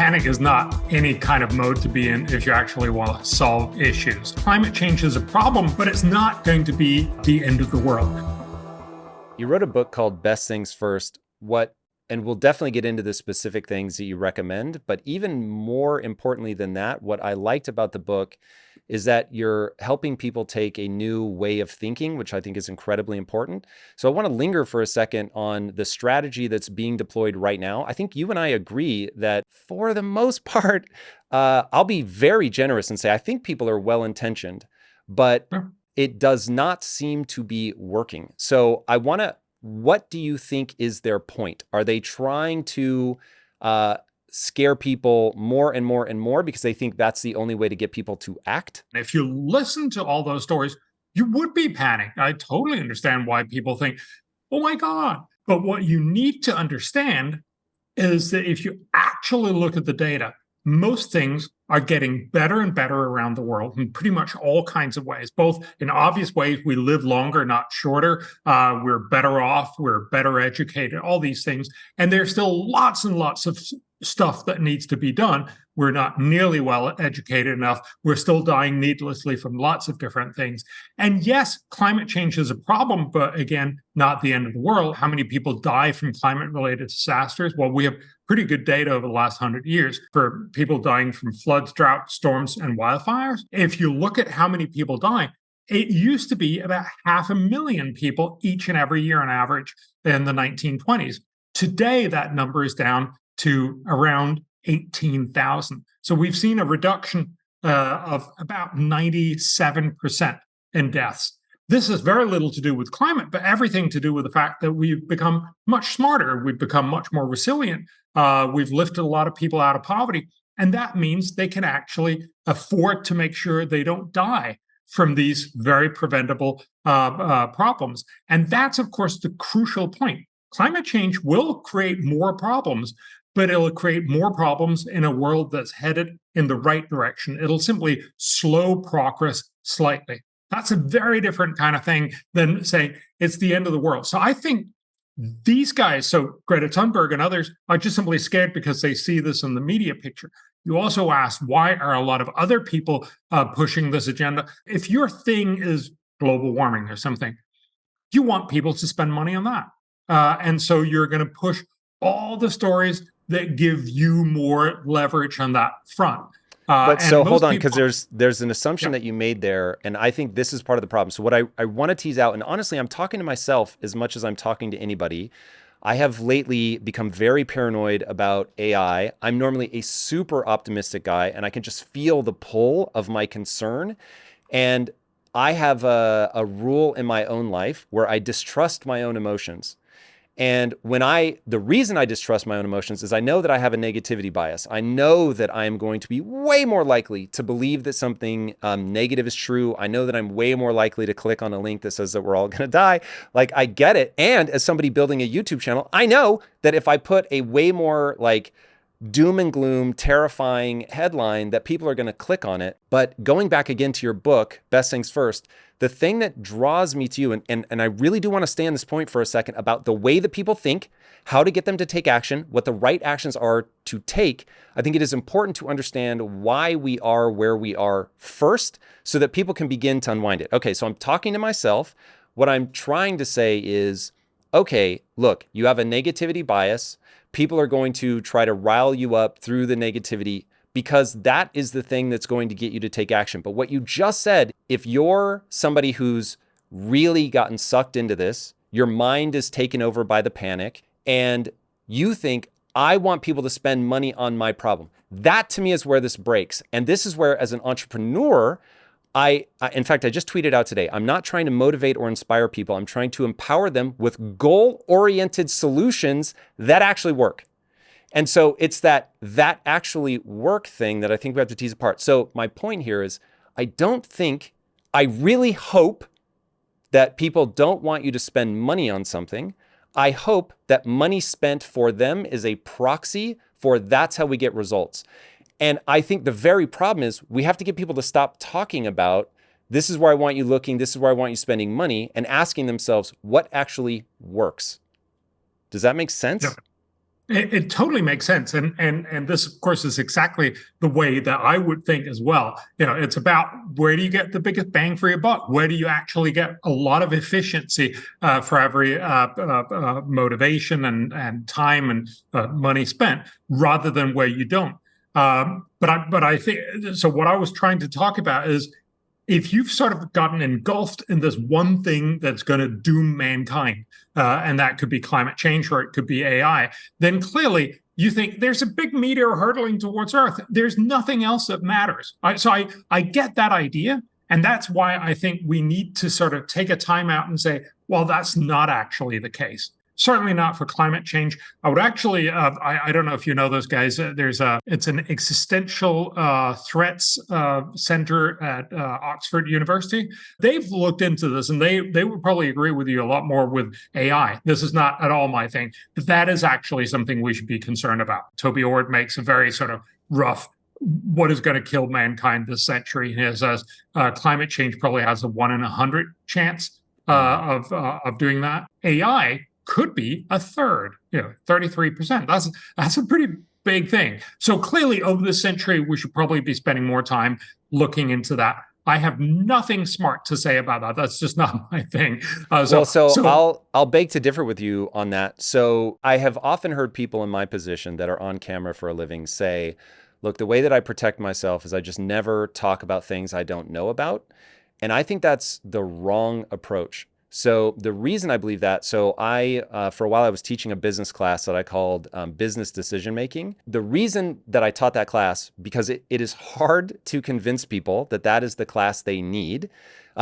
Panic is not any kind of mode to be in if you actually want to solve issues. Climate change is a problem, but it's not going to be the end of the world. You wrote a book called Best Things First. And we'll definitely get into the specific things that you recommend, but even more importantly than that, what I liked about the book is that you're helping people take a new way of thinking, which I think is incredibly important. So I want to linger for a second on the strategy that's being deployed right now. I think you and I agree that for the most part, I'll be very generous and say, I think people are well-intentioned, but it does not seem to be working. So what do you think is their point? Are they trying to scare people more and more and more because they think that's the only way to get people to act? If you listen to all those stories, you would be panicked. I totally understand why people think, oh my God. But what you need to understand is that if you actually look at the data, most things are getting better and better around the world in pretty much all kinds of ways, both in obvious ways. We live longer, not shorter. We're better off. We're better educated, all these things. And there's still lots and lots of stuff that needs to be done. We're not nearly well educated enough. We're still dying needlessly from lots of different things. And yes, climate change is a problem, but again, not the end of the world. How many people die from climate-related disasters? Well, we have pretty good data over the last 100 years for people dying from floods, droughts, storms, and wildfires. If you look at how many people die, it used to be about 500,000 people each and every year on average in the 1920s. Today, that number is down to around 18,000. So we've seen a reduction of about 97% in deaths. This has very little to do with climate, but everything to do with the fact that we've become much smarter. We've become much more resilient. We've lifted a lot of people out of poverty. And that means they can actually afford to make sure they don't die from these very preventable problems. And that's, of course, the crucial point. Climate change will create more problems, but it'll create more problems in a world that's headed in the right direction. It'll simply slow progress slightly. That's a very different kind of thing than saying it's the end of the world. So I think these guys, so Greta Thunberg and others, are just simply scared because they see this in the media picture. You also asked, why are a lot of other people pushing this agenda? If your thing is global warming or something, you want people to spend money on that. And so you're going to push all the stories that give you more leverage on that front. But so hold on, because there's an assumption that you made there, and I think this is part of the problem. So what I want to tease out, and honestly, I'm talking to myself as much as I'm talking to anybody. I have lately become very paranoid about AI. I'm normally a super optimistic guy, and I can just feel the pull of my concern. And I have a rule in my own life where I distrust my own emotions. And the reason I distrust my own emotions is I know that I have a negativity bias. I know that I am going to be way more likely to believe that something negative is true. I know that I'm way more likely to click on a link that says that we're all going to die. Like, I get it. And as somebody building a YouTube channel, I know that if I put a way more like doom and gloom, terrifying headline, that people are going to click on it. But going back again to your book, Best Things First, the thing that draws me to you, and I really do want to stay on this point for a second about the way that people think, how to get them to take action, what the right actions are to take. I think it is important to understand why we are where we are first so that people can begin to unwind it. Okay, so I'm talking to myself. What I'm trying to say is, okay, look, you have a negativity bias. People are going to try to rile you up through the negativity because that is the thing that's going to get you to take action. But what you just said, if you're somebody who's really gotten sucked into this, your mind is taken over by the panic, and you think, I want people to spend money on my problem. That to me is where this breaks. And this is where, as an entrepreneur, in fact, I just tweeted out today, I'm not trying to motivate or inspire people. I'm trying to empower them with goal-oriented solutions that actually work. And so it's that actually work thing that I think we have to tease apart. So my point here is, I really hope that people don't want you to spend money on something. I hope that money spent for them is a proxy for that's how we get results. And I think the very problem is we have to get people to stop talking about, this is where I want you looking, this is where I want you spending money, and asking themselves what actually works. Does that make sense? Yeah. It totally makes sense, and this, of course, is exactly the way that I would think as well. It's about where do you get the biggest bang for your buck? Where do you actually get a lot of efficiency for every motivation and time and money spent, rather than where you don't. But I think so. What I was trying to talk about is, if you've sort of gotten engulfed in this one thing that's going to doom mankind, and that could be climate change or it could be AI, then clearly you think there's a big meteor hurtling towards Earth. There's nothing else that matters. I get that idea. And that's why I think we need to sort of take a time out and say, well, that's not actually the case. Certainly not for climate change. I would actually, I don't know if you know those guys. It's an existential threats center at Oxford University. They've looked into this, and they would probably agree with you a lot more with AI. This is not at all my thing, but that is actually something we should be concerned about. Toby Ord makes a very sort of rough, what is going to kill mankind this century. He says climate change probably has a 1 in 100 chance of doing that. AI could be a third, 33%. That's a pretty big thing. So clearly, over this century, we should probably be spending more time looking into that. I have nothing smart to say about that. That's just not my thing. I'll beg to differ with you on that. So I have often heard people in my position that are on camera for a living say, look, the way that I protect myself is I just never talk about things I don't know about. And I think that's the wrong approach. So the reason I believe that, for a while I was teaching a business class that I called business decision making. The reason that I taught that class, because it is hard to convince people that that is the class they need.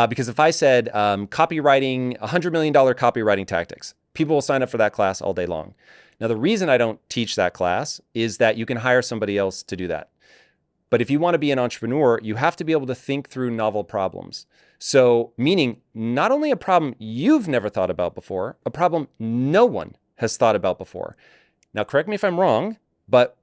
Because if I said copywriting, $100 million copywriting tactics, people will sign up for that class all day long. Now, the reason I don't teach that class is that you can hire somebody else to do that. But if you want to be an entrepreneur, you have to be able to think through novel problems. So meaning not only a problem you've never thought about before, a problem no one has thought about before. Now, correct me if I'm wrong, but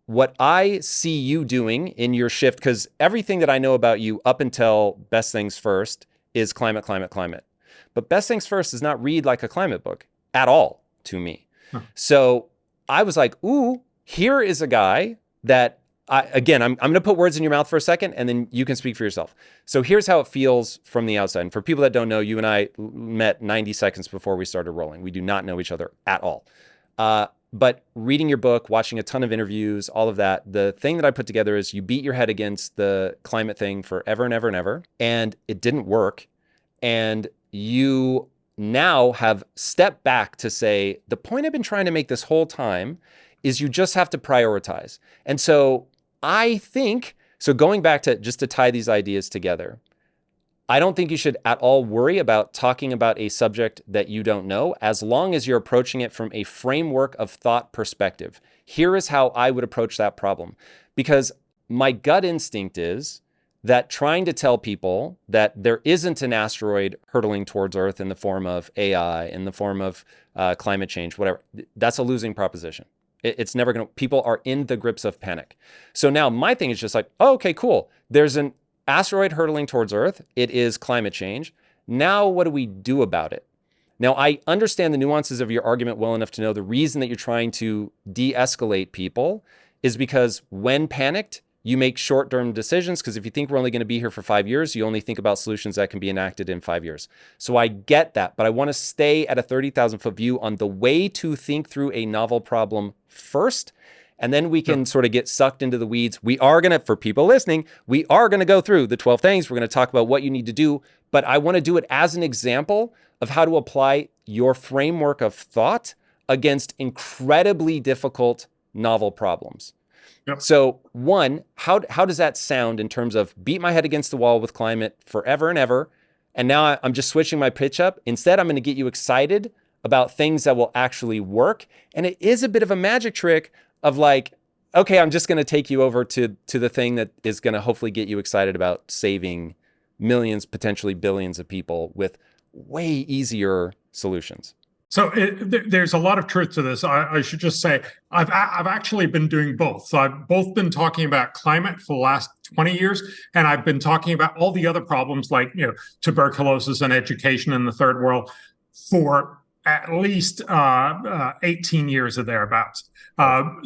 what I see you doing in your shift, because everything that I know about you up until Best Things First is climate, climate, climate. But Best Things First does not read like a climate book at all to me. Huh. So I was like, ooh, here is a guy that I'm going to put words in your mouth for a second, and then you can speak for yourself. So here's how it feels from the outside. And for people that don't know, you and I met 90 seconds before we started rolling. We do not know each other at all. But reading your book, watching a ton of interviews, all of that, the thing that I put together is you beat your head against the climate thing forever and ever and ever, and it didn't work. And you now have stepped back to say, the point I've been trying to make this whole time is you just have to prioritize. And so I think, so going back to just to tie these ideas together, I don't think you should at all worry about talking about a subject that you don't know, as long as you're approaching it from a framework of thought perspective. Here is how I would approach that problem. Because my gut instinct is that trying to tell people that there isn't an asteroid hurtling towards Earth in the form of AI, in the form of climate change, whatever, that's a losing proposition. It's never going to, people are in the grips of panic. So now my thing is just like, oh, okay, cool. There's an asteroid hurtling towards Earth. It is climate change. Now, what do we do about it? Now, I understand the nuances of your argument well enough to know the reason that you're trying to de-escalate people is because when panicked, you make short-term decisions, because if you think we're only going to be here for 5 years, you only think about solutions that can be enacted in 5 years. So I get that, but I want to stay at a 30,000-foot view on the way to think through a novel problem first, and then we can sort of get sucked into the weeds. We are going to, for people listening, we are going to go through the 12 things. We're going to talk about what you need to do, but I want to do it as an example of how to apply your framework of thought against incredibly difficult novel problems. Yep. So one, how does that sound in terms of beat my head against the wall with climate forever and ever, and now I'm just switching my pitch up? Instead, I'm going to get you excited about things that will actually work. And it is a bit of a magic trick of like, okay, I'm just going to take you over to the thing that is going to hopefully get you excited about saving millions, potentially billions of people with way easier solutions. So there's a lot of truth to this. I should just say I've actually been doing both. So I've both been talking about climate for the last 20 years, and I've been talking about all the other problems like tuberculosis and education in the third world for at least 18 years or thereabouts. But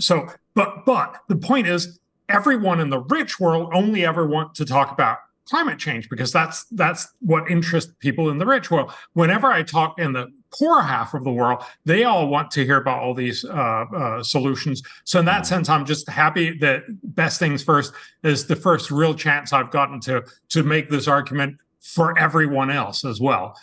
the point is, everyone in the rich world only ever want to talk about climate change because that's what interests people in the rich world. Whenever I talk in the poor half of the world, they all want to hear about all these solutions. So in that sense, I'm just happy that Best Things First is the first real chance I've gotten to make this argument for everyone else as well.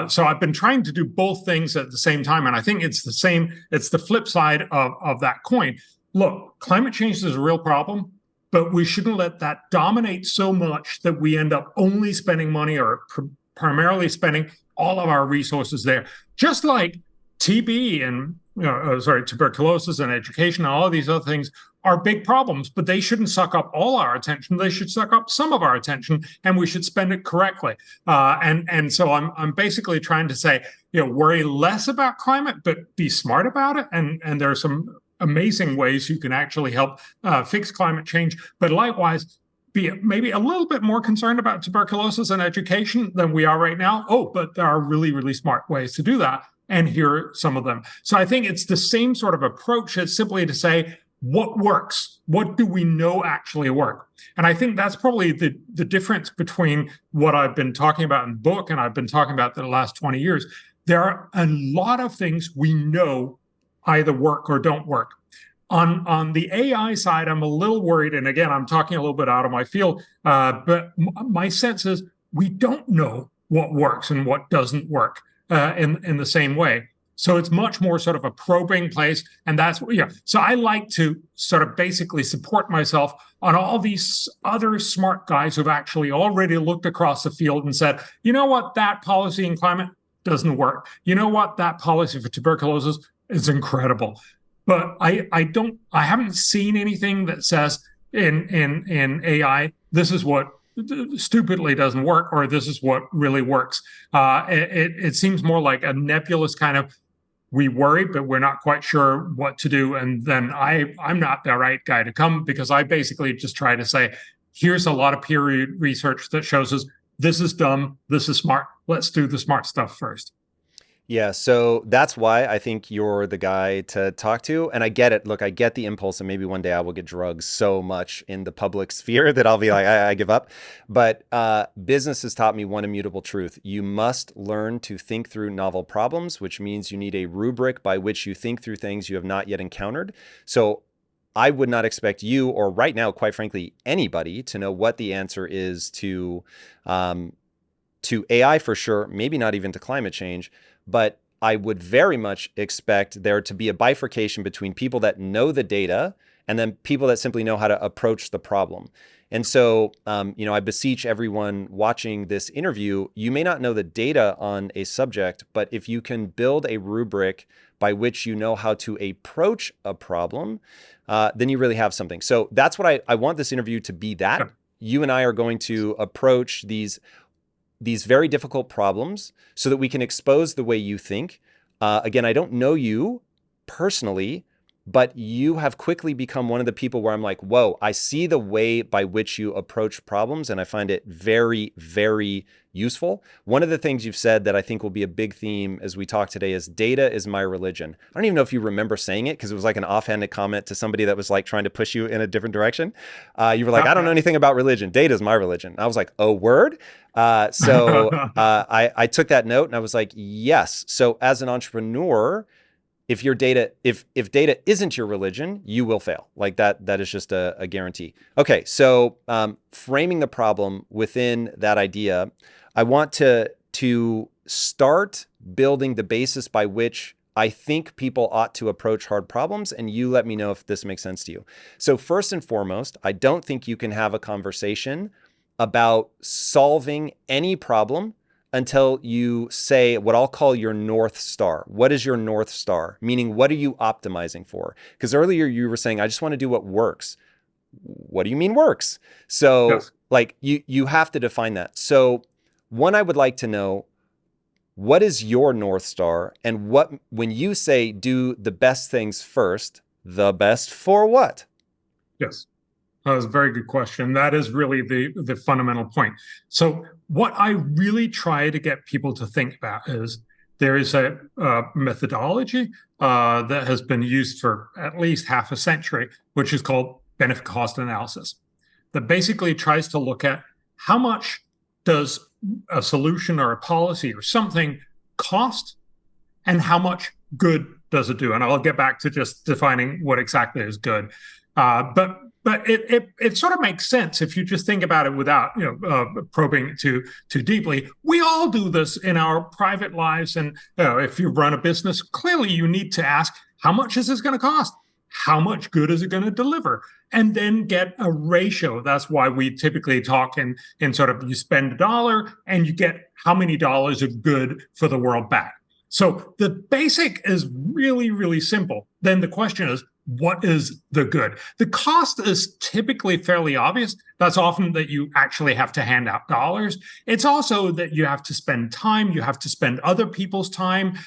So I've been trying to do both things at the same time. And I think it's the flip side of that coin. Look, climate change is a real problem, but we shouldn't let that dominate so much that we end up only spending money or primarily spending all of our resources there. Just like TB and tuberculosis and education and all of these other things are big problems, but they shouldn't suck up all our attention. They should suck up some of our attention, and we should spend it correctly. And so I'm basically trying to say, worry less about climate, but be smart about it. And there are some amazing ways you can actually help fix climate change, but likewise, be maybe a little bit more concerned about tuberculosis and education than we are right now. Oh, but there are really, really smart ways to do that. And here are some of them. So I think it's the same sort of approach. It's simply to say, what works? What do we know actually work? And I think that's probably the difference between what I've been talking about in the book and I've been talking about the last 20 years. There are a lot of things we know either work or don't work. On the AI side, I'm a little worried. And again, I'm talking a little bit out of my field, but my sense is we don't know what works and what doesn't work in the same way. So it's much more sort of a probing place. And that's, so I like to sort of basically support myself on all these other smart guys who've actually already looked across the field and said, you know what, that policy in climate doesn't work. You know what, that policy for tuberculosis is incredible. But I haven't seen anything that says in AI, this is what stupidly doesn't work, or this is what really works. It seems more like a nebulous kind of, we worry, but we're not quite sure what to do. And then I'm not the right guy to come, because I basically just try to say, here's a lot of peer-reviewed research that shows us this is dumb, this is smart. Let's do the smart stuff first. Yeah, so that's why I think you're the guy to talk to. And I get it. Look, I get the impulse, and maybe one day I will get drugged so much in the public sphere that I'll be like, I give up. But business has taught me one immutable truth. You must learn to think through novel problems, which means you need a rubric by which you think through things you have not yet encountered. So I would not expect you, or right now, quite frankly, anybody, to know what the answer is to AI for sure, maybe not even to climate change. But I would very much expect there to be a bifurcation between people that know the data and then people that simply know how to approach the problem. And so, I beseech everyone watching this interview, you may not know the data on a subject, but if you can build a rubric by which you know how to approach a problem, then you really have something. So that's what I want this interview to be that. Sure. You and I are going to approach these very difficult problems so that we can expose the way you think. Again, I don't know you personally, but you have quickly become one of the people where I'm like, whoa, I see the way by which you approach problems, and I find it very, very useful. One of the things you've said that I think will be a big theme as we talk today is data is my religion. I don't even know if you remember saying it, because it was like an offhanded comment to somebody that was like trying to push you in a different direction. You were like, I don't know anything about religion. Data is my religion. I was like, oh, word? So I took that note and I was like, yes. So as an entrepreneur, if data isn't your religion, you will fail. Like that is just a guarantee. Okay, so framing the problem within that idea, I want to start building the basis by which I think people ought to approach hard problems, and you let me know if this makes sense to you. So first and foremost, I don't think you can have a conversation about solving any problem until you say what I'll call your North Star. What is your North Star? Meaning, what are you optimizing for? Because earlier you were saying, I just want to do what works. What do you mean works? So yes. Like you have to define that. So one, I would like to know, what is your North Star? And when you say do the best things first, the best for what? Yes. That was a very good question. That is really the fundamental point. So what I really try to get people to think about is there is a methodology that has been used for at least half a century, which is called benefit cost analysis, that basically tries to look at how much does a solution or a policy or something cost and how much good does it do. And I'll get back to just defining what exactly is good. But it sort of makes sense if you just think about it without probing too deeply. We all do this in our private lives, and if you run a business, clearly you need to ask, how much is this going to cost? How much good is it going to deliver? And then get a ratio. That's why we typically talk in sort of, you spend $1 and you get how many dollars of good for the world back. So the basic is really, really simple. Then the question is, what is the good? The cost is typically fairly obvious. That's often that you actually have to hand out dollars. It's also that you have to spend time. You have to spend other people's time.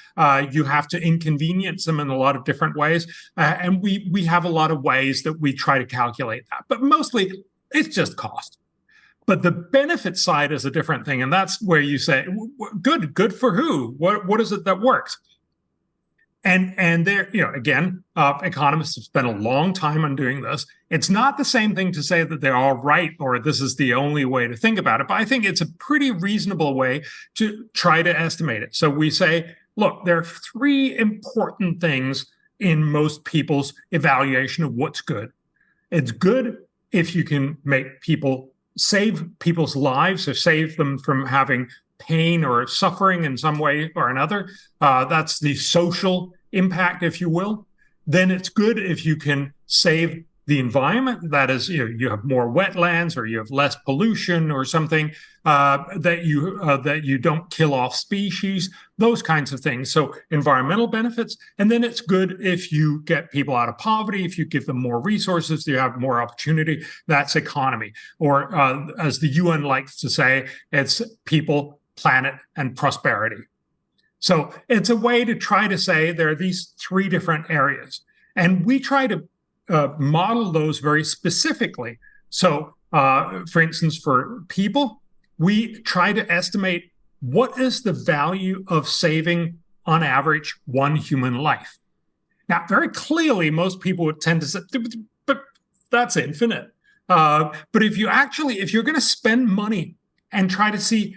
You have to inconvenience them in a lot of different ways. And we have a lot of ways that we try to calculate that. But mostly, it's just cost. But the benefit side is a different thing. And that's where you say, good for who? What is it that works? And there, again, economists have spent a long time on doing this. It's not the same thing to say that they're all right or this is the only way to think about it, but I think it's a pretty reasonable way to try to estimate it. So we say, look, there are 3 important things in most people's evaluation of what's good. It's good if you can save people's lives or save them from having pain or suffering in some way or another. That's the social impact, if you will. Then it's good if you can save the environment. That is, you have more wetlands or you have less pollution or something, that you don't kill off species, those kinds of things. So environmental benefits. And then it's good if you get people out of poverty, if you give them more resources, you have more opportunity. That's economy. Or as the UN likes to say, it's people, planet, and prosperity. So it's a way to try to say there are these 3 different areas. And we try to model those very specifically. So, for instance, for people, we try to estimate what is the value of saving, on average, 1 human life. Now, very clearly, most people would tend to say, but that's infinite. But if you're going to spend money and try to see,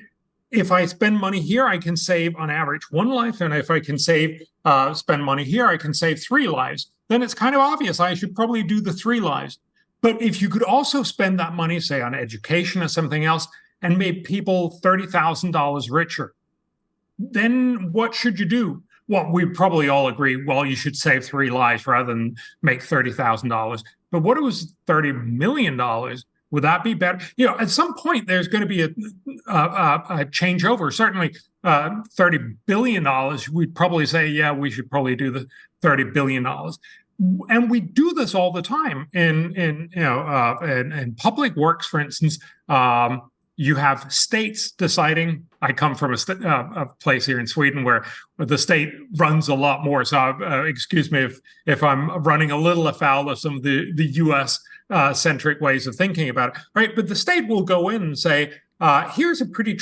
if I spend money here, I can save on average 1 life. And if I can spend money here, I can save 3 lives. Then it's kind of obvious I should probably do the 3 lives. But if you could also spend that money, say, on education or something else, and made people $30,000 richer, then what should you do? Well, we probably all agree, well, you should save 3 lives rather than make $30,000. But what if it was $30 million? Would that be better? At some point, there's going to be a changeover. Certainly, $30 billion, we'd probably say, yeah, we should probably do the $30 billion. And we do this all the time in public works, for instance. You have states deciding. I come from a place here in Sweden where the state runs a lot more. So excuse me if I'm running a little afoul of some of the U.S. Centric ways of thinking about it. Right, but the state will go in and say, here's a pretty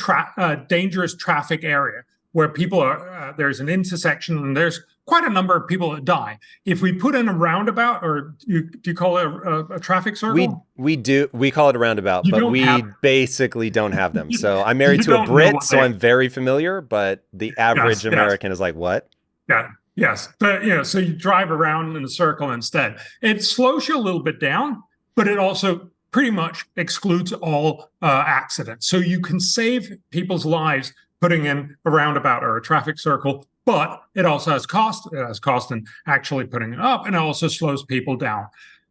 dangerous traffic area where people are. There's an intersection and there's quite a number of people that die. If we put in a roundabout, or do you call it a traffic circle? We do. We call it a roundabout, but we basically don't have them. So I'm married to a Brit, so I'm very familiar, but the average American is like, what? Yeah. Yes. But, so you drive around in a circle instead. It slows you a little bit down, but it also pretty much excludes all accidents. So you can save people's lives putting in a roundabout or a traffic circle, but it also has cost. It has cost in actually putting it up, and it also slows people down.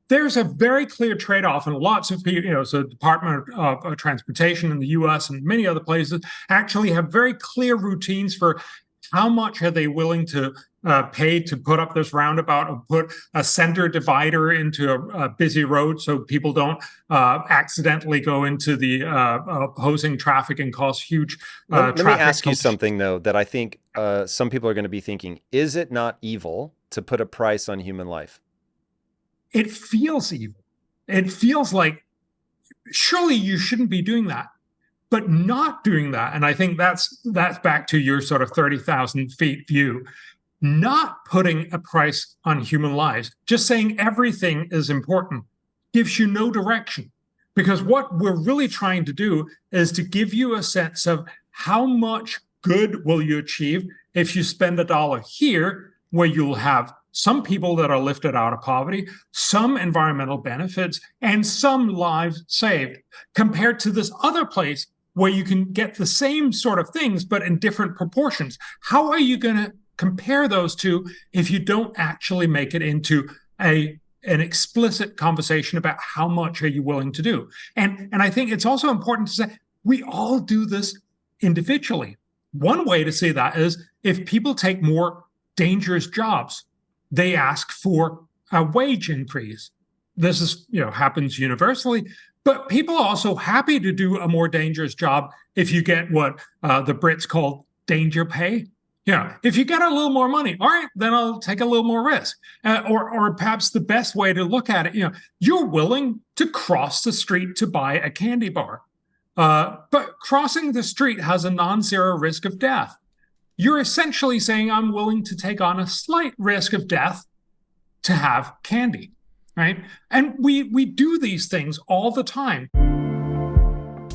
There's a very clear trade-off, and lots of people, so the Department of Transportation in the U.S. and many other places actually have very clear routines for how much are they willing to pay to put up this roundabout or put a center divider into a busy road so people don't accidentally go into the opposing traffic and cause huge traffic. Let me ask you something, though, that I think some people are going to be thinking. Is it not evil to put a price on human life? It feels evil. It feels like, surely you shouldn't be doing that. But not doing that, and I think that's back to your sort of 30,000 feet view, not putting a price on human lives, just saying everything is important, gives you no direction. Because what we're really trying to do is to give you a sense of how much good will you achieve if you spend $1 here, where you'll have some people that are lifted out of poverty, some environmental benefits, and some lives saved, compared to this other place where you can get the same sort of things, but in different proportions. How are you going to compare those two if you don't actually make it into an explicit conversation about how much are you willing to do? And I think it's also important to say we all do this individually. One way to see that is if people take more dangerous jobs, they ask for a wage increase. This is, happens universally, but people are also happy to do a more dangerous job if you get what the Brits call danger pay. If you get a little more money, all right, then I'll take a little more risk. Or perhaps the best way to look at it, you're willing to cross the street to buy a candy bar. But crossing the street has a non-zero risk of death. You're essentially saying I'm willing to take on a slight risk of death to have candy, right? And we do these things all the time.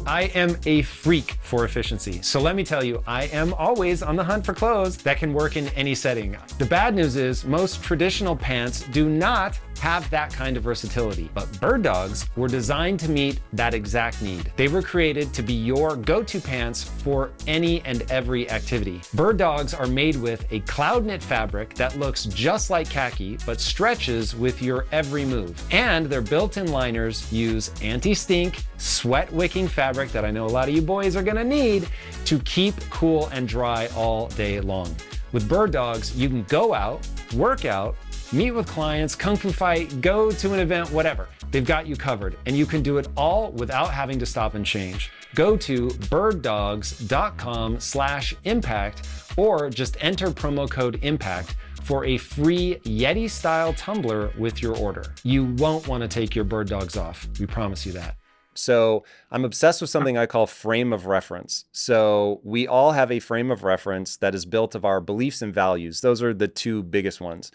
I am a freak for efficiency. So let me tell you, I am always on the hunt for clothes that can work in any setting. The bad news is most traditional pants do not have that kind of versatility, but Bird Dogs were designed to meet that exact need. They were created to be your go-to pants for any and every activity. Bird Dogs are made with a cloud knit fabric that looks just like khaki, but stretches with your every move. And their built-in liners use anti-stink, sweat-wicking fabric that I know a lot of you boys are gonna need to keep cool and dry all day long. With Bird Dogs, you can go out, work out, meet with clients, kung fu fight, go to an event, whatever. They've got you covered, and you can do it all without having to stop and change. Go to birddogs.com/impact or just enter promo code IMPACT for a free Yeti-style tumbler with your order. You won't want to take your Bird Dogs off. We promise you that. So I'm obsessed with something I call frame of reference. So we all have a frame of reference that is built of our beliefs and values. Those are the two biggest ones.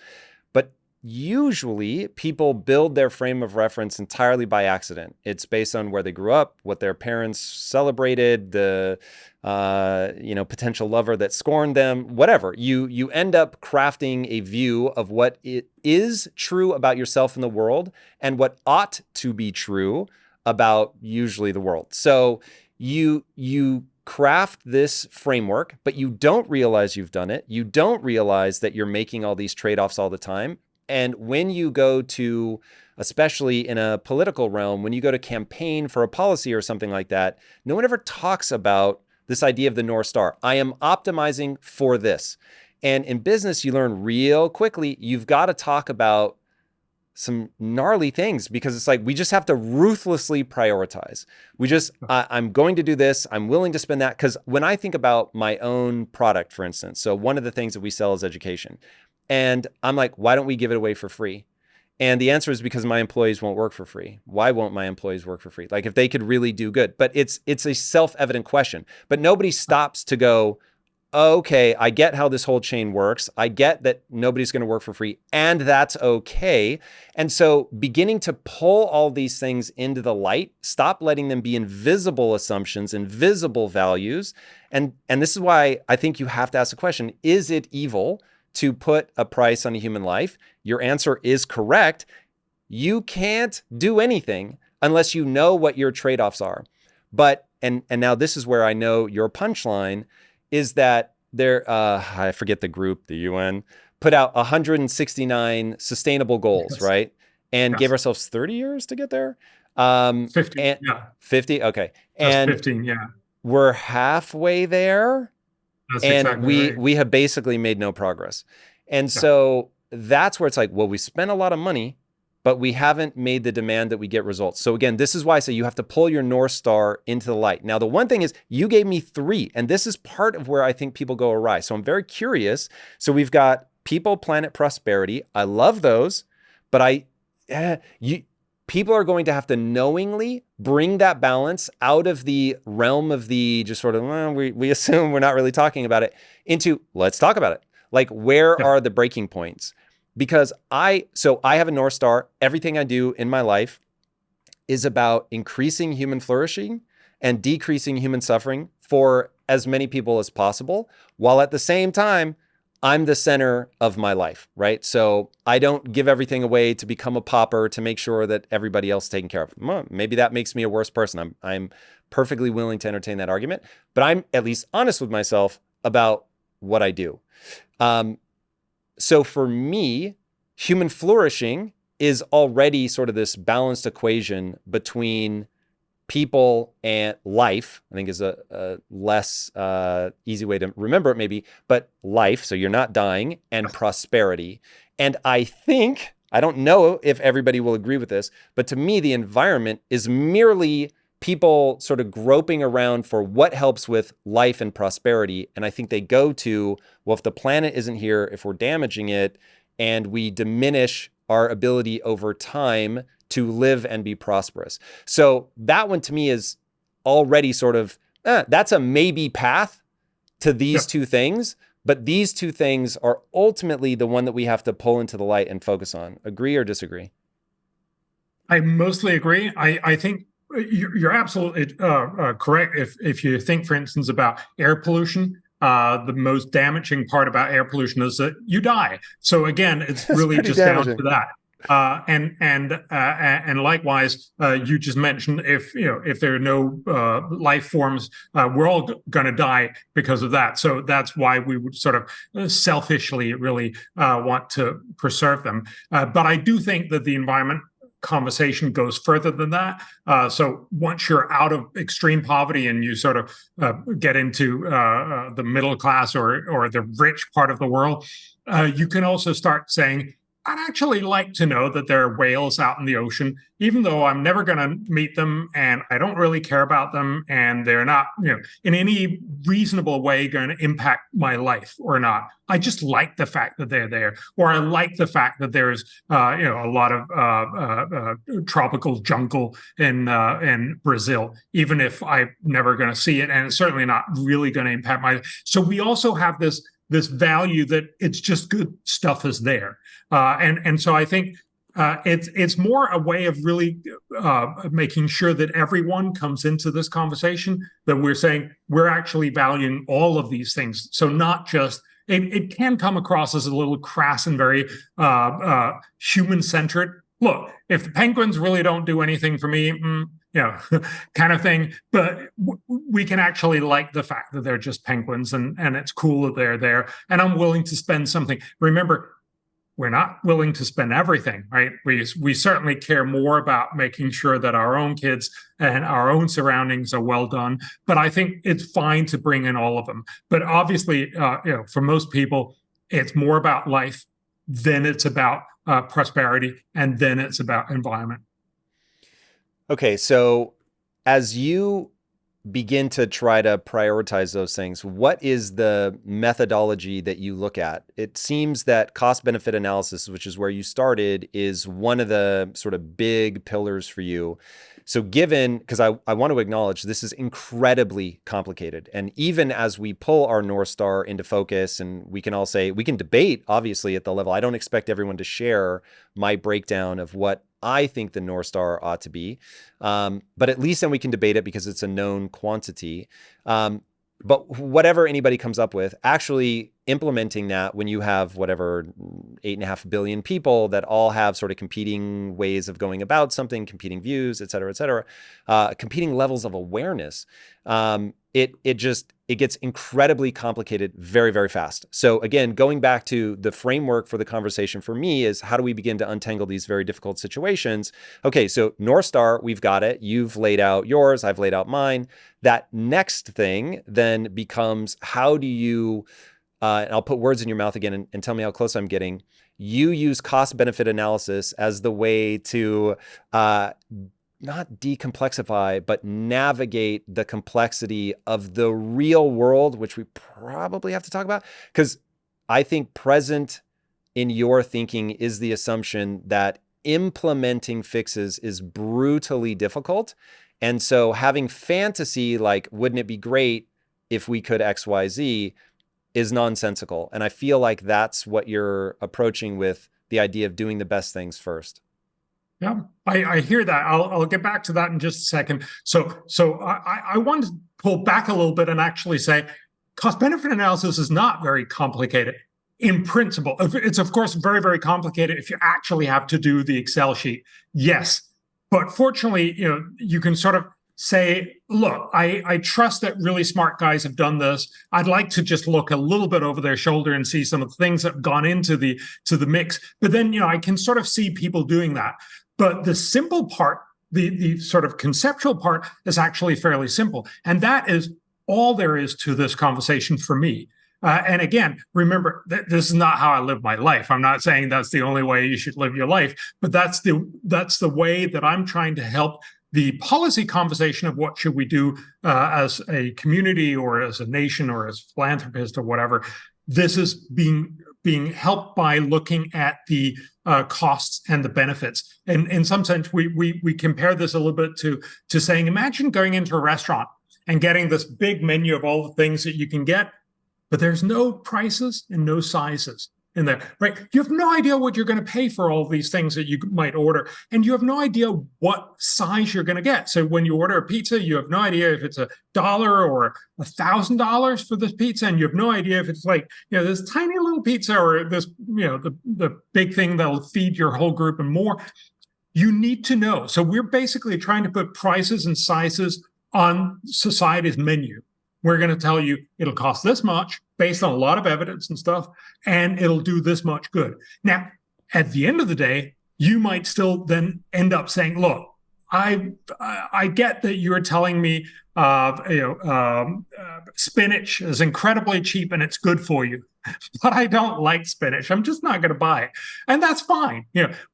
But usually people build their frame of reference entirely by accident. It's based on where they grew up, what their parents celebrated, the potential lover that scorned them, whatever. You end up crafting a view of what it is true about yourself and the world and what ought to be true about usually the world. So you craft this framework, but you don't realize you've done it. You don't realize that you're making all these trade-offs all the time. And when you go to, especially in a political realm, when you go to campaign for a policy or something like that, no one ever talks about this idea of the North Star. I am optimizing for this. And in business, you learn real quickly, you've got to talk about some gnarly things because it's like, we just have to ruthlessly prioritize. I'm going to do this. I'm willing to spend that. Because when I think about my own product, for instance, so one of the things that we sell is education. And I'm like, why don't we give it away for free? And the answer is because my employees won't work for free. Why won't my employees work for free? Like if they could really do good, but it's a self-evident question, but nobody stops to go, okay, I get how this whole chain works. I get that nobody's going to work for free, and that's okay. And so beginning to pull all these things into the light, stop letting them be invisible assumptions, invisible values. And this is why I think you have to ask the question, is it evil to put a price on a human life? Your answer is correct. You can't do anything unless you know what your trade-offs are. But, and now this is where I know your punchline is that there, I forget the group, the UN, put out 169 sustainable goals, right? And gave ourselves 30 years to get there. 50, yeah. 50, okay. Just and 15, yeah. We're halfway there. That's and exactly right. we have basically made no progress. And so that's where it's like, well, we spent a lot of money, but we haven't made the demand that we get results. So again, this is why I say you have to pull your North Star into the light. Now, the one thing is you gave me 3, and this is part of where I think people go awry. So I'm very curious. So we've got people, planet, prosperity. I love those, but people are going to have to knowingly bring that balance out of the realm of the just sort of, we assume we're not really talking about it, into let's talk about it. Like, where are the breaking points? Because I have a North Star. Everything I do in my life is about increasing human flourishing and decreasing human suffering for as many people as possible, while at the same time, I'm the center of my life, right? So I don't give everything away to become a pauper to make sure that everybody else is taken care of. Well, maybe that makes me a worse person. I'm perfectly willing to entertain that argument, but I'm at least honest with myself about what I do. So for me, human flourishing is already sort of this balanced equation between people and life, I think is a less easy way to remember it maybe, but life, so you're not dying, and prosperity. And I think, I don't know if everybody will agree with this, but to me, the environment is merely people sort of groping around for what helps with life and prosperity. And I think they go to, well, if the planet isn't here, if we're damaging it, and we diminish our ability over time to live and be prosperous. So that one to me is already sort of, that's a maybe path to these two things, but these two things are ultimately the one that we have to pull into the light and focus on. Agree or disagree? I mostly agree. I think you're absolutely correct. If you think, for instance, about air pollution, the most damaging part about air pollution is that you die. So again, it's really just damaging. Down to that. And likewise, you just mentioned if there are no life forms, we're all going to die because of that. So that's why we would sort of selfishly really want to preserve them. But I do think that the environment conversation goes further than that. So once you're out of extreme poverty and you sort of get into the middle class or the rich part of the world, you can also start saying, I'd actually like to know that there are whales out in the ocean, even though I'm never going to meet them and I don't really care about them and they're not, in any reasonable way going to impact my life or not. I just like the fact that they're there, or I like the fact that there's, a lot of tropical jungle in Brazil, even if I'm never going to see it, and it's certainly not really going to impact my. So we also have this value that it's just good stuff is there. And so I think it's more a way of really making sure that everyone comes into this conversation, that we're saying we're actually valuing all of these things. So not just, it can come across as a little crass and very human-centered. Look, if the penguins really don't do anything for me, kind of thing. But we can actually like the fact that they're just penguins, and it's cool that they're there. And I'm willing to spend something. Remember, we're not willing to spend everything, right? We certainly care more about making sure that our own kids and our own surroundings are well done. But I think it's fine to bring in all of them. But obviously, for most people, it's more about life, then it's about prosperity, and then it's about environment. Okay, so as you begin to try to prioritize those things, what is the methodology that you look at? It seems that cost-benefit analysis, which is where you started, is one of the sort of big pillars for you. So because I want to acknowledge this is incredibly complicated. And even as we pull our North Star into focus, and we can all say, we can debate, obviously, at the level, I don't expect everyone to share my breakdown of what I think the North Star ought to be. But at least then we can debate it because it's a known quantity. But whatever anybody comes up with, actually implementing that when you have whatever 8.5 billion people that all have sort of competing ways of going about something, competing views, et cetera, competing levels of awareness, it gets incredibly complicated very, very fast. So again, going back to the framework for the conversation for me is, how do we begin to untangle these very difficult situations? Okay, so North Star, we've got it. You've laid out yours, I've laid out mine. That next thing then becomes, how do you, and I'll put words in your mouth again and tell me how close I'm getting. You use cost-benefit analysis as the way to not decomplexify, but navigate the complexity of the real world, which we probably have to talk about. Because I think present in your thinking is the assumption that implementing fixes is brutally difficult. And so having fantasy, like, wouldn't it be great if we could X, Y, Z, is nonsensical. And I feel like that's what you're approaching with the idea of doing the best things first. Yeah, I hear that. I'll get back to that in just a second. So I want to pull back a little bit and actually say cost-benefit analysis is not very complicated in principle. It's, of course, very, very complicated if you actually have to do the Excel sheet. Yes. But fortunately, you can sort of say, look, I trust that really smart guys have done this. I'd like to just look a little bit over their shoulder and see some of the things that have gone into the mix. But then, I can sort of see people doing that. But the simple part, the sort of conceptual part, is actually fairly simple. And that is all there is to this conversation for me. And again, remember, this is not how I live my life. I'm not saying that's the only way you should live your life, but that's the way that I'm trying to help the policy conversation of what should we do as a community or as a nation or as philanthropist or whatever. This is being helped by looking at the costs and the benefits. And in some sense, we compare this a little bit to saying, imagine going into a restaurant and getting this big menu of all the things that you can get, but there's no prices and no sizes in there, right? You have no idea what you're going to pay for all of these things that you might order, and you have no idea what size you're going to get. So when you order a pizza, you have no idea if it's $1 or $1,000 for this pizza, and you have no idea if it's like, this tiny little pizza or this, the big thing that'll feed your whole group and more. You need to know. So we're basically trying to put prices and sizes on society's menu. We're going to tell you it'll cost this much based on a lot of evidence and stuff, and it'll do this much good. Now, at the end of the day, you might still then end up saying, look, I get that you're telling me spinach is incredibly cheap and it's good for you, but I don't like spinach. I'm just not going to buy it. And that's fine.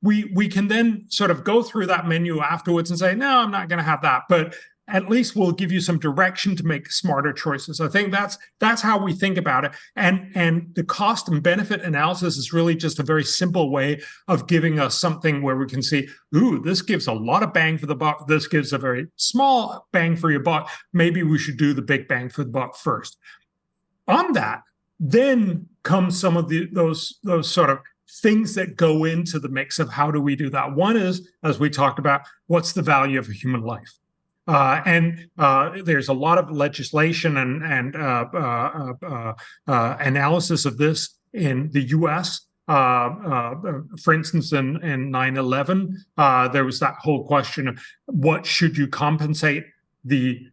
We can then sort of go through that menu afterwards and say, no, I'm not going to have that. But at least we'll give you some direction to make smarter choices. I think that's how we think about it. And the cost and benefit analysis is really just a very simple way of giving us something where we can see, ooh, this gives a lot of bang for the buck. This gives a very small bang for your buck. Maybe we should do the big bang for the buck first. On that, then comes some of those sort of things that go into the mix of how do we do that. One is, as we talked about, what's the value of a human life? And there's a lot of legislation and analysis of this in the U.S. For instance, in 9/11, there was that whole question of what should you compensate the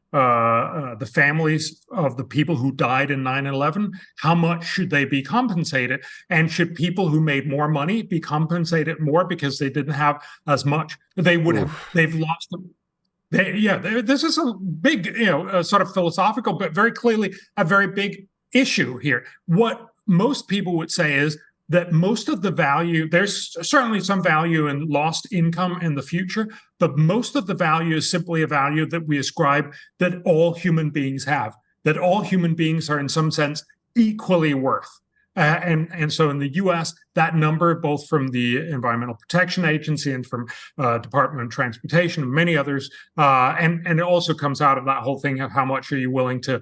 families of the people who died in 9/11? How much should they be compensated? And should people who made more money be compensated more because they didn't have as much? They would have. They've lost them. This is a big, sort of philosophical, but very clearly a very big issue here. What most people would say is that most of the value, there's certainly some value in lost income in the future, but most of the value is simply a value that we ascribe that all human beings have, that all human beings are in some sense equally worth. And so in the U.S., that number, both from the Environmental Protection Agency and from Department of Transportation and many others, and it also comes out of that whole thing of how much are you willing to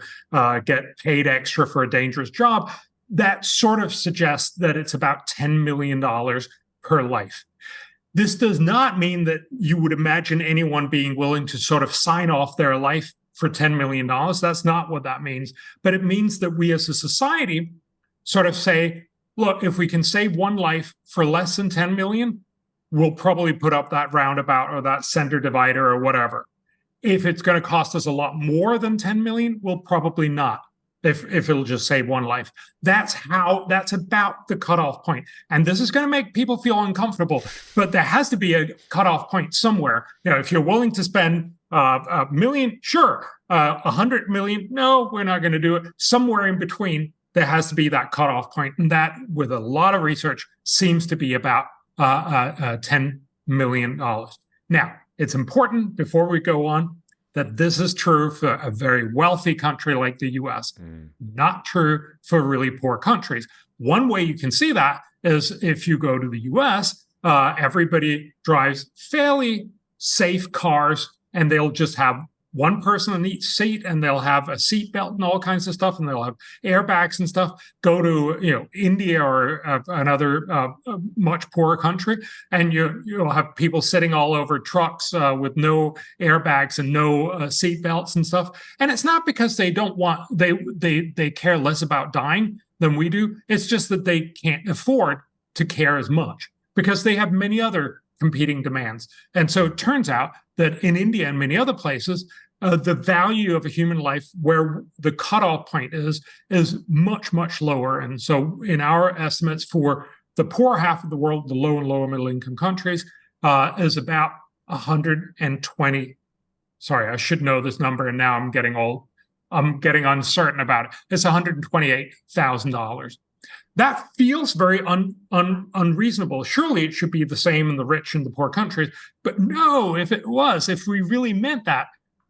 get paid extra for a dangerous job, that sort of suggests that it's about $10 million per life. This does not mean that you would imagine anyone being willing to sort of sign off their life for $10 million. That's not what that means. But it means that we as a society sort of say, look, if we can save one life for less than 10 million, we'll probably put up that roundabout or that center divider or whatever. If it's going to cost us a lot more than 10 million, we'll probably not, if it'll just save one life. That's about the cutoff point. And this is going to make people feel uncomfortable, but there has to be a cutoff point somewhere. If you're willing to spend a million, sure. 100 million, no, we're not going to do it. Somewhere in between, there has to be that cutoff point, and that, with a lot of research, seems to be about $10 million. Now, it's important, before we go on, that this is true for a very wealthy country like the U.S., not true for really poor countries. One way you can see that is if you go to the U.S., everybody drives fairly safe cars, and they'll just have one person in each seat, and they'll have a seatbelt and all kinds of stuff, and they'll have airbags and stuff. Go to India or another much poorer country, and you'll have people sitting all over trucks with no airbags and no seatbelts and stuff. And it's not because they don't want they care less about dying than we do. It's just that they can't afford to care as much because they have many other competing demands. And so it turns out that in India and many other places, the value of a human life, where the cutoff point is much, much lower. And so in our estimates for the poor half of the world, the low and lower middle income countries, is about 120. Sorry, I should know this number, and now I'm getting uncertain about it. It's $128,000. That feels very unreasonable. Surely it should be the same in the rich and the poor countries. But no, if we really meant that,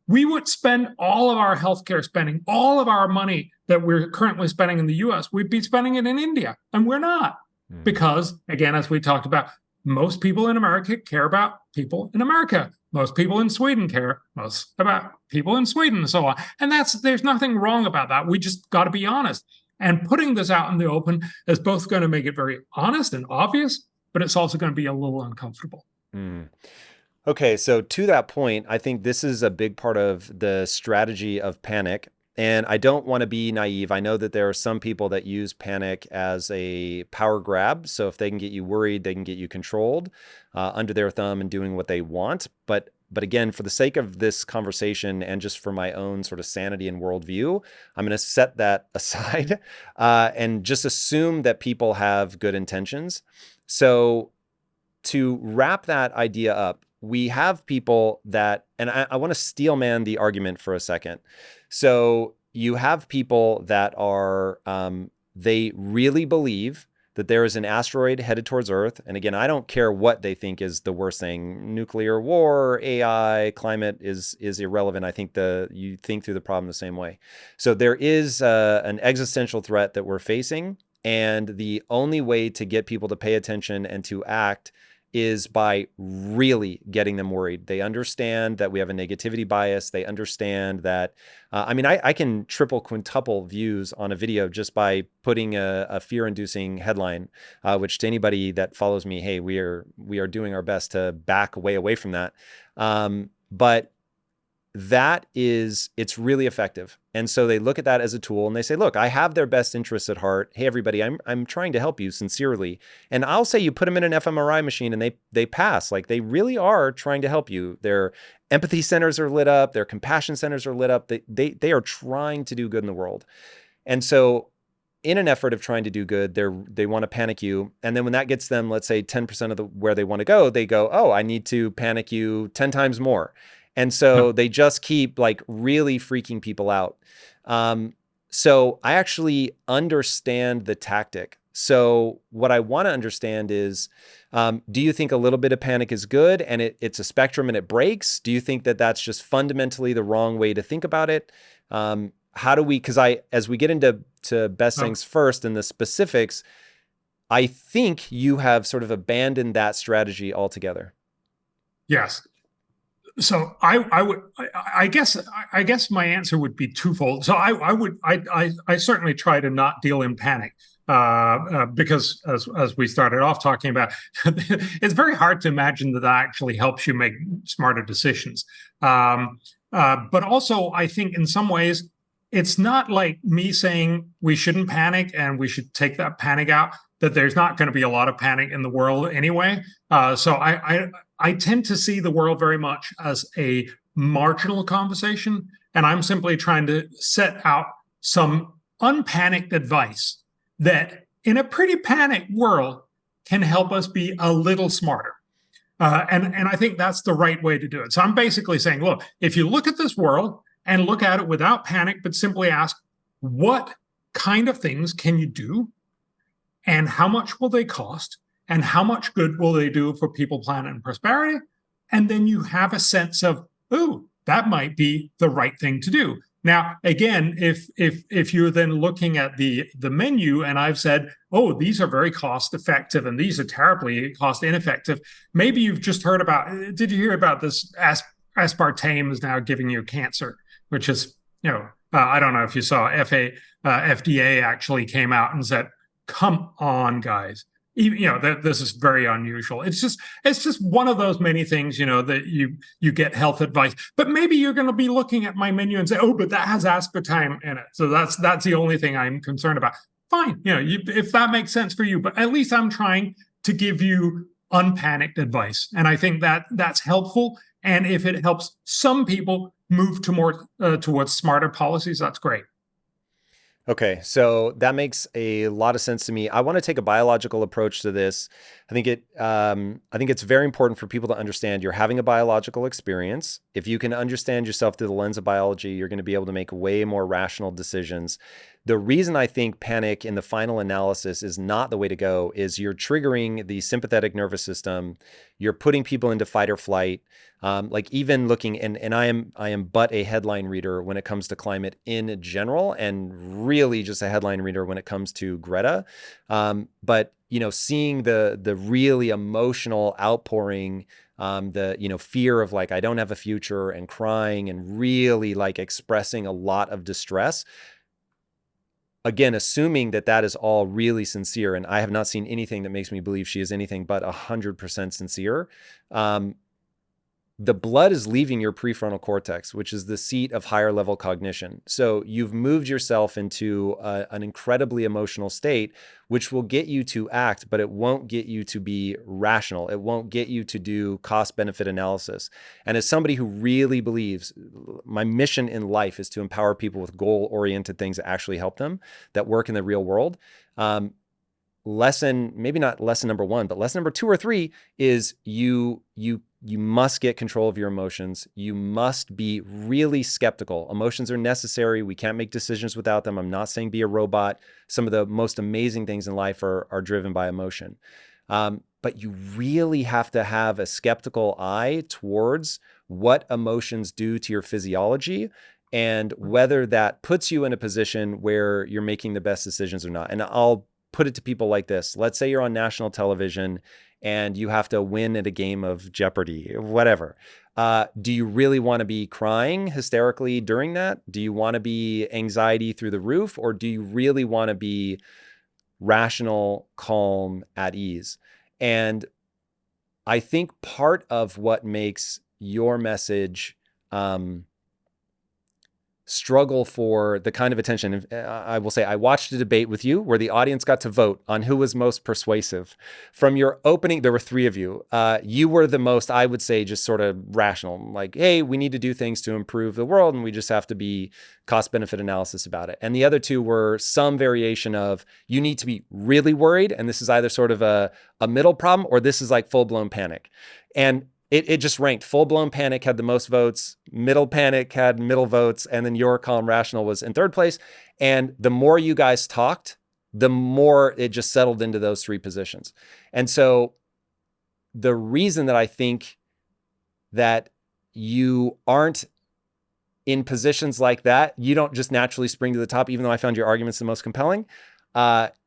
we would spend all of our healthcare spending, all of our money that we're currently spending in the US, we'd be spending it in India. And we're not. Because, again, as we talked about, most people in America care about people in America. Most people in Sweden care most about people in Sweden, and so on. And there's nothing wrong about that. We just got to be honest. And putting this out in the open is both going to make it very honest and obvious, but it's also going to be a little uncomfortable. Okay, so to that point, I think this is a big part of the strategy of panic. And I don't want to be naive. I know that there are some people that use panic as a power grab. So if they can get you worried, they can get you controlled under their thumb and doing what they want. But again, for the sake of this conversation and just for my own sort of sanity and worldview, I'm going to set that aside and just assume that people have good intentions. So to wrap that idea up, we have people that, and I want to steelman the argument for a second. So you have people that are, they really believe that there is an asteroid headed towards Earth. And again, I don't care what they think is the worst thing. Nuclear war, AI, climate is irrelevant. I think you think through the problem the same way. So there is an existential threat that we're facing. And the only way to get people to pay attention and to act is by really getting them worried. They understand that we have a negativity bias. They understand that, I can triple, quintuple views on a video just by putting a fear-inducing headline, which to anybody that follows me, hey, we are doing our best to back way away from that. But it's really effective. And so they look at that as a tool and they say, look, I have their best interests at heart. Hey, everybody, I'm trying to help you sincerely. And I'll say you put them in an fMRI machine and they pass. Like, they really are trying to help you. Their empathy centers are lit up. Their compassion centers are lit up. They are trying to do good in the world. And so in an effort of trying to do good, they want to panic you. And then when that gets them, let's say 10% of where they want to go, they go, oh, I need to panic you 10 times more. And so they just keep like really freaking people out. So I actually understand the tactic. So what I want to understand is, do you think a little bit of panic is good and it's a spectrum and it breaks? Do you think that that's just fundamentally the wrong way to think about it? How do we, as we get into best things first and the specifics, I think you have sort of abandoned that strategy altogether. Yes. So I guess my answer would be twofold. So I certainly try to not deal in panic because as we started off talking about, it's very hard to imagine that actually helps you make smarter decisions. But also I think in some ways it's not like me saying we shouldn't panic and we should take that panic out, that there's not going to be a lot of panic in the world anyway. So I tend to see the world very much as a marginal conversation, and I'm simply trying to set out some unpanicked advice that in a pretty panicked world can help us be a little smarter. And I think that's the right way to do it. So I'm basically saying, look, if you look at this world and look at it without panic, but simply ask, what kind of things can you do? And how much will they cost? And how much good will they do for people, planet, and prosperity? And then you have a sense of, ooh, that might be the right thing to do. Now, again, if you're then looking at the menu and I've said, oh, these are very cost effective and these are terribly cost ineffective, maybe you've just heard about, did you hear about this aspartame is now giving you cancer, which is, I don't know if you saw FDA actually came out and said, come on, guys. This is very unusual. It's just one of those many things, that you get health advice, but maybe you're going to be looking at my menu and say, oh, but that has aspartame in it. So that's the only thing I'm concerned about. Fine. If that makes sense for you, but at least I'm trying to give you unpanicked advice. And I think that's helpful. And if it helps some people move towards smarter policies, that's great. Okay, so that makes a lot of sense to me. I want to take a biological approach to this. I think it's very important for people to understand you're having a biological experience. If you can understand yourself through the lens of biology, you're going to be able to make way more rational decisions. The reason I think panic in the final analysis is not the way to go is you're triggering the sympathetic nervous system. You're putting people into fight or flight. Like even looking, and I am but a headline reader when it comes to climate in general, and really just a headline reader when it comes to Greta. But seeing the really emotional outpouring, the fear of like I don't have a future and crying and really like expressing a lot of distress. Again, assuming that is all really sincere, and I have not seen anything that makes me believe she is anything but 100% sincere. The blood is leaving your prefrontal cortex, which is the seat of higher level cognition. So you've moved yourself into an incredibly emotional state, which will get you to act, but it won't get you to be rational. It won't get you to do cost-benefit analysis. And as somebody who really believes my mission in life is to empower people with goal-oriented things that actually help them, that work in the real world, maybe not lesson number 1, but lesson number 2 or 3 is you must get control of your emotions. You must be really skeptical. Emotions are necessary. We can't make decisions without them. I'm not saying be a robot. Some of the most amazing things in life are driven by emotion. But you really have to have a skeptical eye towards what emotions do to your physiology and whether that puts you in a position where you're making the best decisions or not. And I'll put it to people like this. Let's say you're on national television and you have to win at a game of Jeopardy, whatever. Do you really want to be crying hysterically during that? Do you want to be anxiety through the roof? Or do you really want to be rational, calm, at ease? And I think part of what makes your message struggle for the kind of attention. I will say I watched a debate with you where the audience got to vote on who was most persuasive. From your opening, there were 3 of you. You were the most, I would say, just sort of rational, like, hey, we need to do things to improve the world and we just have to be cost-benefit analysis about it. And the other 2 were some variation of you need to be really worried, and this is either sort of a middle problem or this is like full-blown panic. And it just ranked. Full-blown panic had the most votes, middle panic had middle votes, and then your calm rational was in 3rd place. And the more you guys talked, the more it just settled into those 3 positions. And so the reason that I think that you aren't in positions like that, you don't just naturally spring to the top, even though I found your arguments the most compelling,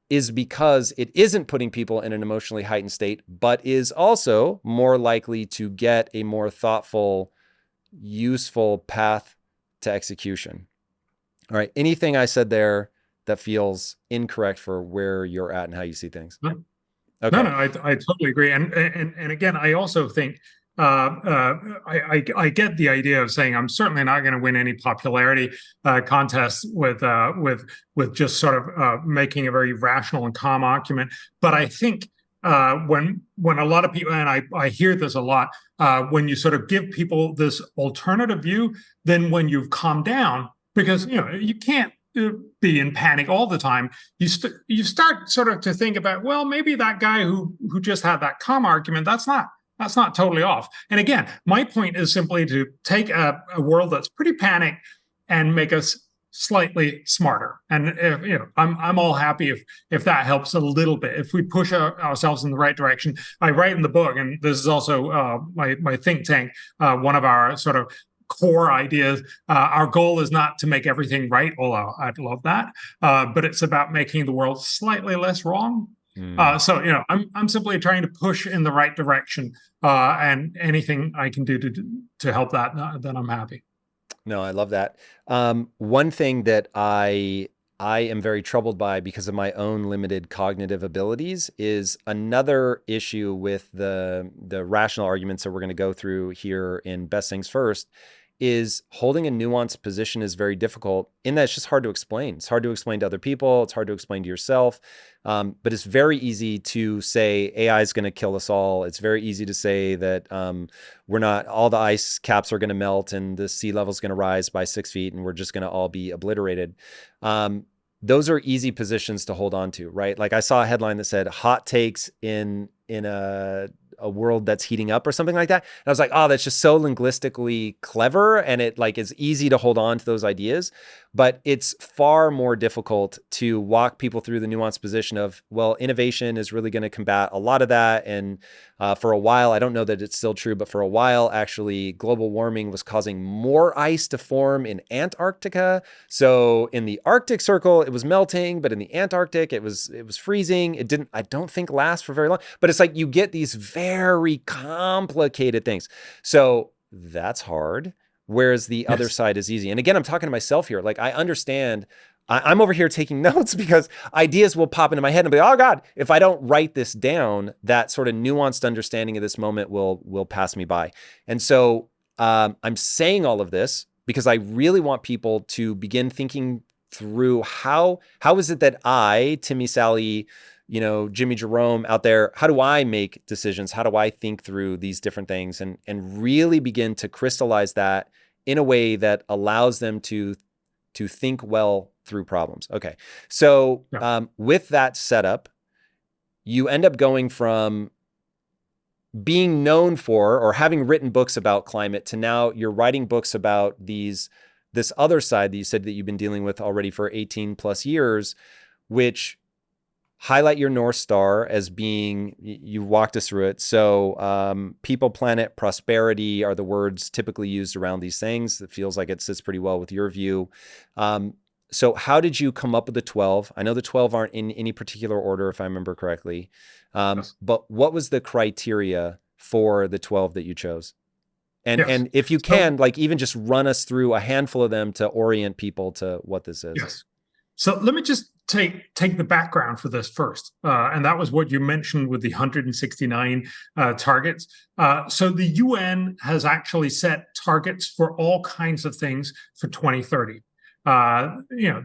is because it isn't putting people in an emotionally heightened state, but is also more likely to get a more thoughtful, useful path to execution. All right. Anything I said there that feels incorrect for where you're at and how you see things? No. Okay. No, I totally agree. And again, I also think I get the idea of saying I'm certainly not going to win any popularity contests with just sort of making a very rational and calm argument. But I think when a lot of people, and I hear this a lot, when you sort of give people this alternative view, then when you've calmed down, because you can't be in panic all the time, you start sort of to think about, well, maybe that guy who just had that calm argument, that's not totally off. And again, my point is simply to take a world that's pretty panicked and make us slightly smarter. And I'm all happy if that helps a little bit. If we push ourselves in the right direction. I write in the book, and this is also my think tank, one of our sort of core ideas. Our goal is not to make everything right, although I'd love that, but it's about making the world slightly less wrong. So, I'm simply trying to push in the right direction, and anything I can do to help that, then I'm happy. No, I love that. One thing that I am very troubled by because of my own limited cognitive abilities is another issue with the rational arguments that we're going to go through here in Best Things First is holding a nuanced position is very difficult in that it's just hard to explain. It's hard to explain to other people. It's hard to explain to yourself. But it's very easy to say AI is going to kill us all. It's very easy to say that we're not, all the ice caps are going to melt and the sea level is going to rise by 6 feet and we're just going to all be obliterated. Those are easy positions to hold on to, right? Like I saw a headline that said hot takes in a world that's heating up or something like that. And I was like, oh, that's just so linguistically clever. And it like is easy to hold on to those ideas, but it's far more difficult to walk people through the nuanced position of, well, innovation is really going to combat a lot of that. And for a while, I don't know that it's still true, but for a while, actually global warming was causing more ice to form in Antarctica. So in the Arctic Circle, it was melting, but in the Antarctic, it was freezing. It didn't, I don't think, last for very long, but it's like you get these very complicated things. So that's hard. Whereas the other side is easy. And again, I'm talking to myself here. Like I understand, I'm over here taking notes because ideas will pop into my head and be, oh God, if I don't write this down, that sort of nuanced understanding of this moment will pass me by. And so I'm saying all of this because I really want people to begin thinking through how is it that I, Timmy, Sally, Jimmy Jerome out there, how do I make decisions? How do I think through these different things and really begin to crystallize that in a way that allows them to think well through problems? Okay. So with that setup, you end up going from being known for or having written books about climate to now you're writing books about this other side that you said that you've been dealing with already for 18 plus years, which highlight your North Star as being, you walked us through it. So people, planet, prosperity are the words typically used around these things. It feels like it sits pretty well with your view. So how did you come up with the 12? I know the 12 aren't in any particular order, if I remember correctly. But what was the criteria for the 12 that you chose? And if you can, like even just run us through a handful of them to orient people to what this is. Yes. So let me just take the background for this first. And that was what you mentioned with the 169 targets. So the UN has actually set targets for all kinds of things for 2030.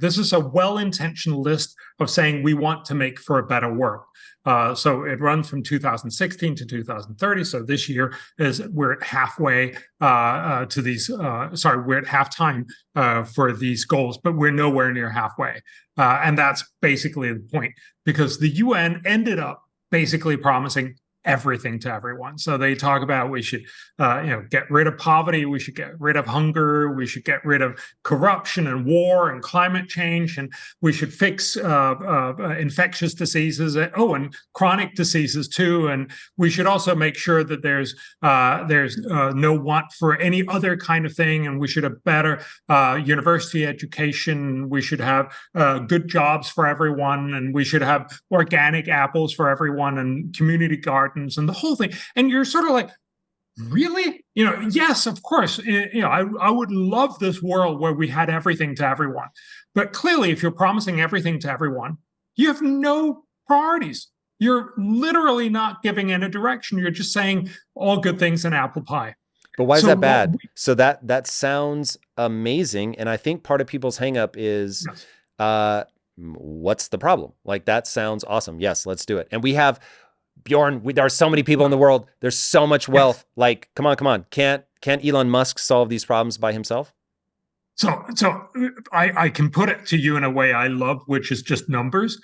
This is a well-intentioned list of saying we want to make for a better world. So it runs from 2016 to 2030. So this year we're at halfway to these. We're at halftime for these goals, but we're nowhere near halfway. And that's basically the point, because the UN ended up basically promising everything to everyone. So they talk about we should, get rid of poverty, we should get rid of hunger, we should get rid of corruption and war and climate change, and we should fix infectious diseases, and chronic diseases too. And we should also make sure that there's no want for any other kind of thing, and we should have better university education. We should have good jobs for everyone, and we should have organic apples for everyone, and community gardens. And the whole thing. And you're sort of like, really? Yes, of course. I would love this world where we had everything to everyone. But clearly, if you're promising everything to everyone, you have no priorities. You're literally not giving any direction. You're just saying all good things in apple pie. But why is that bad? So that sounds amazing. And I think part of people's hang up is, what's the problem? Like, that sounds awesome. Yes, let's do it. And we have, Bjorn, there are so many people in the world. There's so much wealth. Like, come on. Can't Elon Musk solve these problems by himself? So I can put it to you in a way I love, which is just numbers.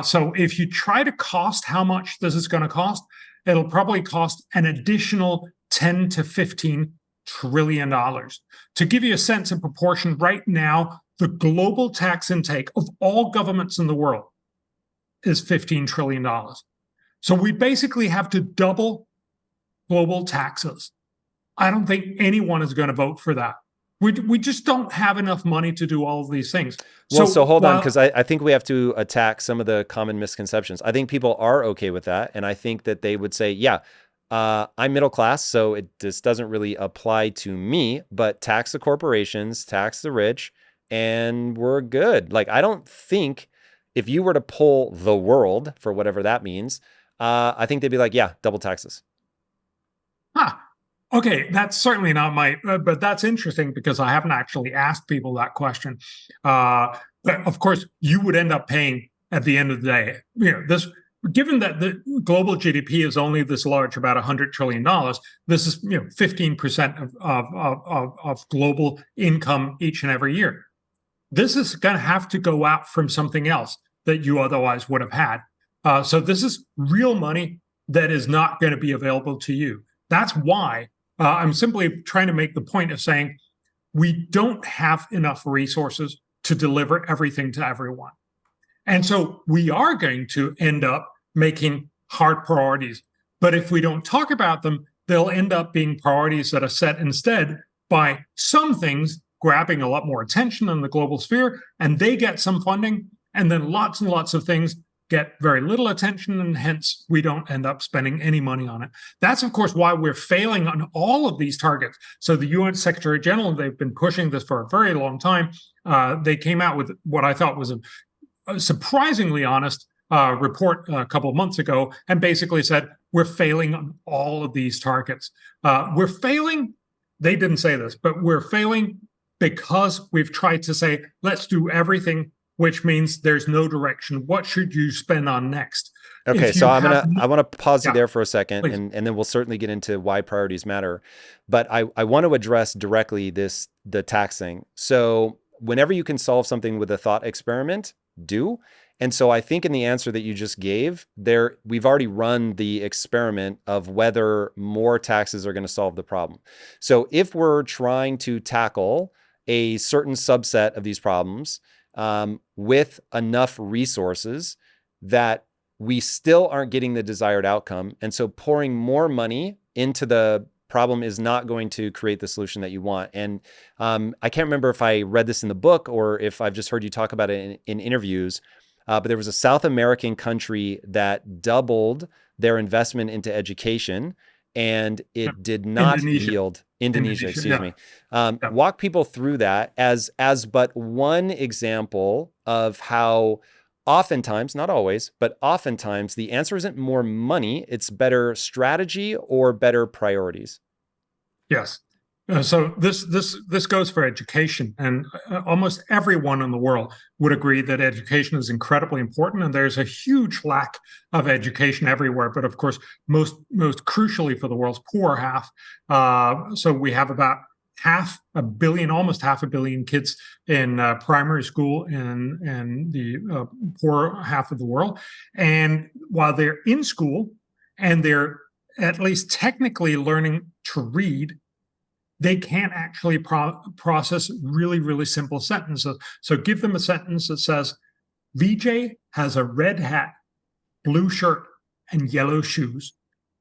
So if you try to cost how much this is going to cost, it'll probably cost an additional 10 to 15 trillion dollars. To give you a sense of proportion, right now, the global tax intake of all governments in the world is $15 trillion. So we basically have to double global taxes I don't think anyone is going to vote for that. We just don't have enough money to do all of these things. Well, so hold on, because I think we have to attack some of the common misconceptions. I think people are okay with that. And I think that they would say, yeah, I'm middle class, so this doesn't really apply to me, but tax the corporations, tax the rich, and we're good. Like, I don't think if you were to poll the world, for whatever that means, I think they'd be like, yeah, double taxes. Huh. Okay, that's certainly not my, but that's interesting because I haven't actually asked people that question. But of course, you would end up paying at the end of the day. Given that the global GDP is only this large, about $100 trillion, this is 15% of global income each and every year. This is going to have to go out from something else that you otherwise would have had. So this is real money that is not going to be available to you. That's why I'm simply trying to make the point of saying we don't have enough resources to deliver everything to everyone. And so we are going to end up making hard priorities. But if we don't talk about them, they'll end up being priorities that are set instead by some things grabbing a lot more attention in the global sphere, and they get some funding, and then lots and lots of things get very little attention, and hence we don't end up spending any money on it. That's, of course, why we're failing on all of these targets. So the UN Secretary General, they've been pushing this for a very long time. They came out with what I thought was a surprisingly honest report a couple of months ago, and basically said, we're failing on all of these targets. We're failing, they didn't say this, but we're failing because we've tried to say, let's do everything, which means there's no direction. What should you spend on next? Okay, so I want to pause you there for a second, and then we'll certainly get into why priorities matter. But I want to address directly the tax thing. So whenever you can solve something with a thought experiment, do. And so I think in the answer that you just gave, we've already run the experiment of whether more taxes are going to solve the problem. So if we're trying to tackle a certain subset of these problems, with enough resources that we still aren't getting the desired outcome. And so pouring more money into the problem is not going to create the solution that you want. And I can't remember if I read this in the book or if I've just heard you talk about it in interviews, but there was a South American country that doubled their investment into education, and it did not yield. Indonesia, excuse me. Walk people through that as but one example of how oftentimes, not always, but oftentimes the answer isn't more money, it's better strategy or better priorities. Yes. So this goes for education, and almost everyone in the world would agree that education is incredibly important, and there's a huge lack of education everywhere. But of course, most crucially for the world's poor half. So we have about almost half a billion kids in primary school in the poor half of the world, and while they're in school and they're at least technically learning to read, they can't actually process really, really simple sentences. So give them a sentence that says, VJ has a red hat, blue shirt, and yellow shoes.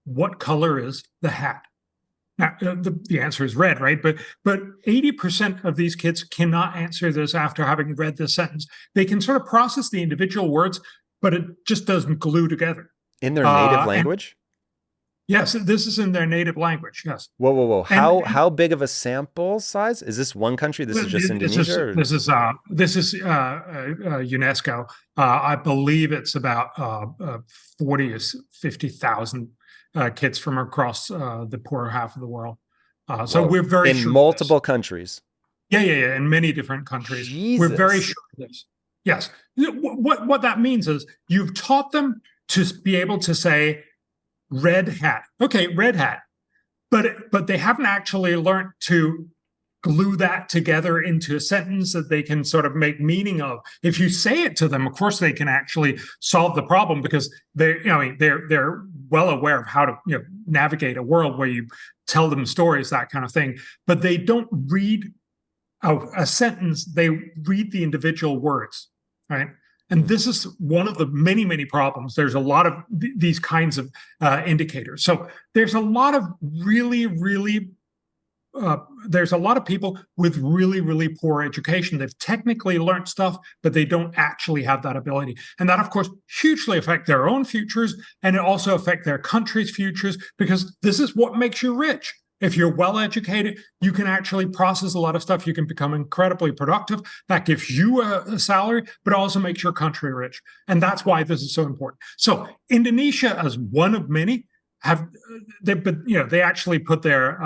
What color is the hat? Now, the answer is red, right? But 80% of these kids cannot answer this after having read this sentence. They can sort of process the individual words, but it just doesn't glue together. In their native language? Yes, this is in their native language. Yes. Whoa! How big of a sample size is this? One country? This is just Indonesia. This is UNESCO. I believe it's about 40 or 50,000 kids from across the poorer half of the world. So we're very in sure multiple countries. Yeah, in many different countries. Jesus. We're very sure of this. Yes. What that means is you've taught them to be able to say, red hat. Okay, red hat. But they haven't actually learned to glue that together into a sentence that they can sort of make meaning of. If you say it to them, of course they can actually solve the problem because they're well aware of how to navigate a world where you tell them stories, that kind of thing. But they don't read a sentence, they read the individual words, right? And this is one of the many, many problems. There's a lot of these kinds of indicators. So there's a lot of really, really there's a lot of people with really, really poor education. They've technically learned stuff, but they don't actually have that ability. And that, of course, hugely affects their own futures, and it also affects their country's futures, because this is what makes you rich. If you're well educated, you can actually process a lot of stuff. You can become incredibly productive. That gives you a salary, but also makes your country rich. And that's why this is so important. So Indonesia, as one of many, they actually put their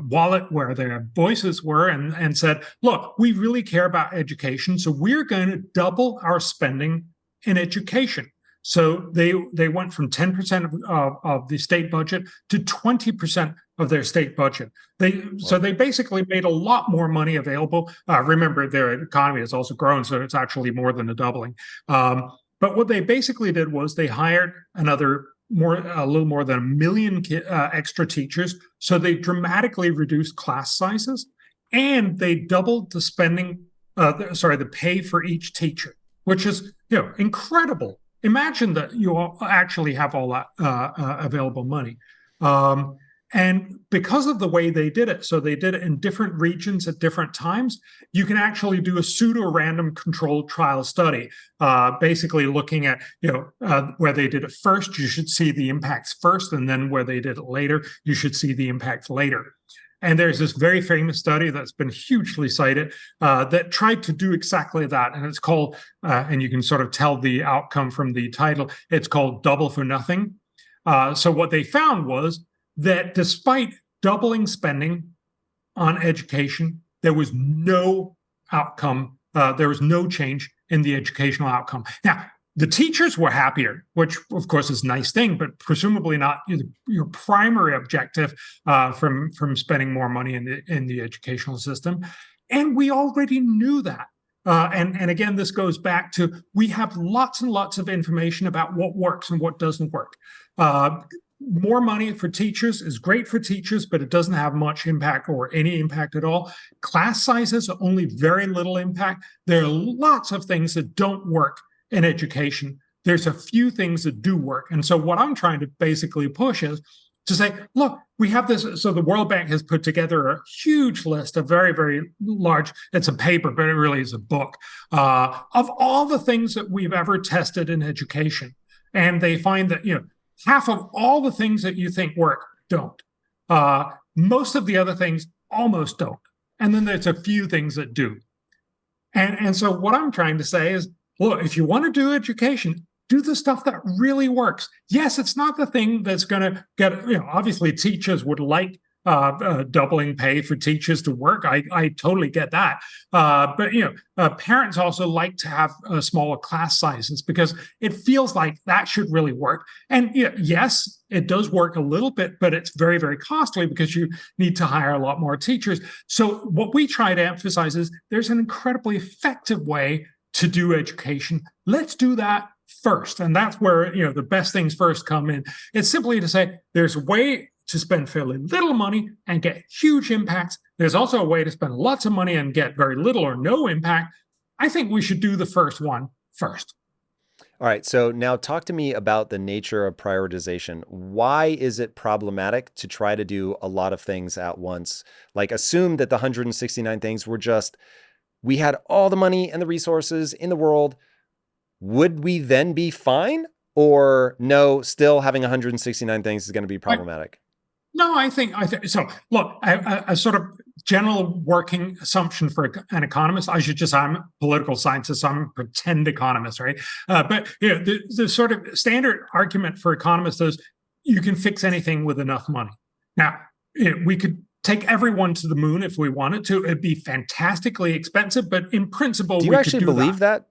wallet where their voices were, and said, look, we really care about education, so we're going to double our spending in education. So they went from 10% of the state budget to 20% of their state budget. So they basically made a lot more money available. Remember, their economy has also grown, so it's actually more than a doubling. But what they basically did was they hired a little more than 1 million extra teachers. So they dramatically reduced class sizes, and they doubled the spending, the pay for each teacher, which is incredible. Imagine that you actually have all that available money. And because of the way they did it, so they did it in different regions at different times, you can actually do a pseudo-random controlled trial study, basically looking at, where they did it first, you should see the impacts first, and then where they did it later, you should see the impacts later. And there's this very famous study that's been hugely cited that tried to do exactly that. And it's called, and you can sort of tell the outcome from the title, it's called Double for Nothing. So what they found was that despite doubling spending on education, there was no outcome, there was no change in the educational outcome. Now, the teachers were happier, which of course is a nice thing, but presumably not your primary objective from spending more money in the educational system. And we already knew that. And again, this goes back to, we have lots and lots of information about what works and what doesn't work. More money for teachers is great for teachers, but it doesn't have much impact or any impact at all. Class sizes are only very little impact. There are lots of things that don't work in education. There's a few things that do work. And so what I'm trying to basically push is to say, look, we have this. So the World Bank has put together a huge list, a very, very large, it's a paper, but it really is a book, of all the things that we've ever tested in education. And they find that, half of all the things that you think work don't. Most of the other things almost don't. And then there's a few things that do. And so what I'm trying to say is, look, if you want to do education, do the stuff that really works. Yes, it's not the thing that's going to get, obviously teachers would like doubling pay for teachers to work. I totally get that. But parents also like to have smaller class sizes, because it feels like that should really work. And yes, it does work a little bit, but it's very, very costly because you need to hire a lot more teachers. So what we try to emphasize is there's an incredibly effective way to do education. Let's do that first. And that's where, the best things first come in. It's simply to say there's a way to spend fairly little money and get huge impacts. There's also a way to spend lots of money and get very little or no impact. I think we should do the first one first. All right. So now talk to me about the nature of prioritization. Why is it problematic to try to do a lot of things at once? Like, assume that the 169 things were just, we had all the money and the resources in the world. Would we then be fine? Or no, still having 169 things is going to be problematic? No, I think so. Look, a sort of general working assumption for an economist, I'm a political scientist, so I'm a pretend economist, right? But the sort of standard argument for economists is you can fix anything with enough money. Now, we could take everyone to the moon if we wanted to. It'd be fantastically expensive, but in principle, do you actually believe that?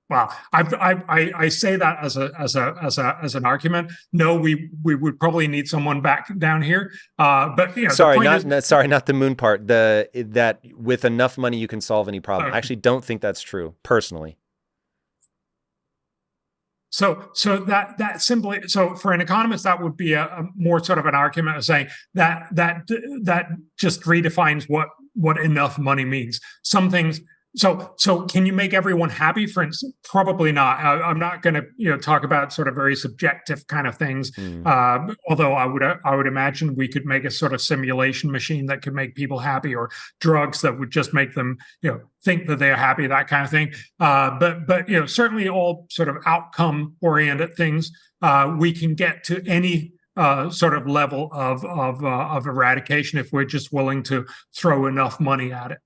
Well, I say that as an argument. No, we would probably need someone back down here. But sorry, not the moon part. That with enough money you can solve any problem. I actually don't think that's true, personally. So that simply, so for an economist, that would be a more sort of an argument of saying that just redefines what enough money means. Some things So can you make everyone happy? For instance, probably not. I'm not going to talk about sort of very subjective kind of things. Although I would imagine we could make a sort of simulation machine that could make people happy, or drugs that would just make them think that they are happy, that kind of thing. But certainly all sort of outcome oriented things, we can get to any sort of level of eradication if we're just willing to throw enough money at it.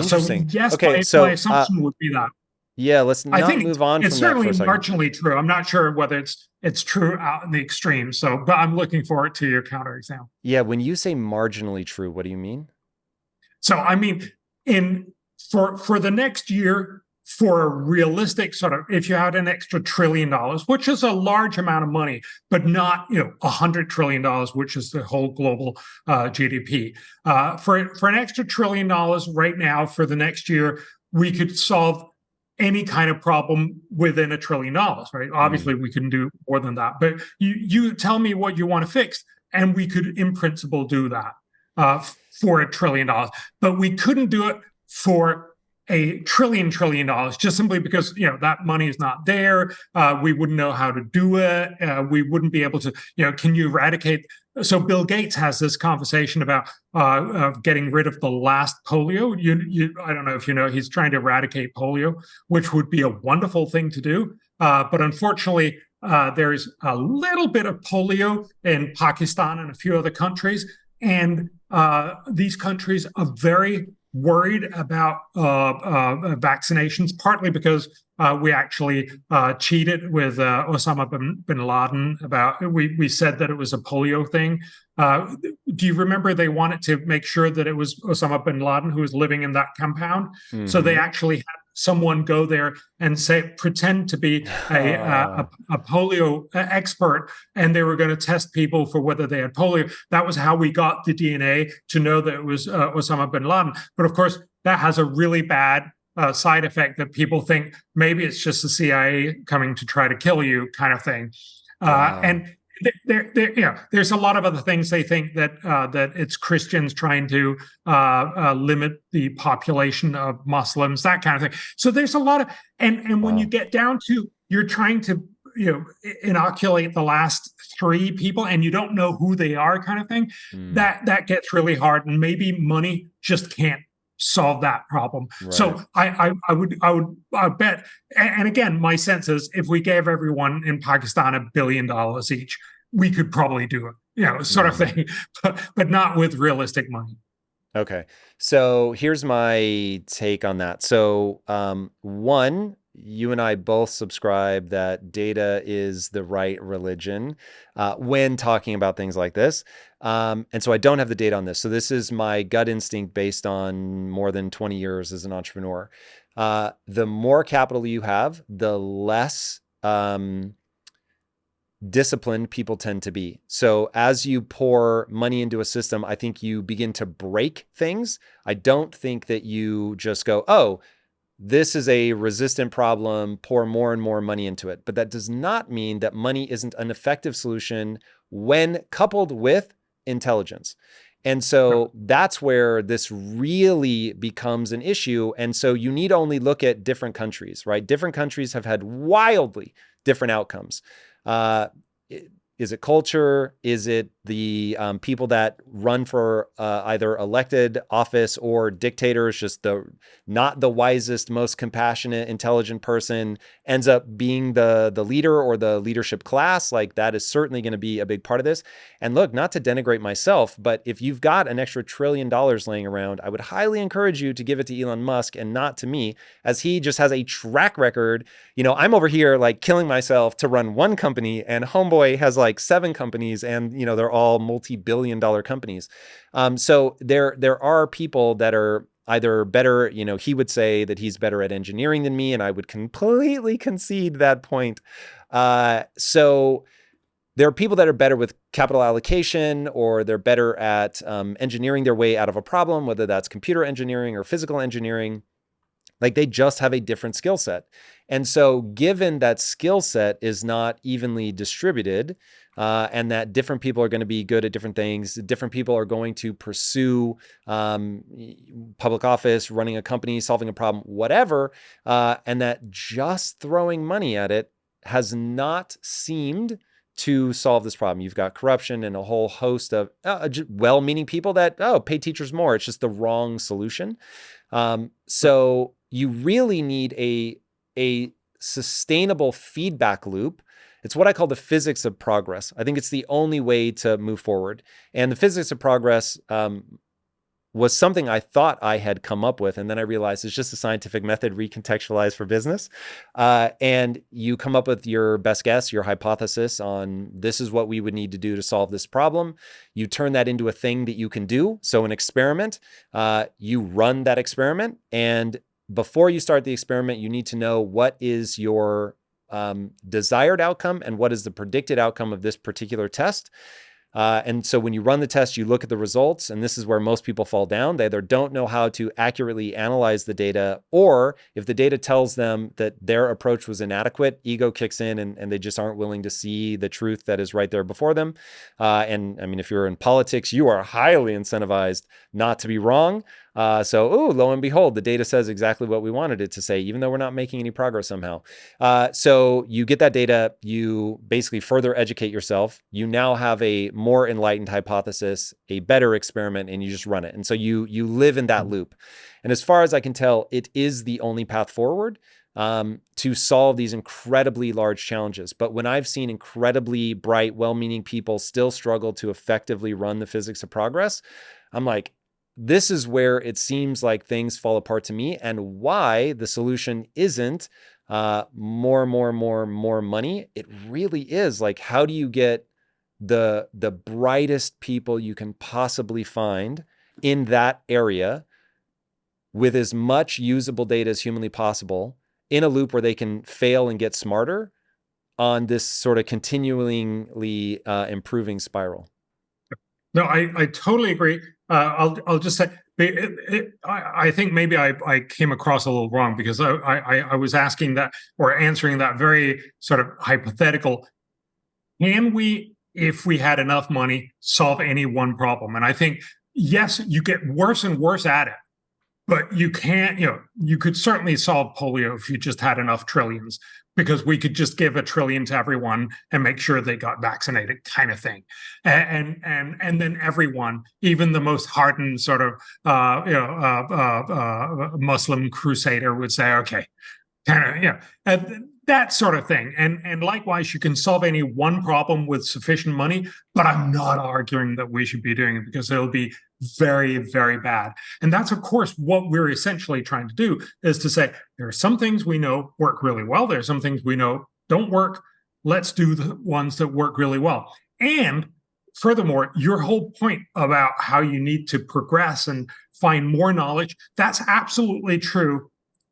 So yes, okay, my assumption would be that. Yeah, let's not move on from that for a second. It's certainly marginally true. I'm not sure whether it's true out in the extreme. So, but I'm looking forward to your counterexample. Yeah, when you say marginally true, what do you mean? So, I mean, for the next year, for a realistic sort of, if you had an extra $1 trillion, which is a large amount of money, but not $100 trillion, which is the whole global GDP. For an extra $1 trillion right now for the next year, we could solve any kind of problem within $1 trillion, right? Obviously, we couldn't do more than that. But you tell me what you want to fix, and we could, in principle, do that for $1 trillion. But we couldn't do it for $1 trillion just simply because that money is not there. We wouldn't know how to do it. We wouldn't be able to. Can you eradicate? So Bill Gates has this conversation about getting rid of the last polio. I don't know if he's trying to eradicate polio, which would be a wonderful thing to do. But unfortunately, there's a little bit of polio in Pakistan and a few other countries, and these countries are very worried about vaccinations, partly because we actually cheated with Osama bin Laden we said that it was a polio thing. Do you remember they wanted to make sure that it was Osama bin Laden who was living in that compound? Mm-hmm. So they actually had someone go there and pretend to be a polio expert, and they were going to test people for whether they had polio. That was how we got the DNA to know that it was Osama bin Laden. But of course, that has a really bad side effect that people think maybe it's just the CIA coming to try to kill you, kind of thing. Wow. And there's a lot of other things they think that it's Christians trying to limit the population of Muslims, that kind of thing. So there's a lot of, and when you get down to, you're trying to inoculate the last 3 people and you don't know who they are, kind of thing. That gets really hard, and maybe money just can't solve that problem. Right. So I would bet, and again, my sense is if we gave everyone in Pakistan $1 billion each, we could probably do it, sort of thing, but not with realistic money. Okay. So here's my take on that. So one, you and I both subscribe that data is the right religion when talking about things like this. And so I don't have the data on this. So this is my gut instinct based on more than 20 years as an entrepreneur. The more capital you have, the less disciplined people tend to be. So as you pour money into a system, I think you begin to break things. I don't think that you just go, oh, this is a resistant problem, pour more and more money into it. But that does not mean that money isn't an effective solution when coupled with intelligence. And so that's where this really becomes an issue. And so you need only look at different countries, right? Different countries have had wildly different outcomes. Is it culture? Is it the people that run for either elected office or dictators, just not the wisest, most compassionate, intelligent person ends up being the leader or the leadership class? Like that is certainly going to be a big part of this. And look, not to denigrate myself, but if you've got an extra $1 trillion laying around, I would highly encourage you to give it to Elon Musk and not to me, as he just has a track record. I'm over here like killing myself to run one company, and homeboy has like 7 companies, and they're all multi-billion-dollar companies. So there are people that are either better, he would say that he's better at engineering than me, and I would completely concede that point. So there are people that are better with capital allocation, or they're better at engineering their way out of a problem, whether that's computer engineering or physical engineering. Like they just have a different skill set. And so given that skill set is not evenly distributed, and that different people are going to be good at different things. Different people are going to pursue public office, running a company, solving a problem, whatever, and that just throwing money at it has not seemed to solve this problem. You've got corruption and a whole host of well-meaning people that, pay teachers more. It's just the wrong solution. So you really need a sustainable feedback loop. It's what I call the physics of progress. I think it's the only way to move forward. And the physics of progress was something I thought I had come up with. And then I realized it's just a scientific method recontextualized for business. And you come up with your best guess, your hypothesis on this is what we would need to do to solve this problem. You turn that into a thing that you can do. So an experiment, you run that experiment. And before you start the experiment, you need to know what is your desired outcome and what is the predicted outcome of this particular test. And so when you run the test, you look at the results, and this is where most people fall down. They either don't know how to accurately analyze the data, or if the data tells them that their approach was inadequate, ego kicks in and they just aren't willing to see the truth that is right there before them. And I mean, if you're in politics, you are highly incentivized not to be wrong. So lo and behold, the data says exactly what we wanted it to say, even though we're not making any progress somehow. So you get that data, you basically further educate yourself. You now have a more enlightened hypothesis, a better experiment, and you just run it. And so you live in that loop. And as far as I can tell, it is the only path forward to solve these incredibly large challenges. But when I've seen incredibly bright, well-meaning people still struggle to effectively run the physics of progress, I'm like, this is where it seems like things fall apart to me, and why the solution isn't more money. It really is like, how do you get the brightest people you can possibly find in that area with as much usable data as humanly possible in a loop where they can fail and get smarter on this sort of continually improving spiral? No, I totally agree. I'll just say, I think maybe I came across a little wrong, because I was asking that, or answering that very sort of hypothetical, can we, if we had enough money, solve any one problem? And I think, yes, you get worse and worse at it, but you can't, you could certainly solve polio if you just had enough trillions, because we could just give $1 trillion to everyone and make sure they got vaccinated, kind of thing. And then everyone, even the most hardened sort of Muslim crusader, would say, okay, kind of, that sort of thing. And likewise, you can solve any one problem with sufficient money, but I'm not arguing that we should be doing it, because it'll be very, very bad. And that's, of course, what we're essentially trying to do, is to say, there are some things we know work really well. There are some things we know don't work. Let's do the ones that work really well. And furthermore, your whole point about how you need to progress and find more knowledge, that's absolutely true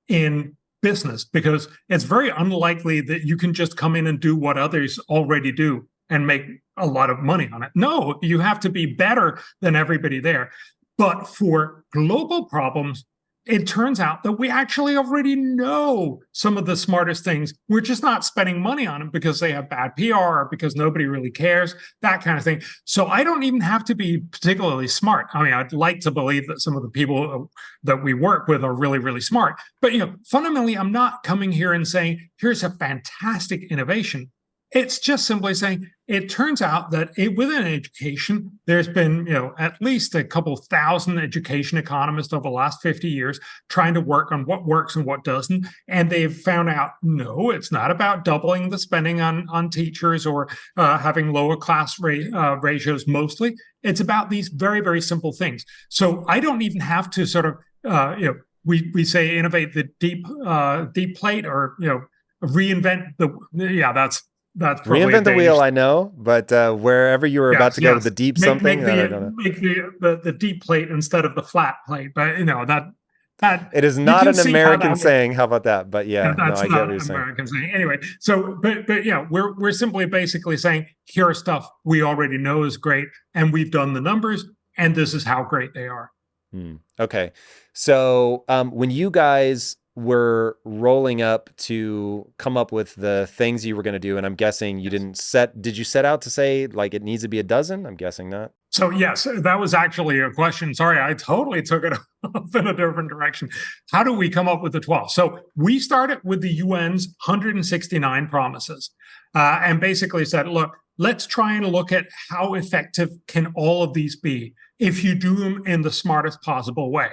in business, because it's very unlikely that you can just come in and do what others already do and make a lot of money on it. No, you have to be better than everybody there. But for global problems, it turns out that we actually already know some of the smartest things. We're just not spending money on them because they have bad PR, or because nobody really cares, that kind of thing. So I don't even have to be particularly smart. I mean, I'd like to believe that some of the people that we work with are really, really smart. But fundamentally, I'm not coming here and saying, here's a fantastic innovation. It's just simply saying, it turns out that within education, there's been, at least a couple thousand education economists over the last 50 years trying to work on what works and what doesn't. And they've found out, no, it's not about doubling the spending on teachers or having lower class ratios mostly. It's about these very, very simple things. So I don't even have to sort of, we say innovate the deep plate, or, reinvent that's reinvent the wheel, I know, but wherever you were about to go with the deep something, I don't know. Make the deep plate instead of the flat plate, but that it is not an American saying. How about that? But yeah, that's I get not what you're an American saying. Anyway, so but yeah, we're simply basically saying, here are stuff we already know is great, and we've done the numbers, and this is how great they are. Okay, so when you guys were rolling up to come up with the things you were going to do, and I'm guessing you did you set out to say like it needs to be a dozen? I'm guessing not. So yes, that was actually a question. Sorry, I totally took it off in a different direction. How do we come up with the 12? So we started with the UN's 169 promises and basically said, look, let's try and look at how effective can all of these be if you do them in the smartest possible way.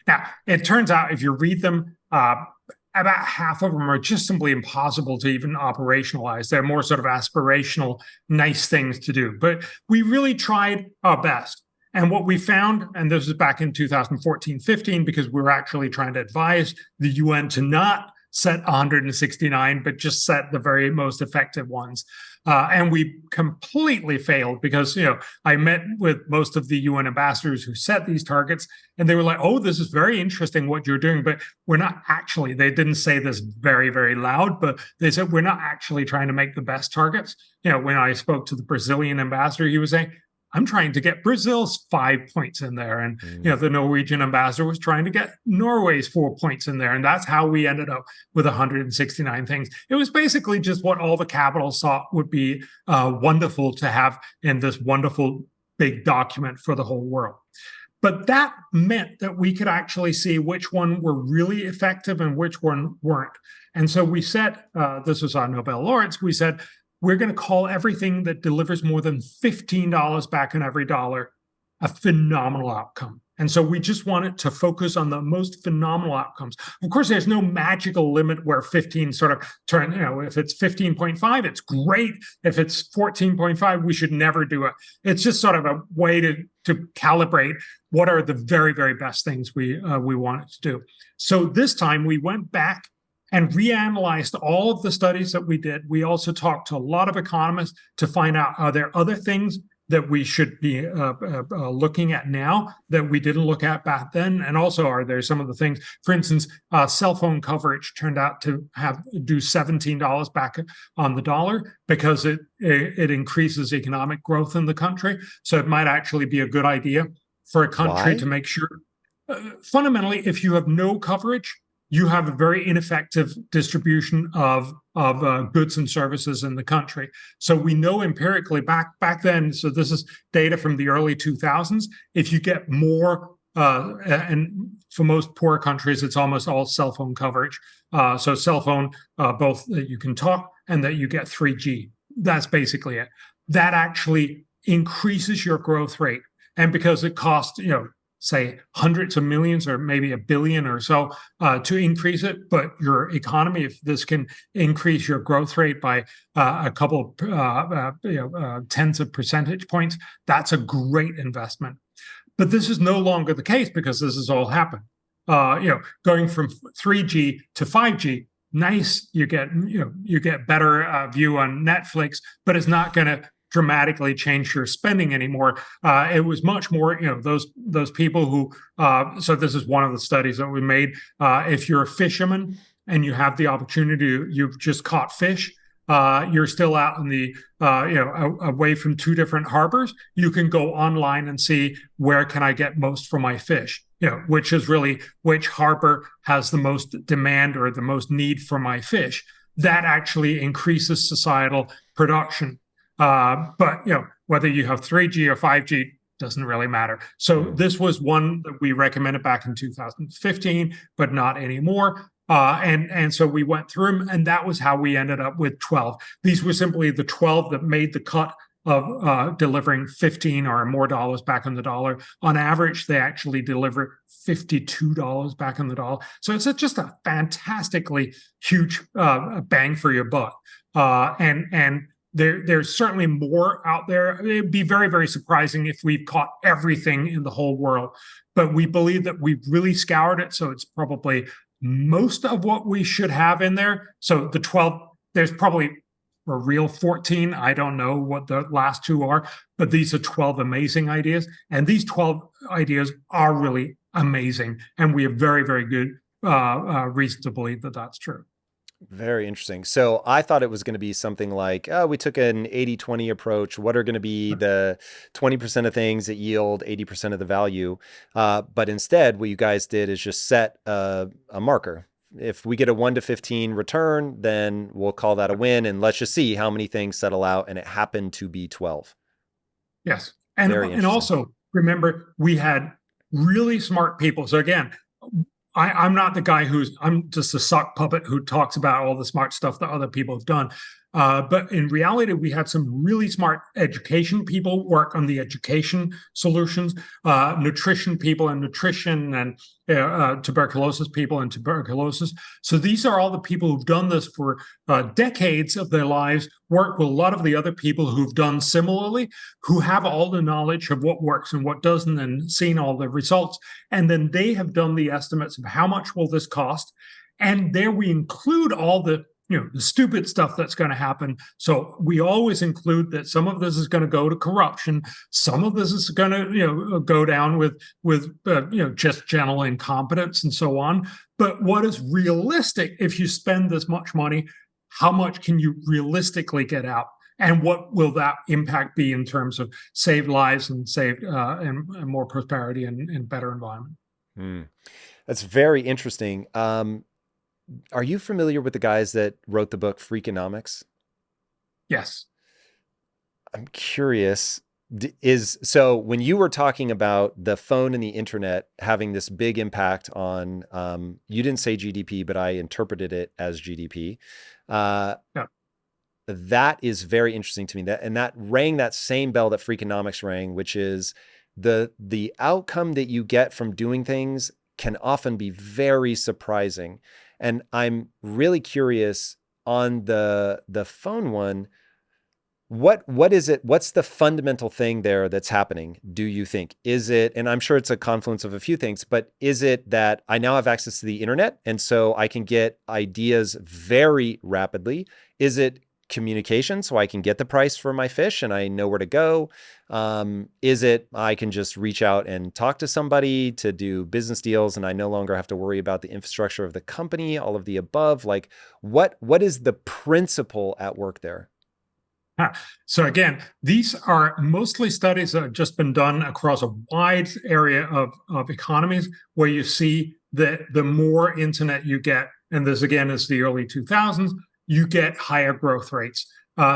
Now, it turns out if you read them, about half of them are just simply impossible to even operationalize. They're more sort of aspirational, nice things to do. But we really tried our best. And what we found, and this was back in 2014-15, because we were actually trying to advise the UN to not set 169, but just set the very most effective ones. And we completely failed because, I met with most of the UN ambassadors who set these targets, and they were like, oh, this is very interesting what you're doing, but we're not actually, they didn't say this very, very loud, but they said, we're not actually trying to make the best targets. When I spoke to the Brazilian ambassador, he was saying, I'm trying to get Brazil's 5 points in there. And, the Norwegian ambassador was trying to get Norway's 4 points in there. And that's how we ended up with 169 things. It was basically just what all the capitals thought would be wonderful to have in this wonderful big document for the whole world. But that meant that we could actually see which one were really effective and which one weren't. And so we said, this was our Nobel laureates, we said, we're going to call everything that delivers more than $15 back on every dollar a phenomenal outcome. And so we just wanted to focus on the most phenomenal outcomes. Of course, there's no magical limit where 15 sort of turn, if it's 15.5, it's great. If it's 14.5, we should never do it. It's just sort of a way to calibrate what are the very, very best things we wanted to do. So this time we went back and reanalyzed all of the studies that we did. We also talked to a lot of economists to find out, are there other things that we should be looking at now that we didn't look at back then? And also, are there some of the things, for instance, cell phone coverage turned out to do $17 back on the dollar because it increases economic growth in the country. So it might actually be a good idea for a country to make sure. Fundamentally, if you have no coverage, you have a very ineffective distribution of goods and services in the country. So we know empirically back then, so this is data from the early 2000s, if you get more, and for most poor countries, it's almost all cell phone coverage. So cell phone, both that you can talk and that you get 3G. That's basically it. That actually increases your growth rate. And because it costs, say hundreds of millions or maybe $1 billion or so to increase it, but your economy, if this can increase your growth rate by a couple tens of percentage points, that's a great investment. But this is no longer the case because this has all happened. Going from 3G to 5G, nice, you get better view on Netflix, but it's not going to dramatically change your spending anymore. It was much more, those people who, so this is one of the studies that we made. If you're a fisherman and you have the opportunity, you've just caught fish, you're still out in the, away from two different harbors, you can go online and see where can I get most for my fish, which is really which harbor has the most demand or the most need for my fish. That actually increases societal production. But whether you have 3G or 5G doesn't really matter. So this was one that we recommended back in 2015, but not anymore. And so we went through them, and that was how we ended up with 12. These were simply the 12 that made the cut of delivering 15 or more dollars back on the dollar. On average, they actually deliver $52 back on the dollar. So it's just a fantastically huge bang for your buck. And there's certainly more out there. It'd be very, very surprising if we've caught everything in the whole world. But we believe that we've really scoured it. So it's probably most of what we should have in there. So the 12, there's probably a real 14. I don't know what the last two are, but these are 12 amazing ideas. And these 12 ideas are really amazing. And we have very, very good reason to believe that that's true. Very interesting. So I thought it was going to be something like, we took an 80-20 approach. What are going to be the 20% of things that yield 80% of the value? But instead, what you guys did is just set a marker, if we get a 1 to 15 return, then we'll call that a win. And let's just see how many things settle out. And it happened to be 12. Yes. And also remember, we had really smart people. So again, I'm not the guy I'm just a sock puppet who talks about all the smart stuff that other people have done. But in reality, we had some really smart education people work on the education solutions, nutrition people and nutrition, and tuberculosis people and tuberculosis. So these are all the people who've done this for decades of their lives, work with a lot of the other people who've done similarly, who have all the knowledge of what works and what doesn't and seen all the results. And then they have done the estimates of how much will this cost. And there we include all the stupid stuff that's going to happen. So we always include that some of this is going to go to corruption. Some of this is going to, go down with just general incompetence and so on. But what is realistic if you spend this much money? How much can you realistically get out? And what will that impact be in terms of saved lives and saved and more prosperity and better environment? That's very interesting. Are you familiar with the guys that wrote the book Freakonomics? Yes. I'm curious. So when you were talking about the phone and the internet having this big impact on, you didn't say GDP, but I interpreted it as GDP. Yeah. That is very interesting to me. That rang that same bell that Freakonomics rang, which is the outcome that you get from doing things can often be very surprising. And I'm really curious on the phone one, what is it? What's the fundamental thing there that's happening? Do you think? Is it, and I'm sure it's a confluence of a few things, but is it that I now have access to the internet and so I can get ideas very rapidly? Is it communication so I can get the price for my fish and I know where to go? Is it I can just reach out and talk to somebody to do business deals and I no longer have to worry about the infrastructure of the company, all of the above? Like what is the principle at work there? So again, these are mostly studies that have just been done across a wide area of economies where you see that the more internet you get, and this again is the early 2000s, you get higher growth rates.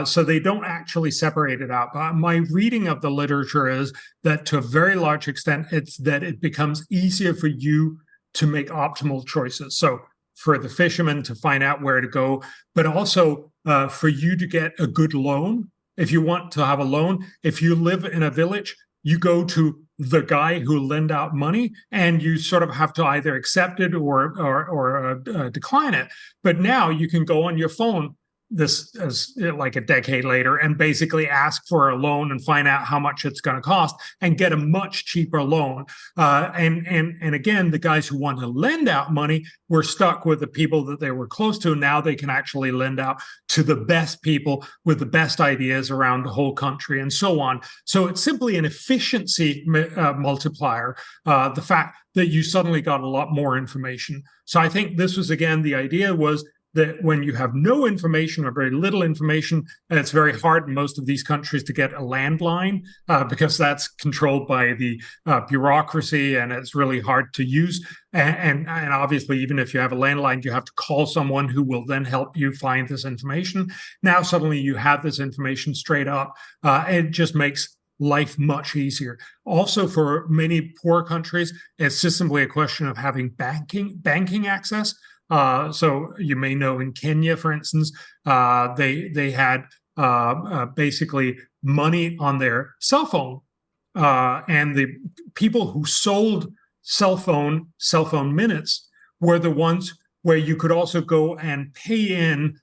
So they don't actually separate it out. My reading of the literature is that to a very large extent, it's that it becomes easier for you to make optimal choices. So for the fishermen to find out where to go, but also for you to get a good loan. If you want to have a loan, if you live in a village, you go to the guy who lend out money and you sort of have to either accept it or decline it. But now you can go on your phone, this is like a decade later, and basically ask for a loan and find out how much it's going to cost and get a much cheaper loan. And again, the guys who want to lend out money were stuck with the people that they were close to. Now they can actually lend out to the best people with the best ideas around the whole country and so on. So it's simply an efficiency multiplier, the fact that you suddenly got a lot more information. So I think this was, again, the idea was that when you have no information or very little information, and it's very hard in most of these countries to get a landline because that's controlled by the bureaucracy and it's really hard to use. And obviously, even if you have a landline, you have to call someone who will then help you find this information. Now, suddenly you have this information straight up. It just makes life much easier. Also, for many poor countries, it's just simply a question of having banking access. So you may know in Kenya, for instance, they had basically money on their cell phone, and the people who sold cell phone minutes were the ones where you could also go and pay in.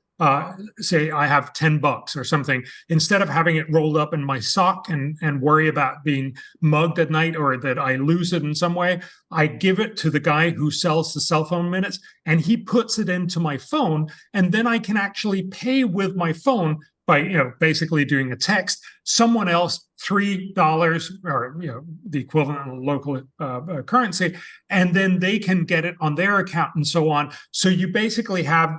Say I have $10 or something, instead of having it rolled up in my sock and worry about being mugged at night or that I lose it in some way, I give it to the guy who sells the cell phone minutes and he puts it into my phone. And then I can actually pay with my phone by, basically doing a text, someone else $3 or, the equivalent of local currency, and then they can get it on their account and so on. So you basically have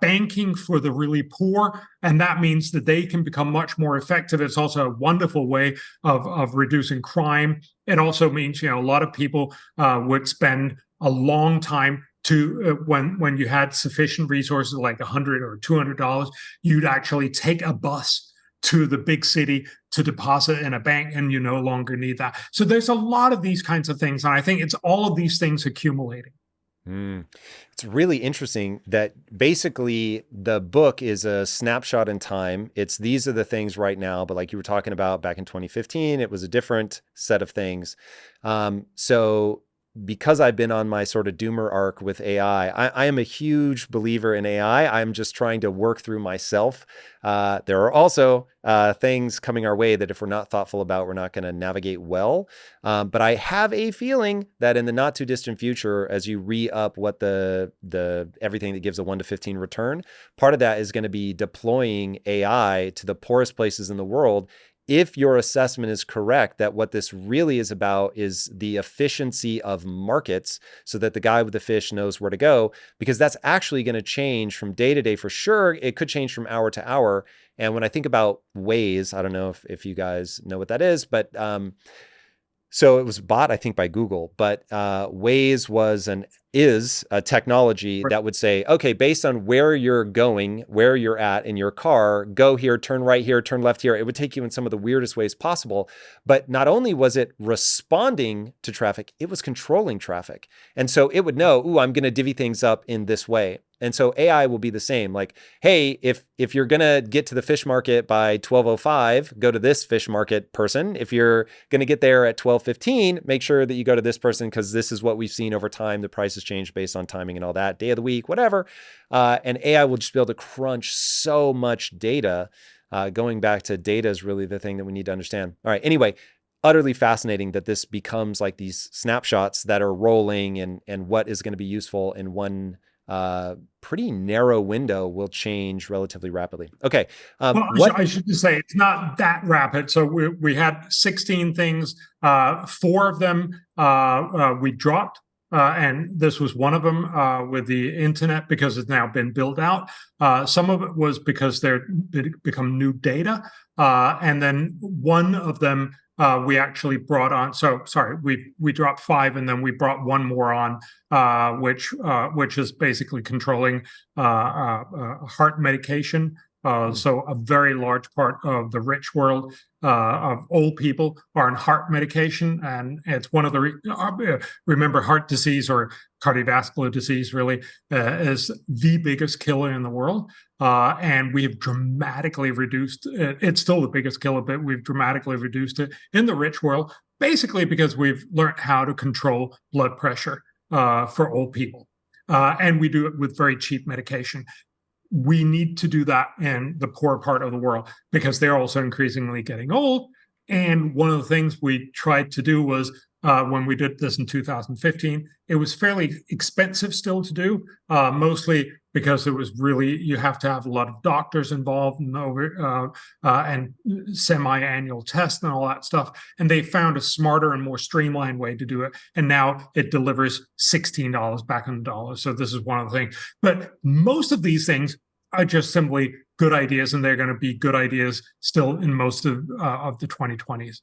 banking for the really poor, and that means that they can become much more effective. It's also a wonderful way of reducing crime. It also means, a lot of people would spend a long time to when you had sufficient resources, like $100 or $200, you'd actually take a bus to the big city to deposit in a bank, and you no longer need that. So there's a lot of these kinds of things, and I think it's all of these things accumulating. It's really interesting that basically the book is a snapshot in time. It's these are the things right now, but like you were talking about back in 2015, it was a different set of things. So because I've been on my sort of doomer arc with AI, I am a huge believer in AI. I'm just trying to work through myself. There are also things coming our way that if we're not thoughtful about, we're not going to navigate well. But I have a feeling that in the not too distant future, as you re-up what the everything that gives a 1 to 15 return, part of that is going to be deploying AI to the poorest places in the world. If your assessment is correct, that what this really is about is the efficiency of markets so that the guy with the fish knows where to go, because that's actually going to change from day to day for sure. It could change from hour to hour. And when I think about Waze, I don't know if you guys know what that is, but so it was bought, I think, by Google, but Waze is a technology that would say, okay, based on where you're going, where you're at in your car, go here, turn right here, turn left here. It would take you in some of the weirdest ways possible. But not only was it responding to traffic, it was controlling traffic. And so it would know, ooh, I'm going to divvy things up in this way. And so AI will be the same. Like, hey, if you're going to get to the fish market by 12:05, go to this fish market person. If you're going to get there at 12:15, make sure that you go to this person, because this is what we've seen over time. The prices change based on timing and all that, day of the week, whatever. And AI will just be able to crunch so much data. Going back to data is really the thing that we need to understand. All right. Anyway, utterly fascinating that this becomes like these snapshots that are rolling, and what is going to be useful in one pretty narrow window will change relatively rapidly. Okay. I should just say it's not that rapid. So we had 16 things. 4 of them we dropped. And this was one of them with the internet, because it's now been built out. Some of it was because they're become new data. And then one of them we actually brought on. So sorry, we dropped 5, and then we brought one more on, which is basically controlling heart medication. So a very large part of the rich world of old people are on heart medication, and it's one of the remember, heart disease, or cardiovascular disease, really is the biggest killer in the world, and we have dramatically reduced it. It's still the biggest killer, but we've dramatically reduced it in the rich world, basically because we've learned how to control blood pressure for old people, and we do it with very cheap medication. We need to do that in the poor part of the world, because they're also increasingly getting old. And one of the things we tried to do was, when we did this in 2015, it was fairly expensive still to do, mostly because it was really, you have to have a lot of doctors involved and semi-annual tests and all that stuff. And they found a smarter and more streamlined way to do it. And now it delivers $16 back in the dollar. So this is one of the things. But most of these things are just simply good ideas, and they're going to be good ideas still in most of the 2020s.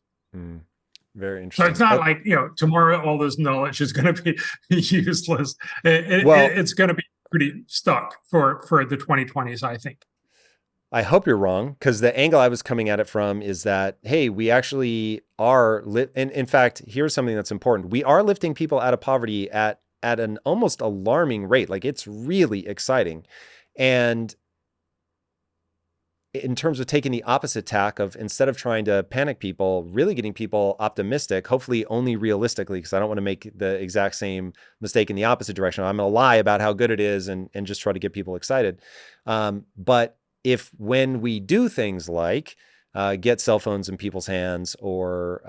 Very interesting. So it's not like, tomorrow all this knowledge is going to be useless. It's going to be pretty stuck for the 2020s, I think. I hope you're wrong, because the angle I was coming at it from is that, hey, we actually are, and in fact, here's something that's important. We are lifting people out of poverty at an almost alarming rate. Like, it's really exciting. And in terms of taking the opposite tack of, instead of trying to panic people, really getting people optimistic, hopefully only realistically, because I don't want to make the exact same mistake in the opposite direction. I'm going to lie about how good it is and just try to get people excited. But when we do things like get cell phones in people's hands, or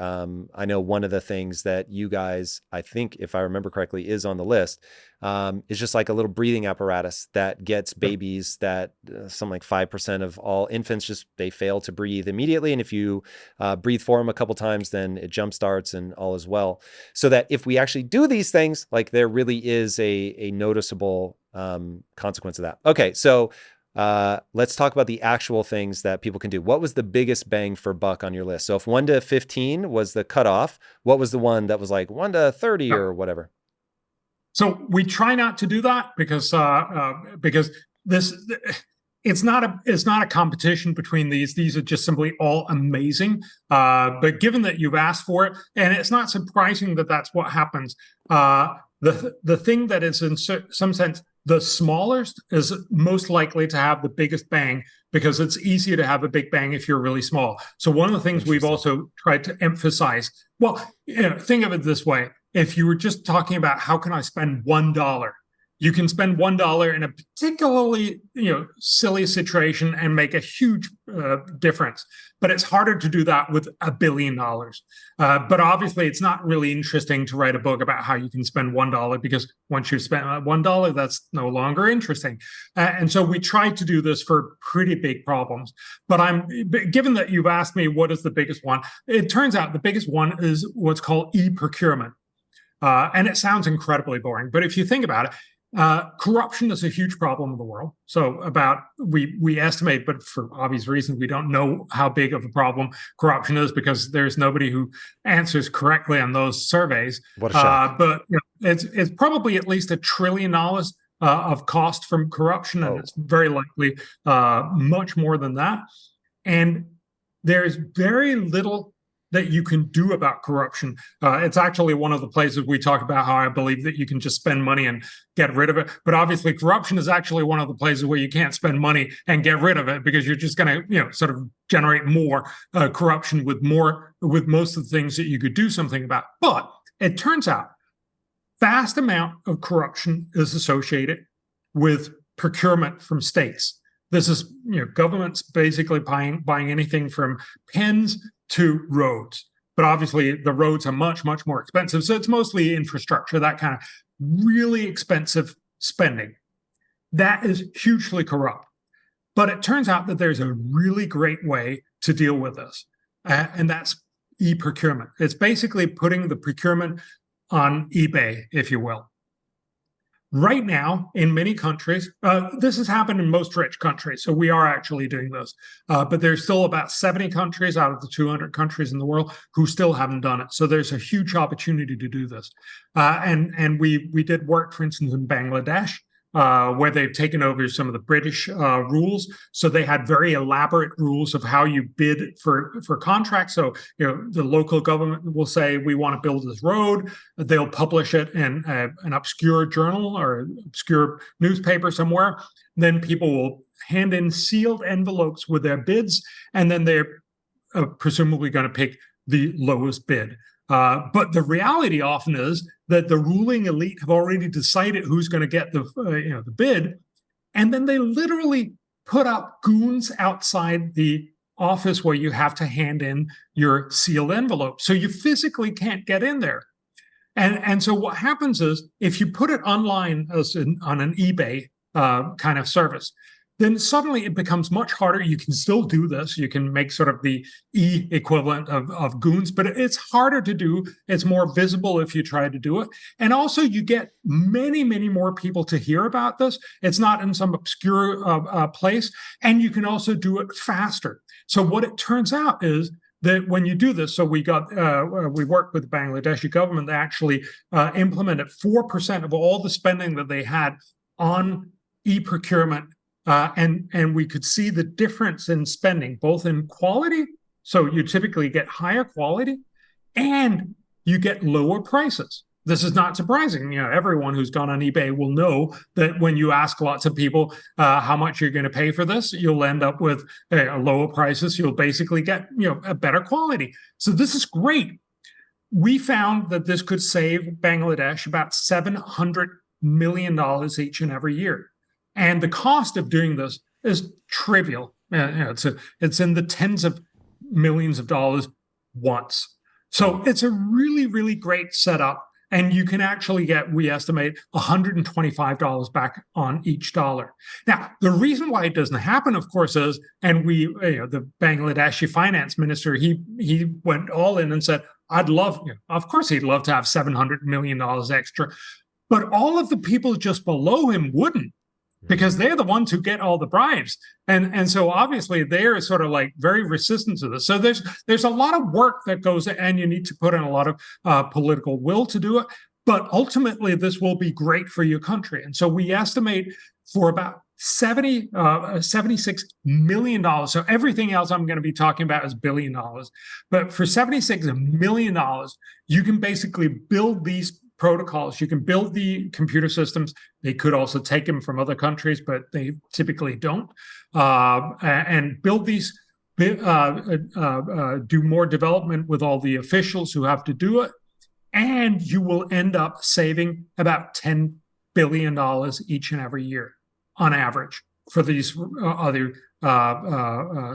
I know one of the things that you guys, I think, if I remember correctly, is on the list, is just like a little breathing apparatus that gets babies that something like 5% of all infants they fail to breathe immediately. And if you breathe for them a couple times, then it jumpstarts and all is well. So that if we actually do these things, like, there really is a noticeable consequence of that. Okay, so let's talk about the actual things that people can do. What was the biggest bang for buck on your list? So if 1 to 15 was the cutoff, what was the one that was like 1 to 30 or whatever? So we try not to do that because this it's not a competition between these. These are just simply all amazing. But given that you've asked for it, and it's not surprising that that's what happens. The thing that is in some sense the smallest is most likely to have the biggest bang, because it's easier to have a big bang if you're really small. So one of the things we've also tried to emphasize, well, think of it this way. If you were just talking about how can I spend $1, you can spend $1 in a particularly silly situation and make a huge difference. But it's harder to do that with $1 billion. But obviously, it's not really interesting to write a book about how you can spend $1, because once you've spent $1, that's no longer interesting. And so we tried to do this for pretty big problems. But given that you've asked me what is the biggest one, it turns out the biggest one is what's called e-procurement. And it sounds incredibly boring, but if you think about it, corruption is a huge problem in the world. So we estimate, but for obvious reasons, we don't know how big of a problem corruption is, because there's nobody who answers correctly on those surveys. What a shock. But it's probably at least $1 trillion of cost from corruption, and it's very likely much more than that. And there's very little that you can do about corruption. It's actually one of the places we talk about how I believe that you can just spend money and get rid of it. But obviously, corruption is actually one of the places where you can't spend money and get rid of it, because you're just going to, sort of generate more corruption with most of the things that you could do something about. But it turns out, vast amount of corruption is associated with procurement from states. This is, governments basically buying anything from pens to roads. But obviously, the roads are much, much more expensive. So it's mostly infrastructure, that kind of really expensive spending. That is hugely corrupt. But it turns out that there's a really great way to deal with this, and that's e-procurement. It's basically putting the procurement on eBay, if you will. Right now, in many countries, this has happened in most rich countries, so we are actually doing this. But there's still about 70 countries out of the 200 countries in the world who still haven't done it. So there's a huge opportunity to do this. And we did work, for instance, in Bangladesh, where they've taken over some of the British rules. So they had very elaborate rules of how you bid for contracts. So, the local government will say, we want to build this road. They'll publish it in an obscure journal or obscure newspaper somewhere. Then people will hand in sealed envelopes with their bids, and then they're presumably going to pick the lowest bid. But the reality often is that the ruling elite have already decided who's going to get the bid, and then they literally put up goons outside the office where you have to hand in your sealed envelope. So you physically can't get in there. And so what happens is, if you put it online on an eBay kind of service, then suddenly it becomes much harder. You can still do this. You can make sort of the equivalent of goons, but it's harder to do. It's more visible if you try to do it. And also you get many, many more people to hear about this. It's not in some obscure place. And you can also do it faster. So what it turns out is that when you do this, so we worked with the Bangladeshi government. They actually implemented 4% of all the spending that they had on e-procurement. And we could see the difference in spending, both in quality, so you typically get higher quality, and you get lower prices. This is not surprising. Everyone who's gone on eBay will know that when you ask lots of people how much you're going to pay for this, you'll end up with lower prices. You'll basically get a better quality. So this is great. We found that this could save Bangladesh about $700 million each and every year. And the cost of doing this is trivial. It's in the tens of millions of dollars once. So it's a really, really great setup. And you can actually get, we estimate, $125 back on each dollar. Now, the reason why it doesn't happen, of course, is, and the Bangladeshi finance minister, he went all in and said, of course he'd love to have $700 million extra. But all of the people just below him wouldn't, because they're the ones who get all the bribes. And so obviously they're sort of like very resistant to this. So there's a lot of work that goes, and you need to put in a lot of political will to do it. but ultimately this will be great for your country. And so we estimate for about $76 million. So everything else I'm going to be talking about is $1 billion. But for $76 million, you can basically build these protocols. You can build the computer systems. They could also take them from other countries, but they typically don't. And build these, do more development with all the officials who have to do it. And you will end up saving about $10 billion each and every year on average for these other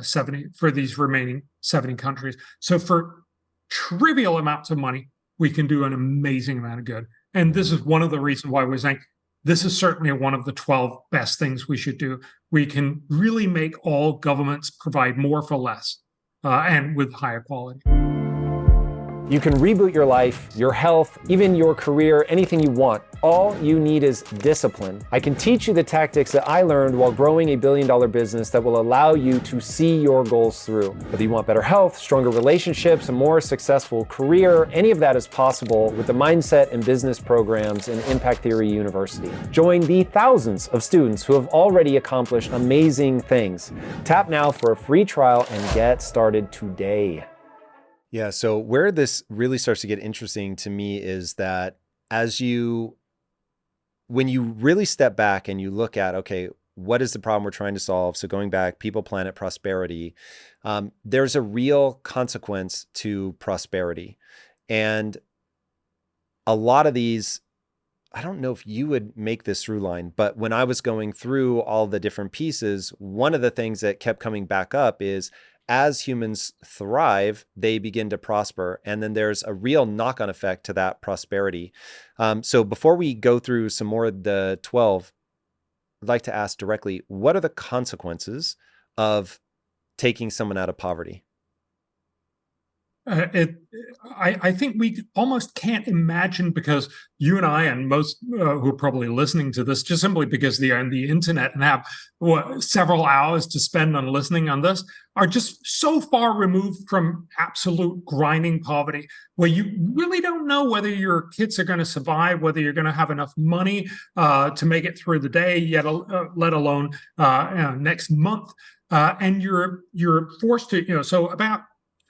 70, for these remaining 70 countries. So for trivial amounts of money, we can do an amazing amount of good. And this is one of the reasons why we're saying this is certainly one of the 12 best things we should do. We can really make all governments provide more for less and with higher quality. You can reboot your life, your health, even your career, anything you want. All you need is discipline. I can teach you the tactics that I learned while growing a billion-dollar business that will allow you to see your goals through. Whether you want better health, stronger relationships, a more successful career, any of that is possible with the mindset and business programs in Impact Theory University. Join the thousands of students who have already accomplished amazing things. Tap now for a free trial and get started today. Yeah, so where this really starts to get interesting to me is that when you really step back and you look at, okay, what is the problem we're trying to solve? So going back, people, planet, prosperity, there's a real consequence to prosperity. And a lot of these, I don't know if you would make this through line, but when I was going through all the different pieces, one of the things that kept coming back up is as humans thrive, they begin to prosper. And then there's a real knock-on effect to that prosperity. So before we go through some more of the 12, I'd like to ask directly, what are the consequences of taking someone out of poverty? I think we almost can't imagine, because you and I and most who are probably listening to this, just simply because they are on the internet and have several hours to spend on listening on this, are just so far removed from absolute grinding poverty, where you really don't know whether your kids are going to survive, whether you're going to have enough money to make it through the day, yet let alone next month, and you're forced to, so about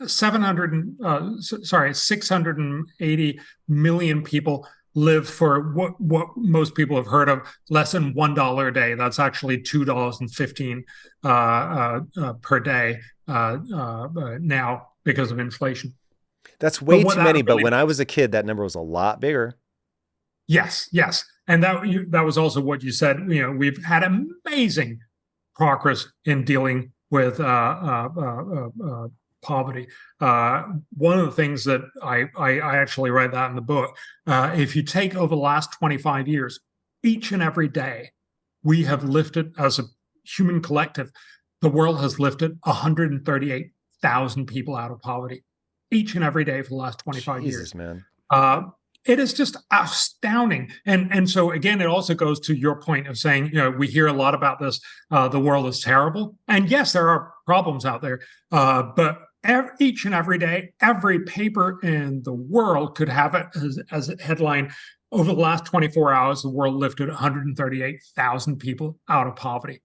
680 million people live for what most people have heard of less than $1 a day. That's actually $2.15 per day now because of inflation. That's way too many. But when I was a kid, that number was a lot bigger. Yes, and that was also what you said. We've had amazing progress in dealing with poverty. One of the things that I actually write that in the book, if you take over the last 25 years, each and every day, we have lifted, as a human collective, the world has lifted 138,000 people out of poverty each and every day for the last 25 years. Man. It is just astounding. And so again, it also goes to your point of saying, we hear a lot about this, the world is terrible. And yes, there are problems out there, but each and every day, every paper in the world could have it as a headline: over the last 24 hours, the world lifted 138,000 people out of poverty.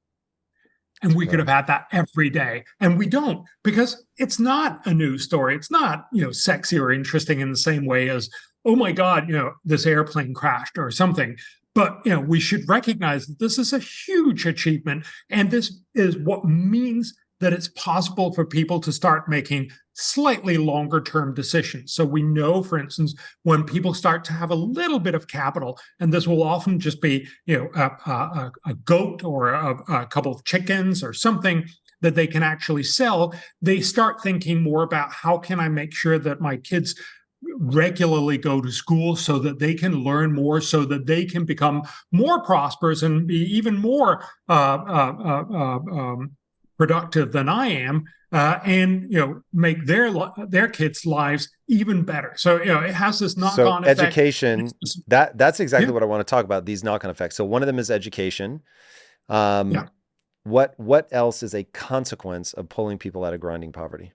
And we could have had that every day. And we don't, because it's not a news story. It's not, sexy or interesting in the same way as, oh my God, this airplane crashed or something. But, we should recognize that this is a huge achievement. And this is what means that it's possible for people to start making slightly longer term decisions. So we know, for instance, when people start to have a little bit of capital, and this will often just be, a goat or a couple of chickens or something that they can actually sell, they start thinking more about, how can I make sure that my kids regularly go to school so that they can learn more, so that they can become more prosperous and be even more productive than I am, and make their kids' lives even better. So it has this knock-on effect. Education. That's exactly what I want to talk about. These knock-on effects. So one of them is education. What else is a consequence of pulling people out of grinding poverty?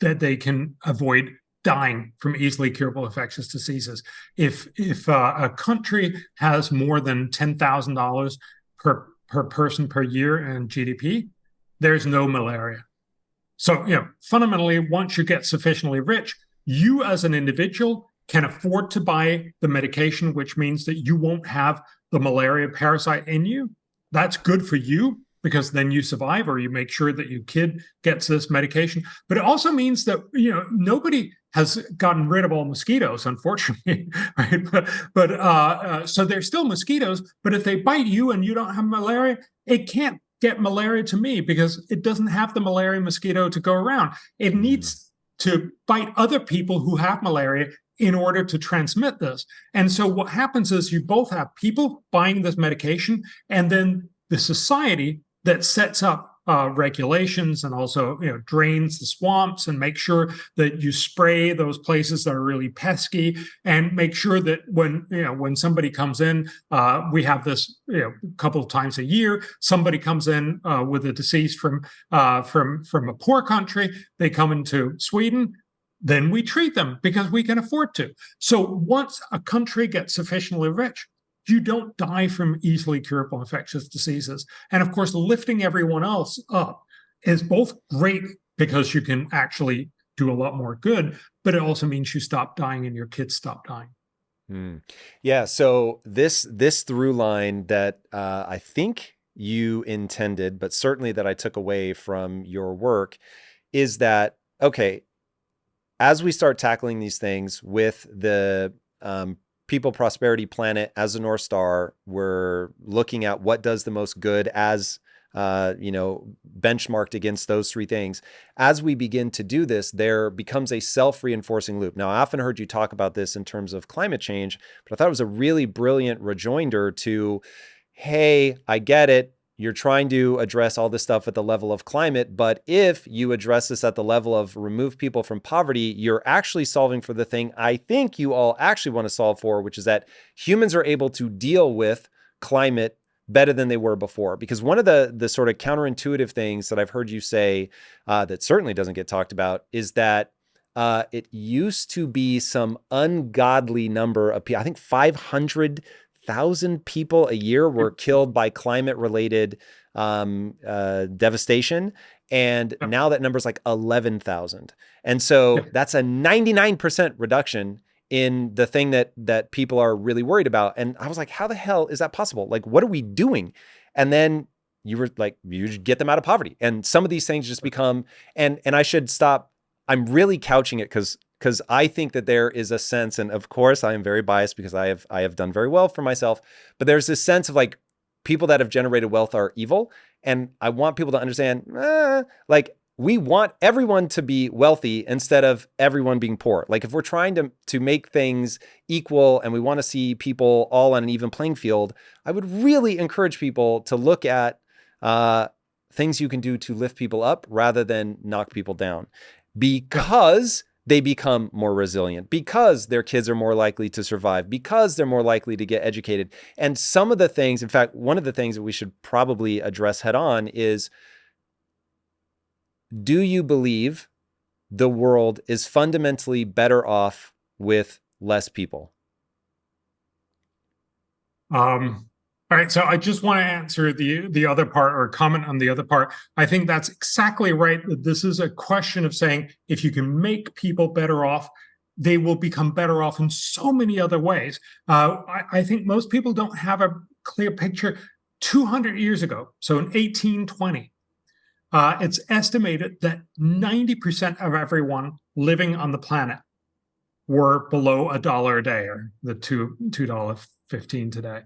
That they can avoid dying from easily curable infectious diseases. If a country has more than $10,000 per person per year in GDP, there's no malaria. So, fundamentally, once you get sufficiently rich, you as an individual can afford to buy the medication, which means that you won't have the malaria parasite in you. That's good for you, because then you survive, or you make sure that your kid gets this medication. But it also means that, nobody has gotten rid of all mosquitoes, unfortunately, right? But so there's still mosquitoes, but if they bite you and you don't have malaria, it can't get malaria to me because it doesn't have the malaria mosquito to go around. It needs to bite other people who have malaria in order to transmit this. And so what happens is you both have people buying this medication, and then the society that sets up regulations and also drains the swamps and make sure that you spray those places that are really pesky, and make sure that when somebody comes in, we have this a couple of times a year, somebody comes in with a disease from a poor country, they come into Sweden, then we treat them because we can afford to. So once a country gets sufficiently rich, you don't die from easily curable infectious diseases. And of course, lifting everyone else up is both great because you can actually do a lot more good, but it also means you stop dying and your kids stop dying. Yeah. So this through line that I think you intended, but certainly that I took away from your work, is that, okay, as we start tackling these things with the People, Prosperity, Planet as a North Star, we're looking at what does the most good as, benchmarked against those three things. As we begin to do this, there becomes a self-reinforcing loop. Now, I often heard you talk about this in terms of climate change, but I thought it was a really brilliant rejoinder to, hey, I get it. You're trying to address all this stuff at the level of climate, but if you address this at the level of remove people from poverty, you're actually solving for the thing I think you all actually want to solve for, which is that humans are able to deal with climate better than they were before. Because one of the sort of counterintuitive things that I've heard you say that certainly doesn't get talked about is that it used to be some ungodly number of people, I think 500,000 people a year were killed by climate-related devastation. And now that number is like 11,000. And so that's a 99% reduction in the thing that people are really worried about. And I was like, how the hell is that possible? Like, what are we doing? And then you were like, you get them out of poverty. And some of these things just become, and I should stop. I'm really couching it because I think that there is a sense, and of course I am very biased because I have done very well for myself, but there's this sense of like people that have generated wealth are evil. And I want people to understand, like we want everyone to be wealthy instead of everyone being poor. Like if we're trying to make things equal and we want to see people all on an even playing field, I would really encourage people to look at things you can do to lift people up rather than knock people down, because they become more resilient, because their kids are more likely to survive, because they're more likely to get educated. And some of the things, in fact, one of the things that we should probably address head on is, do you believe the world is fundamentally better off with less people? All right, so I just want to answer the other part, or comment on the other part. I think that's exactly right. This is a question of saying, if you can make people better off, they will become better off in so many other ways. I think most people don't have a clear picture. 200 years ago, so in 1820, it's estimated that 90% of everyone living on the planet were below $1 a day, or the $2.15 today.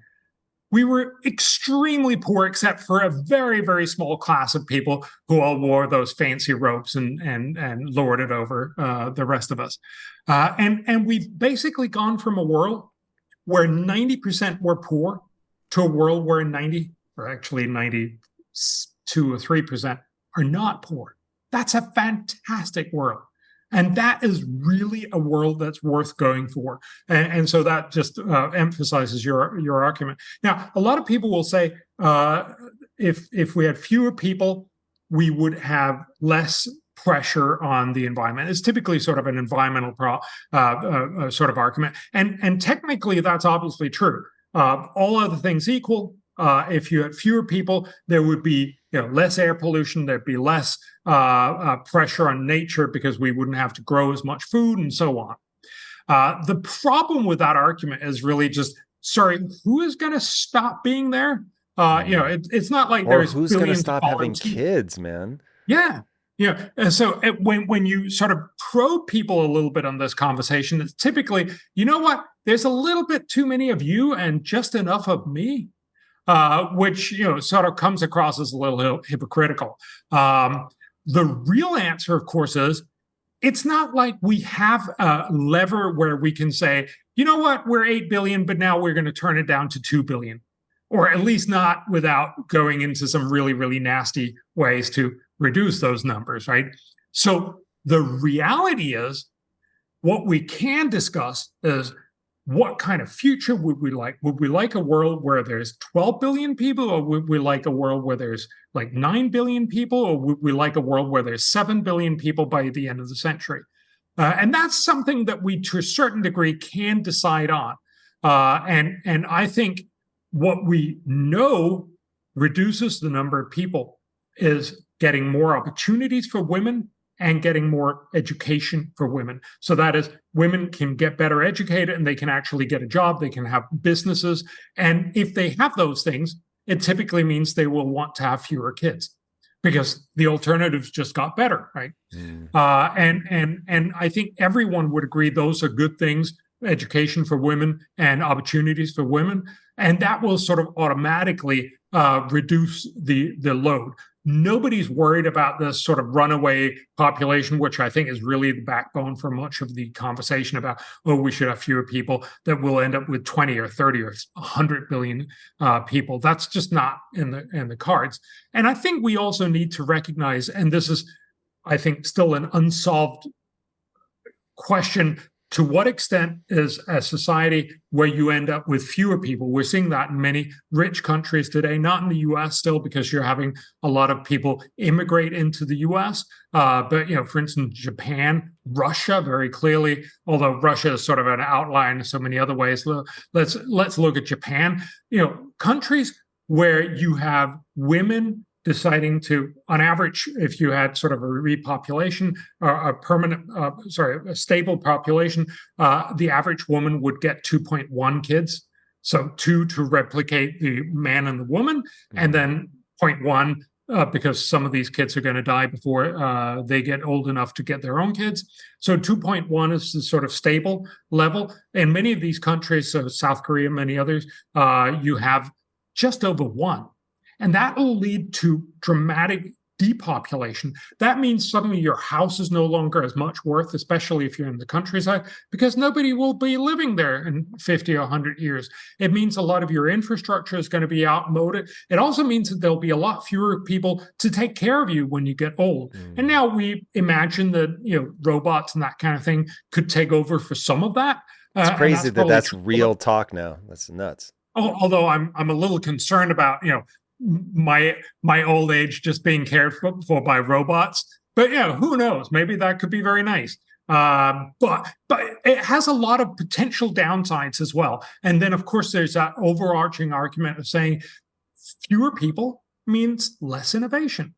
We were extremely poor, except for a very, very small class of people who all wore those fancy robes and lorded over the rest of us. And we've basically gone from a world where 90% were poor to a world where 92 or 3% are not poor. That's a fantastic world. And that is really a world that's worth going for. And so that just emphasizes your argument. Now, a lot of people will say, if we had fewer people, we would have less pressure on the environment. It's typically sort of an environmental sort of argument. And technically, that's obviously true. All other things equal, if you had fewer people, there would be less air pollution, there'd be less pressure on nature because we wouldn't have to grow as much food and so on. The problem with that argument is really just, sorry, who is going to stop being there? It's not like there's who's going to stop having kids, man. Yeah. And so when you sort of probe people a little bit on this conversation, it's typically, you know what, there's a little bit too many of you and just enough of me, which, sort of comes across as a little hypocritical. The real answer, of course, is it's not like we have a lever where we can say, you know what, we're 8 billion, but now we're going to turn it down to 2 billion, or at least not without going into some really, really nasty ways to reduce those numbers, right? So the reality is, what we can discuss is, what kind of future would we like? Would we like a world where there's 12 billion people, or would we like a world where there's like 9 billion people, or would we like a world where there's 7 billion people by the end of the century? And that's something that we, to a certain degree, can decide on. And I think what we know reduces the number of people is getting more opportunities for women and getting more education for women. So that is, women can get better educated and they can actually get a job, they can have businesses. And if they have those things, it typically means they will want to have fewer kids because the alternatives just got better, right? And I think everyone would agree those are good things, education for women and opportunities for women. And that will sort of automatically reduce the load. Nobody's worried about this sort of runaway population, which I think is really the backbone for much of the conversation about, we should have fewer people, that we'll end up with 20 or 30 or 100 billion people. That's just not in the cards. And I think we also need to recognize, and this is, I think, still an unsolved question, to what extent is a society where you end up with fewer people? We're seeing that in many rich countries today, not in the US still, because you're having a lot of people immigrate into the US. But, for instance, Japan, Russia, very clearly, although Russia is sort of an outlier in so many other ways. Let's look at Japan. Countries where you have women deciding to, on average, if you had sort of a repopulation, a stable population, the average woman would get 2.1 kids. So 2 to replicate the man and the woman, and then 0.1 because some of these kids are going to die before they get old enough to get their own kids. So 2.1 is the sort of stable level. In many of these countries, so South Korea, many others, you have just over 1. And that will lead to dramatic depopulation. That means suddenly your house is no longer as much worth, especially if you're in the countryside, because nobody will be living there in 50 or 100 years. It means a lot of your infrastructure is going to be outmoded. It also means that there'll be a lot fewer people to take care of you when you get old. And now we imagine that, robots and that kind of thing could take over for some of that. It's crazy that's real talk now. That's nuts. Although I'm a little concerned about, my old age just being cared for by robots. But who knows? Maybe that could be very nice. But it has a lot of potential downsides as well. And then, of course, there's that overarching argument of saying fewer people means less innovation.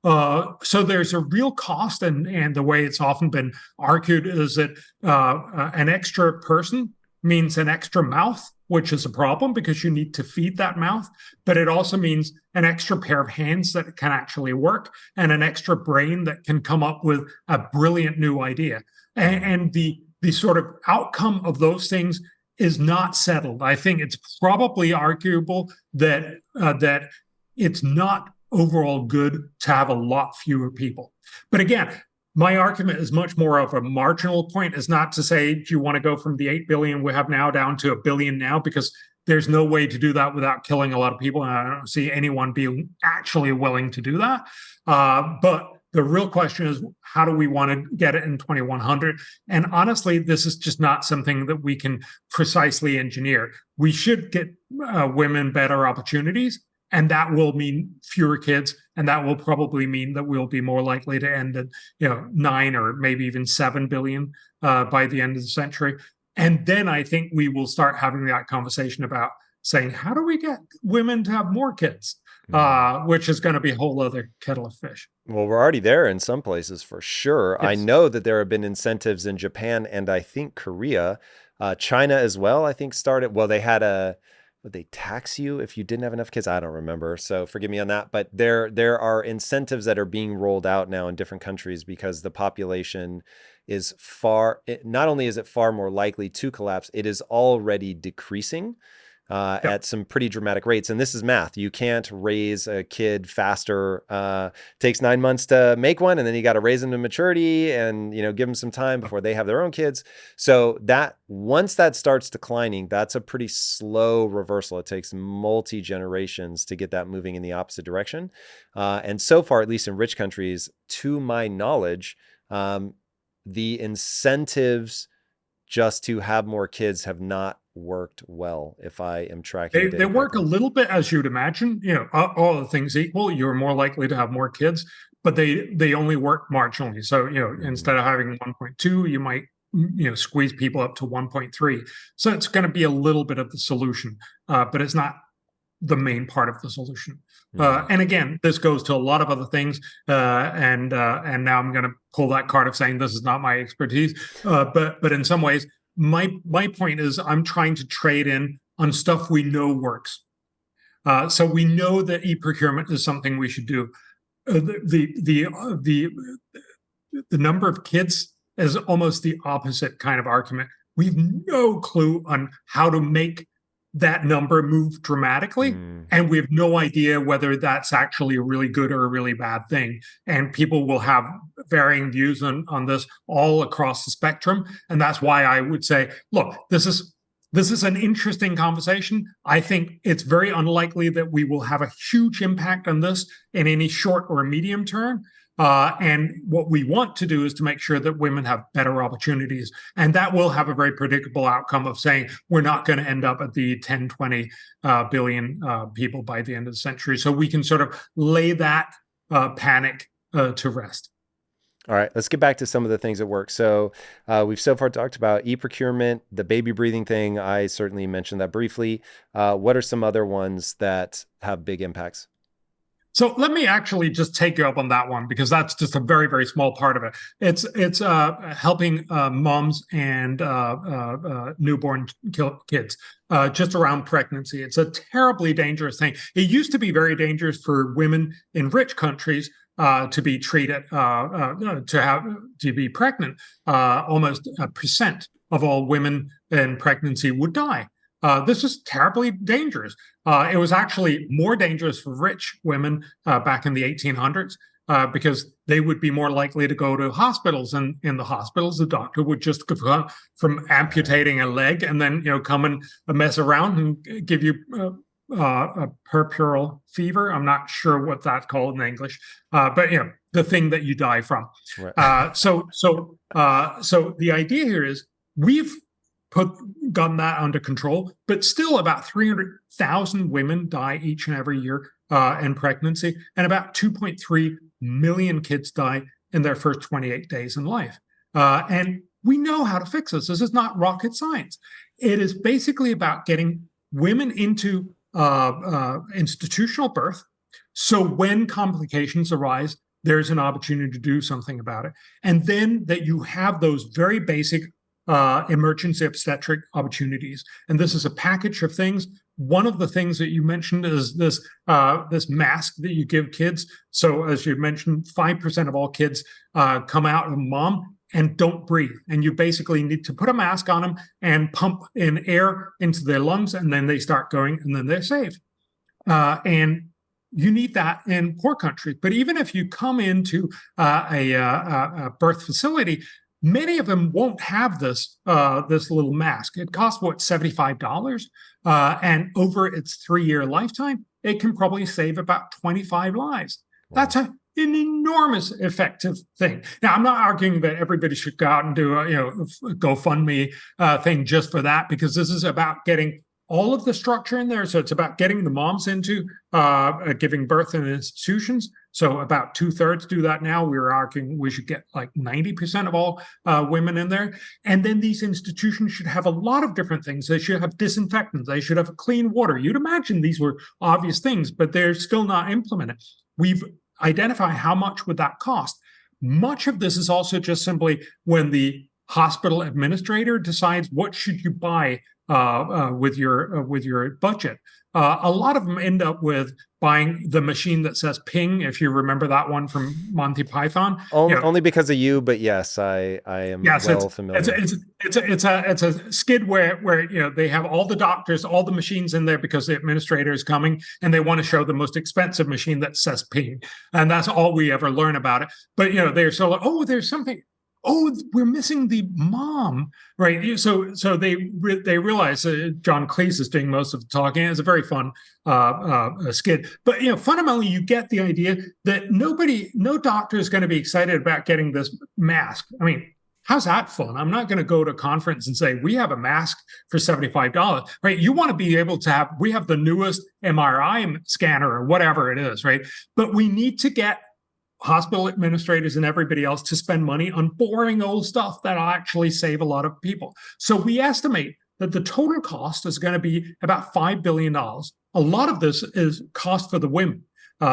So there's a real cost, and the way it's often been argued is that an extra person means an extra mouth, which is a problem because you need to feed that mouth. But it also means an extra pair of hands that can actually work and an extra brain that can come up with a brilliant new idea. And the sort of outcome of those things is not settled. I think it's probably arguable that it's not overall good to have a lot fewer people. But again, my argument is much more of a marginal point, is not to say, do you want to go from the 8 billion we have now down to 1 billion now? Because there's no way to do that without killing a lot of people. And I don't see anyone being actually willing to do that. But the real question is, how do we want to get it in 2100? And honestly, this is just not something that we can precisely engineer. We should get women better opportunities. And that will mean fewer kids, and that will probably mean that we'll be more likely to end at 9 or maybe even 7 billion by the end of the century. And then I think we will start having that conversation about saying, how do we get women to have more kids? Which is going to be a whole other kettle of fish. Well, we're already there in some places for sure. Yes. I know that there have been incentives in Japan and I think Korea, China as well. I think started, well, they had would they tax you if you didn't have enough kids? I don't remember. So forgive me on that. But there are incentives that are being rolled out now in different countries because the population is not only is it far more likely to collapse, it is already decreasing. At some pretty dramatic rates. And this is math. You can't raise a kid faster. Takes 9 months to make one, and then you got to raise them to maturity and, give them some time before they have their own kids. So that once that starts declining, that's a pretty slow reversal. It takes multi-generations to get that moving in the opposite direction. And so far, at least in rich countries, to my knowledge, the incentives just to have more kids have not worked well, if I am tracking. They work a little bit as you'd imagine. All the things equal, you're more likely to have more kids, but they only work marginally. So instead of having 1.2, you might squeeze people up to 1.3. So it's going to be a little bit of the solution, but it's not the main part of the solution. And again, this goes to a lot of other things. And now I'm going to pull that card of saying this is not my expertise. But in some ways, my point is I'm trying to trade in on stuff we know works. So we know that e-procurement is something we should do. The number of kids is almost the opposite kind of argument. We have no clue on how to make that number move dramatically. And we have no idea whether that's actually a really good or a really bad thing. And people will have varying views on this all across the spectrum. And that's why I would say, look, this is an interesting conversation. I think it's very unlikely that we will have a huge impact on this in any short or medium term. And what we want to do is to make sure that women have better opportunities. And that will have a very predictable outcome of saying we're not going to end up at the 10, 20 billion people by the end of the century. So we can sort of lay that panic to rest. All right, let's get back to some of the things that work. So we've so far talked about e-procurement, the baby breathing thing. I certainly mentioned that briefly. What are some other ones that have big impacts? So let me actually just take you up on that one, because that's just a very, very small part of it. It's helping moms and newborn kids just around pregnancy. It's a terribly dangerous thing. It used to be very dangerous for women in rich countries to be treated to be pregnant. Almost 1% of all women in pregnancy would die. This is terribly dangerous. It was actually more dangerous for rich women back in the 1800s because they would be more likely to go to hospitals. And in the hospitals, the doctor would just go from amputating a leg and then come and mess around and give you a puerperal fever. I'm not sure what that's called in English, but the thing that you die from. Right. So the idea here is we've gotten that under control, but still about 300,000 women die each and every year in pregnancy, and about 2.3 million kids die in their first 28 days in life. And we know how to fix this. This is not rocket science. It is basically about getting women into institutional birth, so when complications arise, there's an opportunity to do something about it. And then that you have those very basic emergency obstetric opportunities. And this is a package of things. One of the things that you mentioned is this mask that you give kids. So as you mentioned, 5% of all kids come out of mom and don't breathe. And you basically need to put a mask on them and pump in air into their lungs, and then they start going, and then they're safe. And you need that in poor countries. But even if you come into a birth facility, many of them won't have this little mask. It costs, $75? And over its 3-year lifetime, it can probably save about 25 lives. Wow. That's an enormous effective thing. Now, I'm not arguing that everybody should go out and do a GoFundMe thing just for that, because this is about getting all of the structure in there. So it's about getting the moms into giving birth in institutions. So about 2/3 do that now. We were arguing we should get like 90% of all women in there. And then these institutions should have a lot of different things. They should have disinfectants. They should have clean water. You'd imagine these were obvious things, but they're still not implemented. We've identified how much would that cost. Much of this is also just simply when the hospital administrator decides what should you buy with your budget. A lot of them end up with buying the machine that says ping, if you remember that one from Monty Python. Only because of you, but yes, I am well familiar. It's a skid where they have all the doctors, all the machines in there because the administrator is coming and they want to show the most expensive machine that says ping. And that's all we ever learn about it. But they're so like, oh, there's something. Oh, we're missing the mom, right? So they realize John Cleese is doing most of the talking. It's a very fun skit. But fundamentally, you get the idea that no doctor is going to be excited about getting this mask. I mean, how's that fun? I'm not going to go to a conference and say we have a mask for $75, right? You want to be able to we have the newest MRI scanner or whatever it is, right? But we need to get hospital administrators and everybody else to spend money on boring old stuff that'll actually save a lot of people. So we estimate that the total cost is going to be about $5 billion. A lot of this is cost for the women.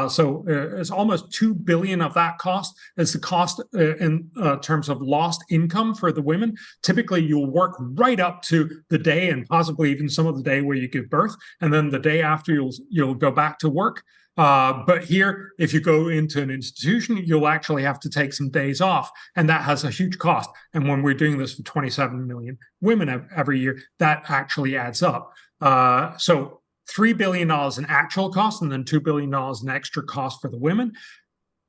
So it's almost $2 billion of that cost is the cost in terms of lost income for the women. Typically, you'll work right up to the day and possibly even some of the day where you give birth. And then the day after, you'll go back to work. But here, if you go into an institution, you'll actually have to take some days off, and that has a huge cost. And when we're doing this for 27 million women every year, that actually adds up. So $3 billion in actual cost and then $2 billion in extra cost for the women.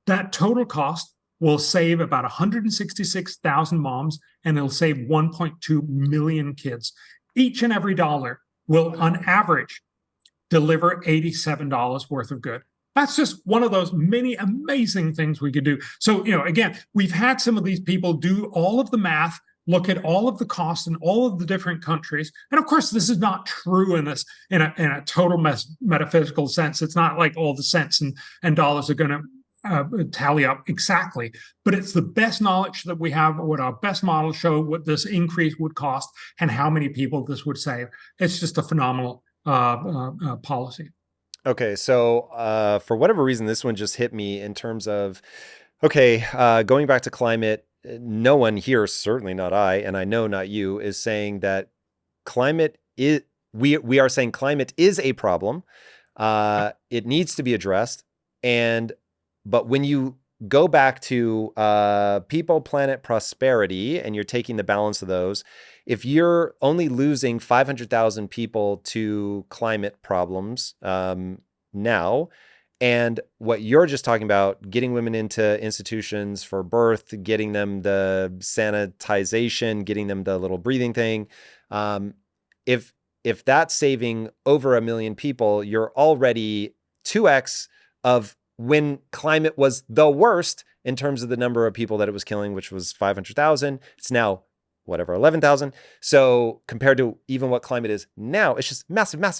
That total cost will save about 166,000 moms, and it'll save 1.2 million kids. Each and every dollar will, on average, deliver $87 worth of good. That's just one of those many amazing things we could do. So, again, we've had some of these people do all of the math, look at all of the costs in all of the different countries. And of course, this is not true in a total metaphysical sense. It's not like all the cents and dollars are going to tally up exactly, but it's the best knowledge that we have, what our best models show, what this increase would cost, and how many people this would save. It's just a phenomenal policy. Okay, so for whatever reason, this one just hit me in terms of, going back to climate, no one here, certainly not I, and I know not you, is saying that climate is, we are saying climate is a problem. It needs to be addressed. But when you go back to people, planet, prosperity, and you're taking the balance of those, if you're only losing 500,000 people to climate problems now, and what you're just talking about, getting women into institutions for birth, getting them the sanitization, getting them the little breathing thing, if that's saving over 1 million people, you're already 2x of when climate was the worst in terms of the number of people that it was killing, which was 500,000. It's now 11,000. So compared to even what climate is now, it's just massively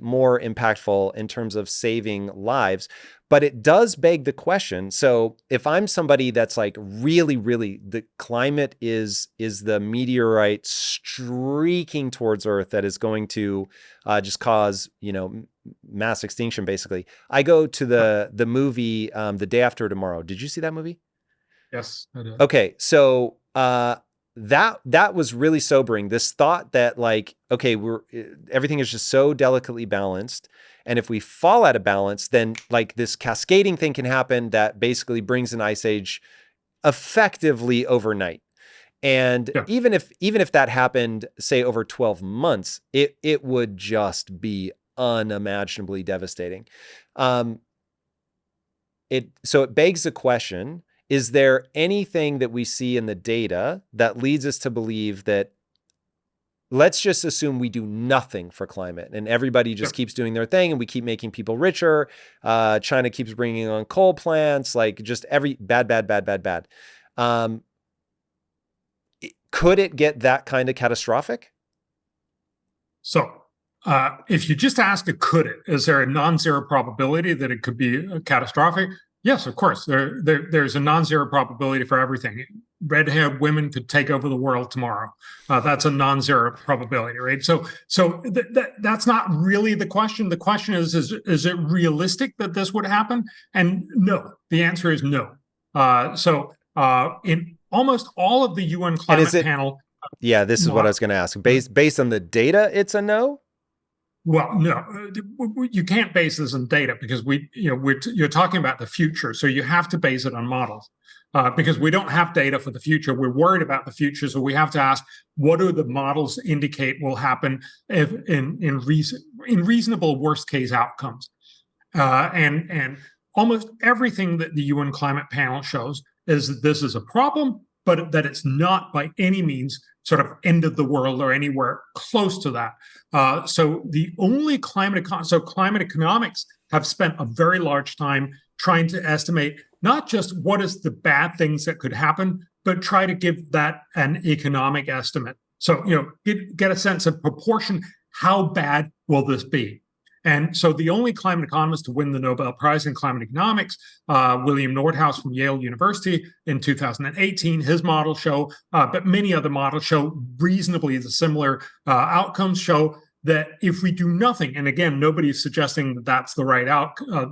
more impactful in terms of saving lives. But it does beg the question. So if I'm somebody that's like really, the climate is the meteorite streaking towards Earth that is going to just cause, mass extinction, basically. I go to the movie, The Day After Tomorrow. Did you see that movie? Yes, I did. Okay. So, that was really sobering. This thought that everything is just so delicately balanced. And if we fall out of balance, then like this cascading thing can happen that basically brings an ice age effectively overnight. And even if that happened, say over 12 months, it would just be unimaginably devastating. So it begs the question, is there anything that we see in the data that leads us to believe that, let's just assume we do nothing for climate and everybody just keeps doing their thing and we keep making people richer. China keeps bringing on coal plants, like just every bad. Could it get that kind of catastrophic? So if you just ask is there a non-zero probability that it could be catastrophic? Yes, of course. There's a non-zero probability for everything. Red-haired women could take over the world tomorrow. That's a non-zero probability, right? So that's not really the question. The question is it realistic that this would happen? And no, the answer is no. In almost all of the UN climate panel. Yeah, this is what I was going to ask. Based on the data, it's a no? Well, no, you can't base this on data because you're talking about the future, so you have to base it on models because we don't have data for the future. We're worried about the future, so we have to ask, what do the models indicate will happen if in reasonable worst case outcomes? And almost everything that the UN climate panel shows is that this is a problem, but that it's not by any means sort of end of the world or anywhere close to that. So the only climate economics have spent a very large time trying to estimate not just what is the bad things that could happen, but try to give that an economic estimate. So, get a sense of proportion. How bad will this be? And so the only climate economist to win the Nobel Prize in climate economics, William Nordhaus from Yale University in 2018, his models show, but many other models show reasonably similar outcomes, show that if we do nothing, and again, nobody's suggesting that that's the right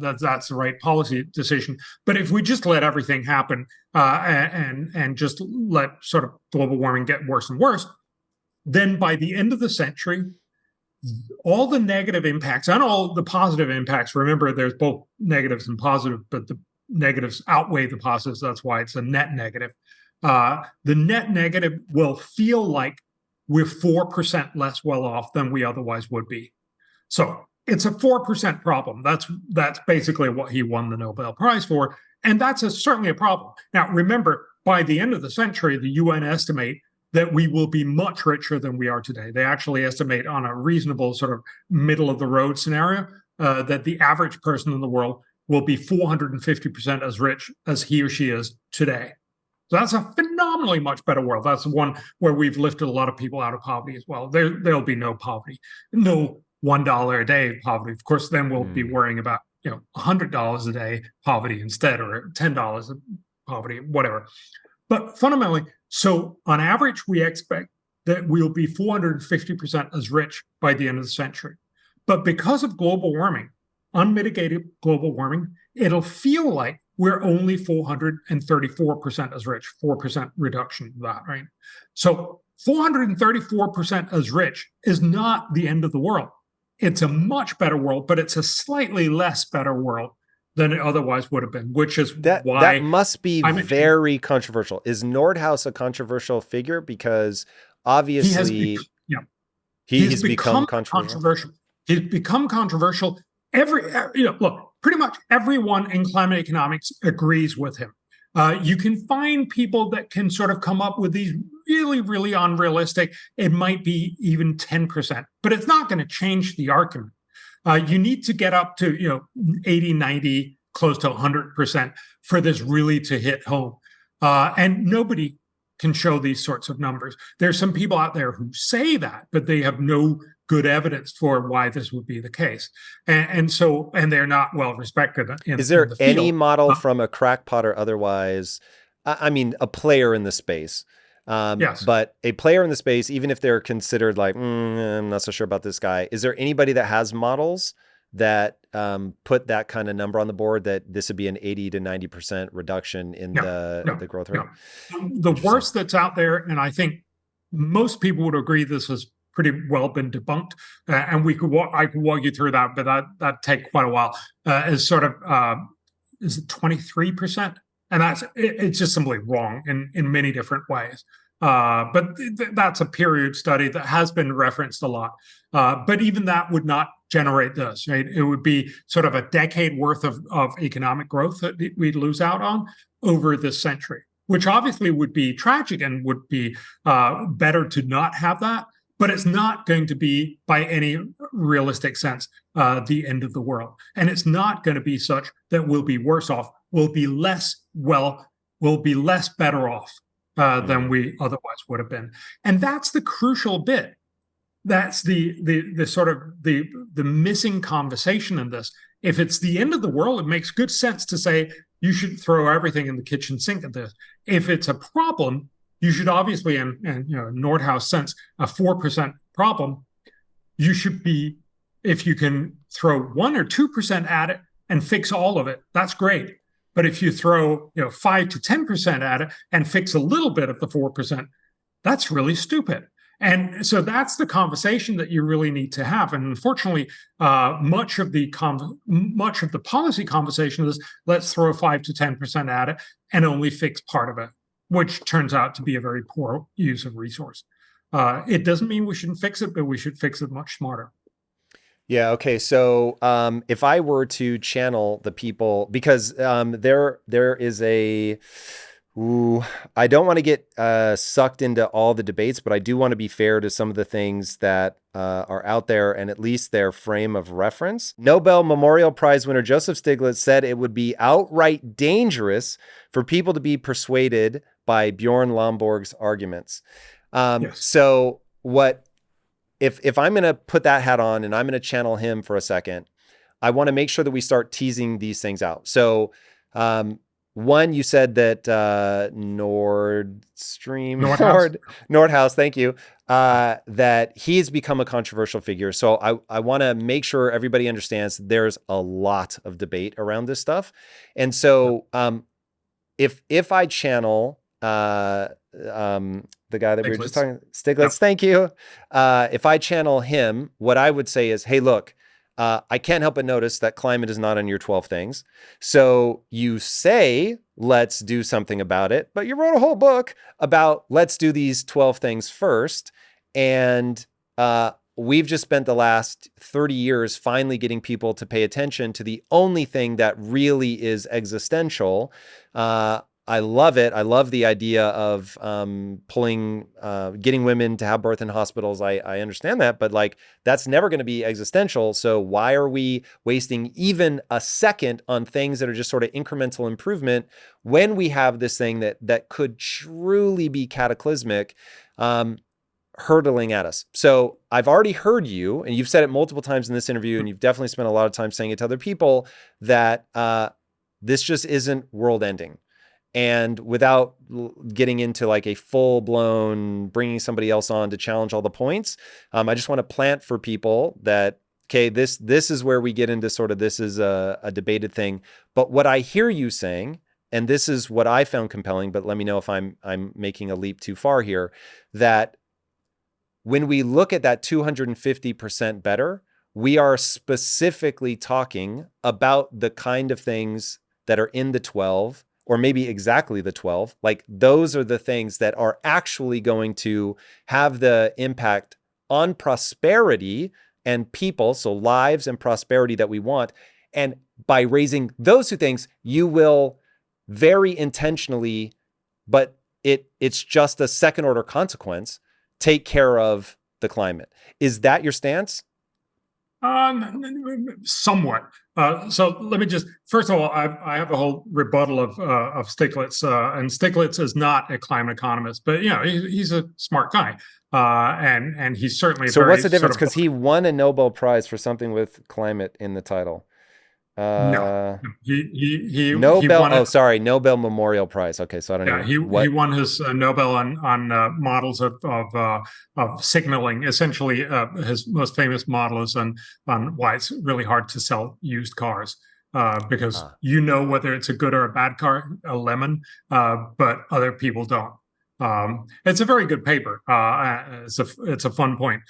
that's the right policy decision, but if we just let everything happen and just let sort of global warming get worse and worse, then by the end of the century, all the negative impacts and all the positive impacts, remember there's both negatives and positive, but the negatives outweigh the positives. That's why it's a net negative. The net negative will feel like we're 4% less well off than we otherwise would be. So it's a 4% problem. That's basically what he won the Nobel Prize for. And that's certainly a problem. Now, remember, by the end of the century, the UN estimate that we will be much richer than we are today. They actually estimate on a reasonable sort of middle of the road scenario that the average person in the world will be 450% as rich as he or she is today. So that's a phenomenally much better world. That's the one where we've lifted a lot of people out of poverty as well. There'll be no poverty, no $1 a day poverty. Of course, then we'll be worrying about $100 a day poverty instead, or $10 of poverty, whatever. But fundamentally, so on average, we expect that we'll be 450% as rich by the end of the century. But because of global warming, unmitigated global warming, it'll feel like we're only 434% as rich, 4% reduction of that, right? So 434% as rich is not the end of the world. It's a much better world, but it's a slightly less better world than it otherwise would have been, which is why that must be very controversial. Is Nordhaus a controversial figure? Because obviously he's become controversial. He's become controversial. Look, pretty much everyone in climate economics agrees with him. You can find people that can sort of come up with these really, really unrealistic, it might be even 10%, but it's not going to change the argument. You need to get up to 80, 90, close to 100% for this really to hit home. And nobody can show these sorts of numbers. There's some people out there who say that, but they have no good evidence for why this would be the case. And they're not well respected. Is there any model from a crackpot or otherwise, I mean, a player in the space? Yes. But a player in the space, even if they're considered like, I'm not so sure about this guy, is there anybody that has models that put that kind of number on the board that this would be an 80 to 90% reduction in the growth rate? No. The worst that's out there, and I think most people would agree this has pretty well been debunked, and I could walk you through that, but that'd take quite a while, is sort of, is it 23%? And it's just simply wrong in many different ways. But that's a period study that has been referenced a lot. But even that would not generate this, right? It would be sort of a decade worth of economic growth that we'd lose out on over this century, which obviously would be tragic and would be better to not have that. But it's not going to be, by any realistic sense, the end of the world. And it's not going to be such that we'll be worse off. We'll be less better off than we otherwise would have been. And that's the crucial bit. that's the sort of the missing conversation in this. If it's the end of the world, it makes good sense to say you should throw everything in the kitchen sink at this. If it's a problem, you should obviously, in Nordhaus sense, a 4% problem, you should be, if you can throw 1 or 2% at it and fix all of it, that's great. But if you throw 5 to 10% at it and fix a little bit of the 4%, that's really stupid. And so that's the conversation that you really need to have. And unfortunately, much of the policy conversation is let's throw 5 to 10% at it and only fix part of it, which turns out to be a very poor use of resource. It doesn't mean we shouldn't fix it, but we should fix it much smarter. Yeah. Okay. So if I were to channel the people, because there is a, I don't want to get sucked into all the debates, but I do want to be fair to some of the things that are out there and at least their frame of reference. Nobel Memorial Prize winner Joseph Stiglitz said it would be outright dangerous for people to be persuaded by Bjorn Lomborg's arguments. Yes. So if I'm going to put that hat on and I'm going to channel him for a second, I want to make sure that we start teasing these things out. So, one, you said that Nordhaus, thank you, that he has become a controversial figure. So I want to make sure everybody understands there's a lot of debate around this stuff. And so if I channel the guy that we were just talking, Stiglitz, thank you. If I channel him, what I would say is, hey, look, I can't help but notice that climate is not on your 12 things. So you say, let's do something about it, but you wrote a whole book about let's do these 12 things first. And we've just spent the last 30 years finally getting people to pay attention to the only thing that really is existential. I love it. I love the idea of getting women to have birth in hospitals. I understand that, but like that's never going to be existential. So why are we wasting even a second on things that are just sort of incremental improvement when we have this thing that could truly be cataclysmic hurtling at us? So I've already heard you, and you've said it multiple times in this interview, and you've definitely spent a lot of time saying it to other people, that this just isn't world ending. And without getting into like a full blown bringing somebody else on to challenge all the points, I just want to plant for people that, okay, this is where we get into sort of, this is a debated thing. But what I hear you saying, and this is what I found compelling, but let me know if I'm making a leap too far here, that when we look at that 250% better, we are specifically talking about the kind of things that are in the 12, or maybe exactly the 12. Like those are the things that are actually going to have the impact on prosperity and people, so lives and prosperity that we want. And by raising those two things, you will very intentionally, but it's just a second order consequence, take care of the climate. Is that your stance? Somewhat. So let me just, first of all, I have a whole rebuttal of Stiglitz, and Stiglitz is not a climate economist, but he's a smart guy, and he's certainly. So what's the difference? Because he won a Nobel Prize for something with climate in the title. No, he Nobel. He won Nobel Memorial Prize. Okay, so I don't know. He won his Nobel on models of signaling. Essentially, his most famous model is on why it's really hard to sell used cars because whether it's a good or a bad car, a lemon, but other people don't. It's a very good paper. It's a fun point.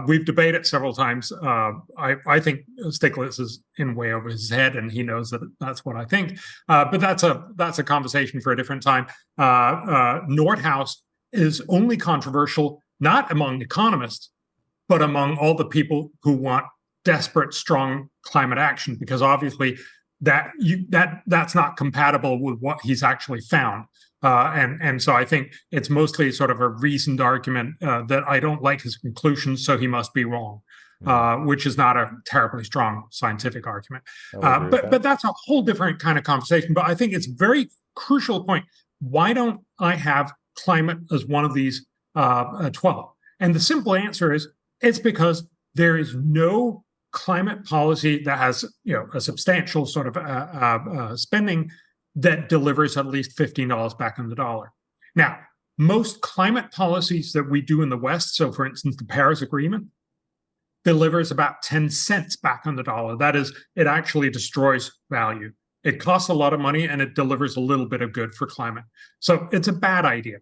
We've debated several times. I think Stiglitz is in way over his head, and he knows that that's what I think. But that's a conversation for a different time. Nordhaus is only controversial not among economists, but among all the people who want desperate, strong climate action, because obviously that's not compatible with what he's actually found. And so I think it's mostly sort of a reasoned argument that I don't like his conclusions, so he must be wrong, which is not a terribly strong scientific argument. But that's a whole different kind of conversation. But I think it's a very crucial point. Why don't I have climate as one of these 12? And the simple answer is It's because there is no climate policy that has a substantial sort of spending that delivers at least $15 back on the dollar. Now, most climate policies that we do in the West, so for instance, the Paris Agreement, delivers about 10 cents back on the dollar. That is, it actually destroys value. It costs a lot of money and it delivers a little bit of good for climate. So it's a bad idea.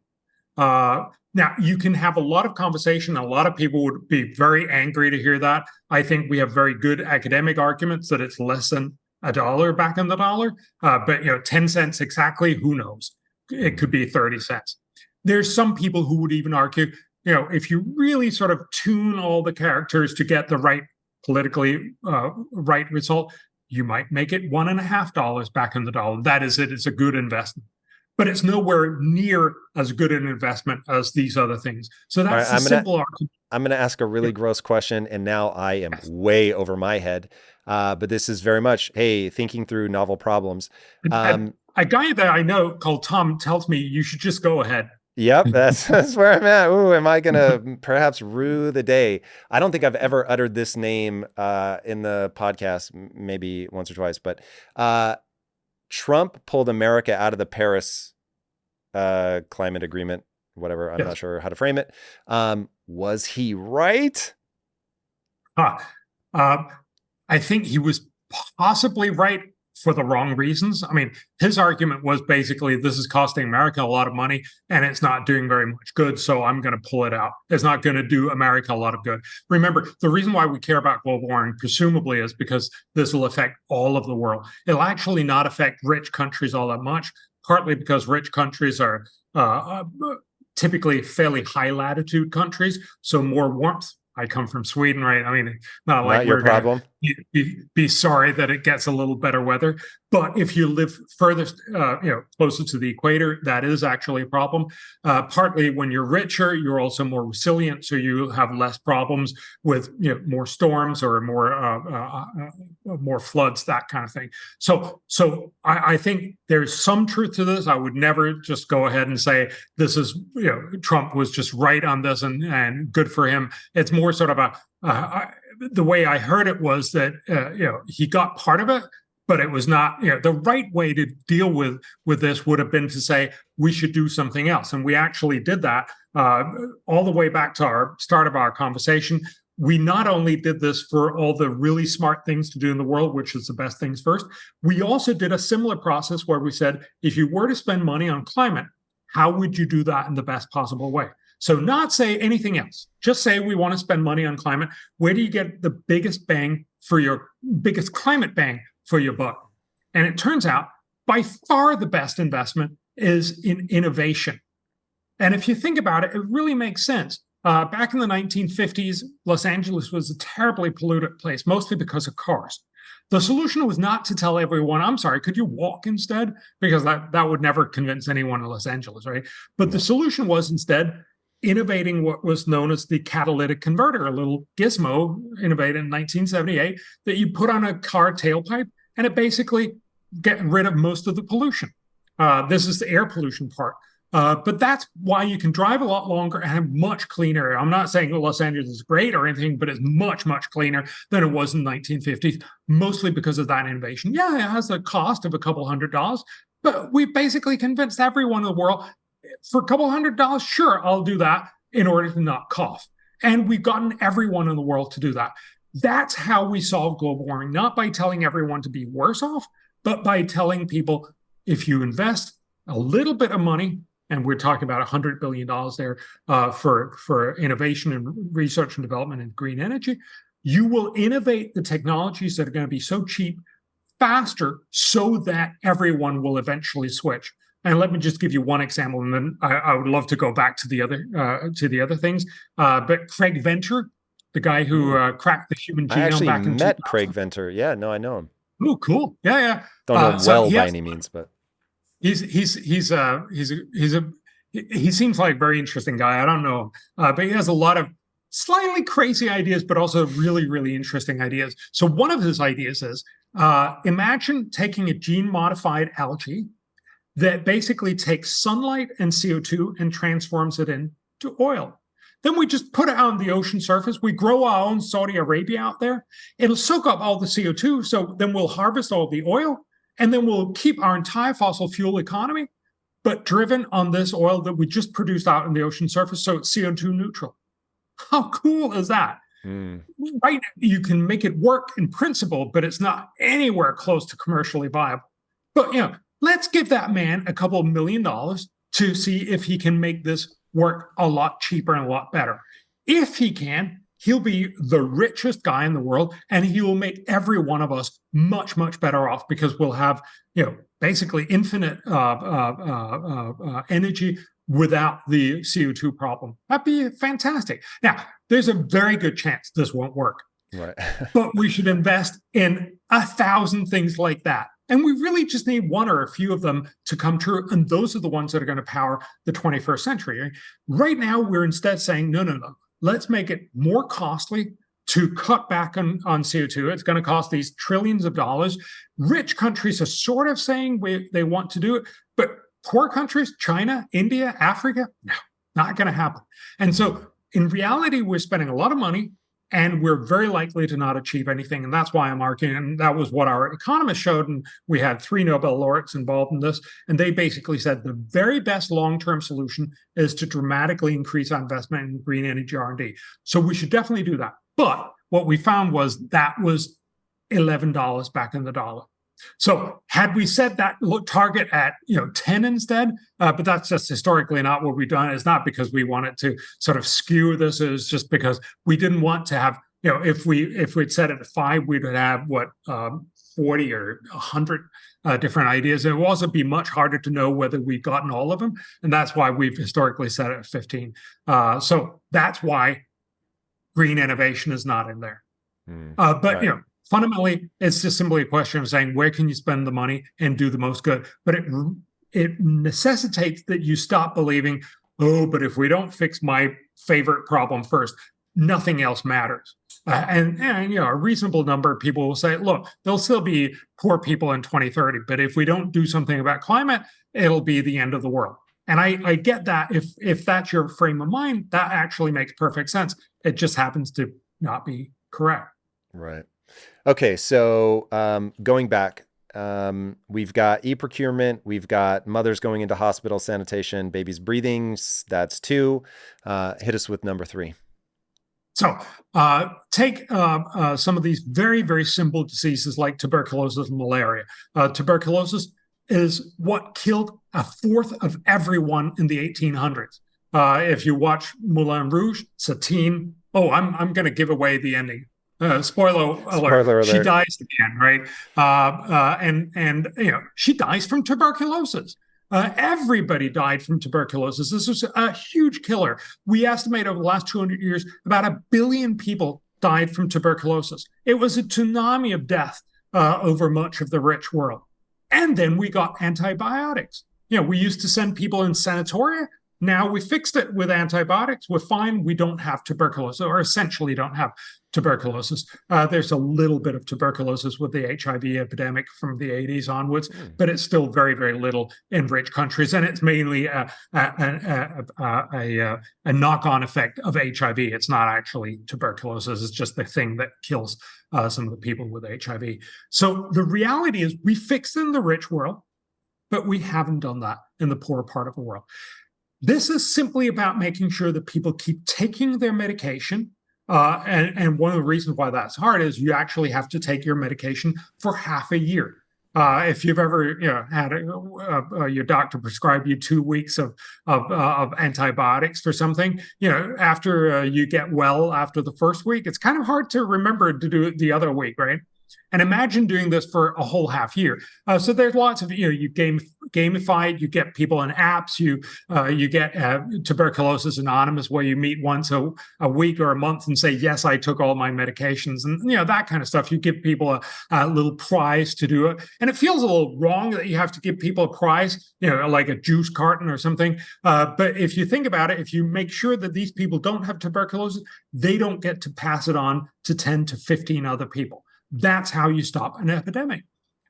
Now, you can have a lot of conversation. A lot of people would be very angry to hear that. I think we have very good academic arguments that it's less than $1 back on the dollar. But 10 cents exactly, who knows? It could be 30 cents. There's some people who would even argue, if you really sort of tune all the characters to get the right politically right result, you might make it $1.50 back on the dollar. That is it. It's a good investment. But it's nowhere near as good an investment as these other things. So that's a simple argument. I'm going to ask a really gross question, and now I am way over my head. But this is very much, hey, thinking through novel problems. A guy that I know called Tom tells me you should just go ahead. Yep, that's where I'm at. Ooh, am I going to perhaps rue the day? I don't think I've ever uttered this name in the podcast, maybe once or twice, but Trump pulled America out of the Paris climate agreement, whatever. I'm not sure how to frame it. Was he right? I think he was possibly right for the wrong reasons. I mean, his argument was basically, this is costing America a lot of money and it's not doing very much good, so I'm going to pull it out. It's not going to do America a lot of good. Remember, the reason why we care about global warming, presumably, is because this will affect all of the world. It'll actually not affect rich countries all that much, partly because rich countries are typically fairly high latitude countries, so more warmth. I come from Sweden, right? I mean, not like your problem. Be sorry that it gets a little better weather. But if you live further, closer to the equator, that is actually a problem. Partly when you're richer, you're also more resilient, so you have less problems with more storms or more floods, that kind of thing. So I think there's some truth to this. I would never just go ahead and say this is Trump was just right on this and good for him. It's more sort of the way I heard it was that he got part of it, but it was not, the right way to deal with this would have been to say, we should do something else. And we actually did that all the way back to our start of our conversation. We not only did this for all the really smart things to do in the world, which is the best things first, we also did a similar process where we said, if you were to spend money on climate, how would you do that in the best possible way? So not say anything else, just say we want to spend money on climate. Where do you get the biggest climate bang for your buck? And it turns out by far the best investment is in innovation. And if you think about it, it really makes sense. Back in the 1950s, Los Angeles was a terribly polluted place, mostly because of cars. The solution was not to tell everyone, I'm sorry, could you walk instead? Because that would never convince anyone in Los Angeles, right? But the solution was instead innovating what was known as the catalytic converter, a little gizmo innovated in 1978 that you put on a car tailpipe, and it basically gets rid of most of the pollution. This is the air pollution part. But that's why you can drive a lot longer and have much cleaner air. I'm not saying Los Angeles is great or anything, but it's much, much cleaner than it was in the 1950s, mostly because of that innovation. Yeah, it has a cost of a couple $100, but we basically convinced everyone in the world, for a couple $100, sure, I'll do that in order to not cough. And we've gotten everyone in the world to do that. That's how we solve global warming, not by telling everyone to be worse off, but by telling people, if you invest a little bit of money, and we're talking about $100 billion there for innovation and research and development in green energy, you will innovate the technologies that are going to be so cheap faster so that everyone will eventually switch. And let me just give you one example, and then I would love to go back to the other things. But Craig Venter, the guy who cracked the human genome, I actually back in met Craig Venter. Yeah, no, I know him. Oh, cool. Yeah. Don't know him well by any means, but he seems like a very interesting guy. I don't know him, but he has a lot of slightly crazy ideas, but also really, really interesting ideas. So one of his ideas is, imagine taking a gene-modified algae that basically takes sunlight and CO2 and transforms it into oil. Then we just put it out on the ocean surface. We grow our own Saudi Arabia out there. It'll soak up all the CO2. So then we'll harvest all the oil, and then we'll keep our entire fossil fuel economy, but driven on this oil that we just produced out in the ocean surface. So it's CO2 neutral. How cool is that? Right now, you can make it work in principle, but it's not anywhere close to commercially viable. But, let's give that man a couple of $1 million to see if he can make this work a lot cheaper and a lot better. If he can, he'll be the richest guy in the world, and he will make every one of us much, much better off, because we'll have, basically infinite energy without the CO2 problem. That'd be fantastic. Now, there's a very good chance this won't work. Right. But we should invest in 1,000 things like that. And we really just need one or a few of them to come true. And those are the ones that are going to power the 21st century. Right now, we're instead saying, no. Let's make it more costly to cut back on CO2. It's going to cost these trillions of dollars. Rich countries are sort of saying they want to do it, but poor countries, China, India, Africa, no, not going to happen. And so in reality, we're spending a lot of money, and we're very likely to not achieve anything. And that's why I'm arguing, and that was what our economists showed. And we had 3 Nobel laureates involved in this. And they basically said the very best long-term solution is to dramatically increase our investment in green energy R&D. So we should definitely do that. But what we found was that was $11 back in the dollar. So had we set that target at 10 instead, but that's just historically not what we've done. It's not because we wanted to sort of skew this. It's just because we didn't want to have, if we'd set it at 5, we would have 40 or 100 different ideas. It would also be much harder to know whether we've gotten all of them. And that's why we've historically set it at 15. So that's why green innovation is not in there. But, right. Fundamentally, it's just simply a question of saying, where can you spend the money and do the most good? But it necessitates that you stop believing, but if we don't fix my favorite problem first, nothing else matters. And a reasonable number of people will say, look, there'll still be poor people in 2030, but if we don't do something about climate, it'll be the end of the world. And I get that. If that's your frame of mind, that actually makes perfect sense. It just happens to not be correct. Right. Okay, so going back, we've got e-procurement, we've got mothers going into hospital, sanitation, babies breathing, that's 2. Hit us with number 3. So take some of these very, very simple diseases like tuberculosis and malaria. Tuberculosis is what killed 1/4 of everyone in the 1800s. If you watch Moulin Rouge, Satine, I'm going to give away the ending. Spoiler alert. She dies again, right? And she dies from tuberculosis. Everybody died from tuberculosis. This was a huge killer. We estimate over the last 200 years, about 1 billion people died from tuberculosis. It was a tsunami of death over much of the rich world. And then we got antibiotics. We used to send people in sanatoria. Now we fixed it with antibiotics. We're fine. We don't have tuberculosis, or essentially don't have tuberculosis. There's a little bit of tuberculosis with the HIV epidemic from the 80s onwards, but it's still very, very little in rich countries. And it's mainly a knock-on effect of HIV. It's not actually tuberculosis. It's just the thing that kills some of the people with HIV. So the reality is we fixed it in the rich world, but we haven't done that in the poor part of the world. This is simply about making sure that people keep taking their medication. And one of the reasons why that's hard is you actually have to take your medication for half a year. If you've ever had your doctor prescribe you 2 weeks of antibiotics for something, after you get well after the first week, it's kind of hard to remember to do it the other week, right? And imagine doing this for a whole half year. So there's lots of, you gamify it, you get people in apps, you get Tuberculosis Anonymous, where you meet once a week or a month and say, yes, I took all my medications, and that kind of stuff. You give people a little prize to do it. And it feels a little wrong that you have to give people a prize, like a juice carton or something. But if you think about it, if you make sure that these people don't have tuberculosis, they don't get to pass it on to 10 to 15 other people. That's how you stop an epidemic.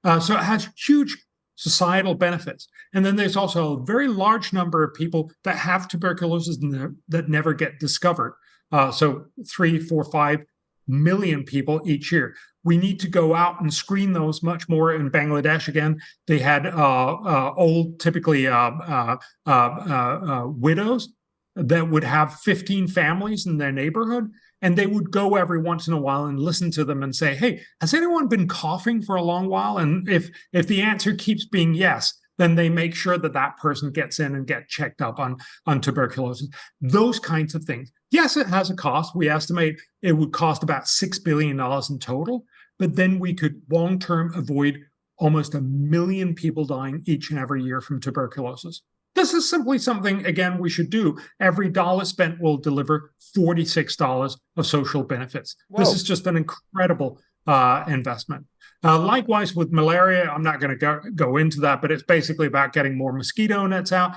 So it has huge societal benefits. And then there's also a very large number of people that have tuberculosis that never get discovered. So 3, 4, 5 million people each year. We need to go out and screen those much more. In Bangladesh, again, they had old, typically widows that would have 15 families in their neighborhood, and they would go every once in a while and listen to them and say, hey, has anyone been coughing for a long while? And if the answer keeps being yes, then they make sure that that person gets in and get checked up on tuberculosis. Those kinds of things. Yes, it has a cost. We estimate it would cost about $6 billion in total, but then we could long-term avoid almost 1 million people dying each and every year from tuberculosis. This is simply something, again, we should do. Every dollar spent will deliver $46 of social benefits. Whoa. This is just an incredible investment. Likewise with malaria, I'm not going to go into that, but it's basically about getting more mosquito nets out.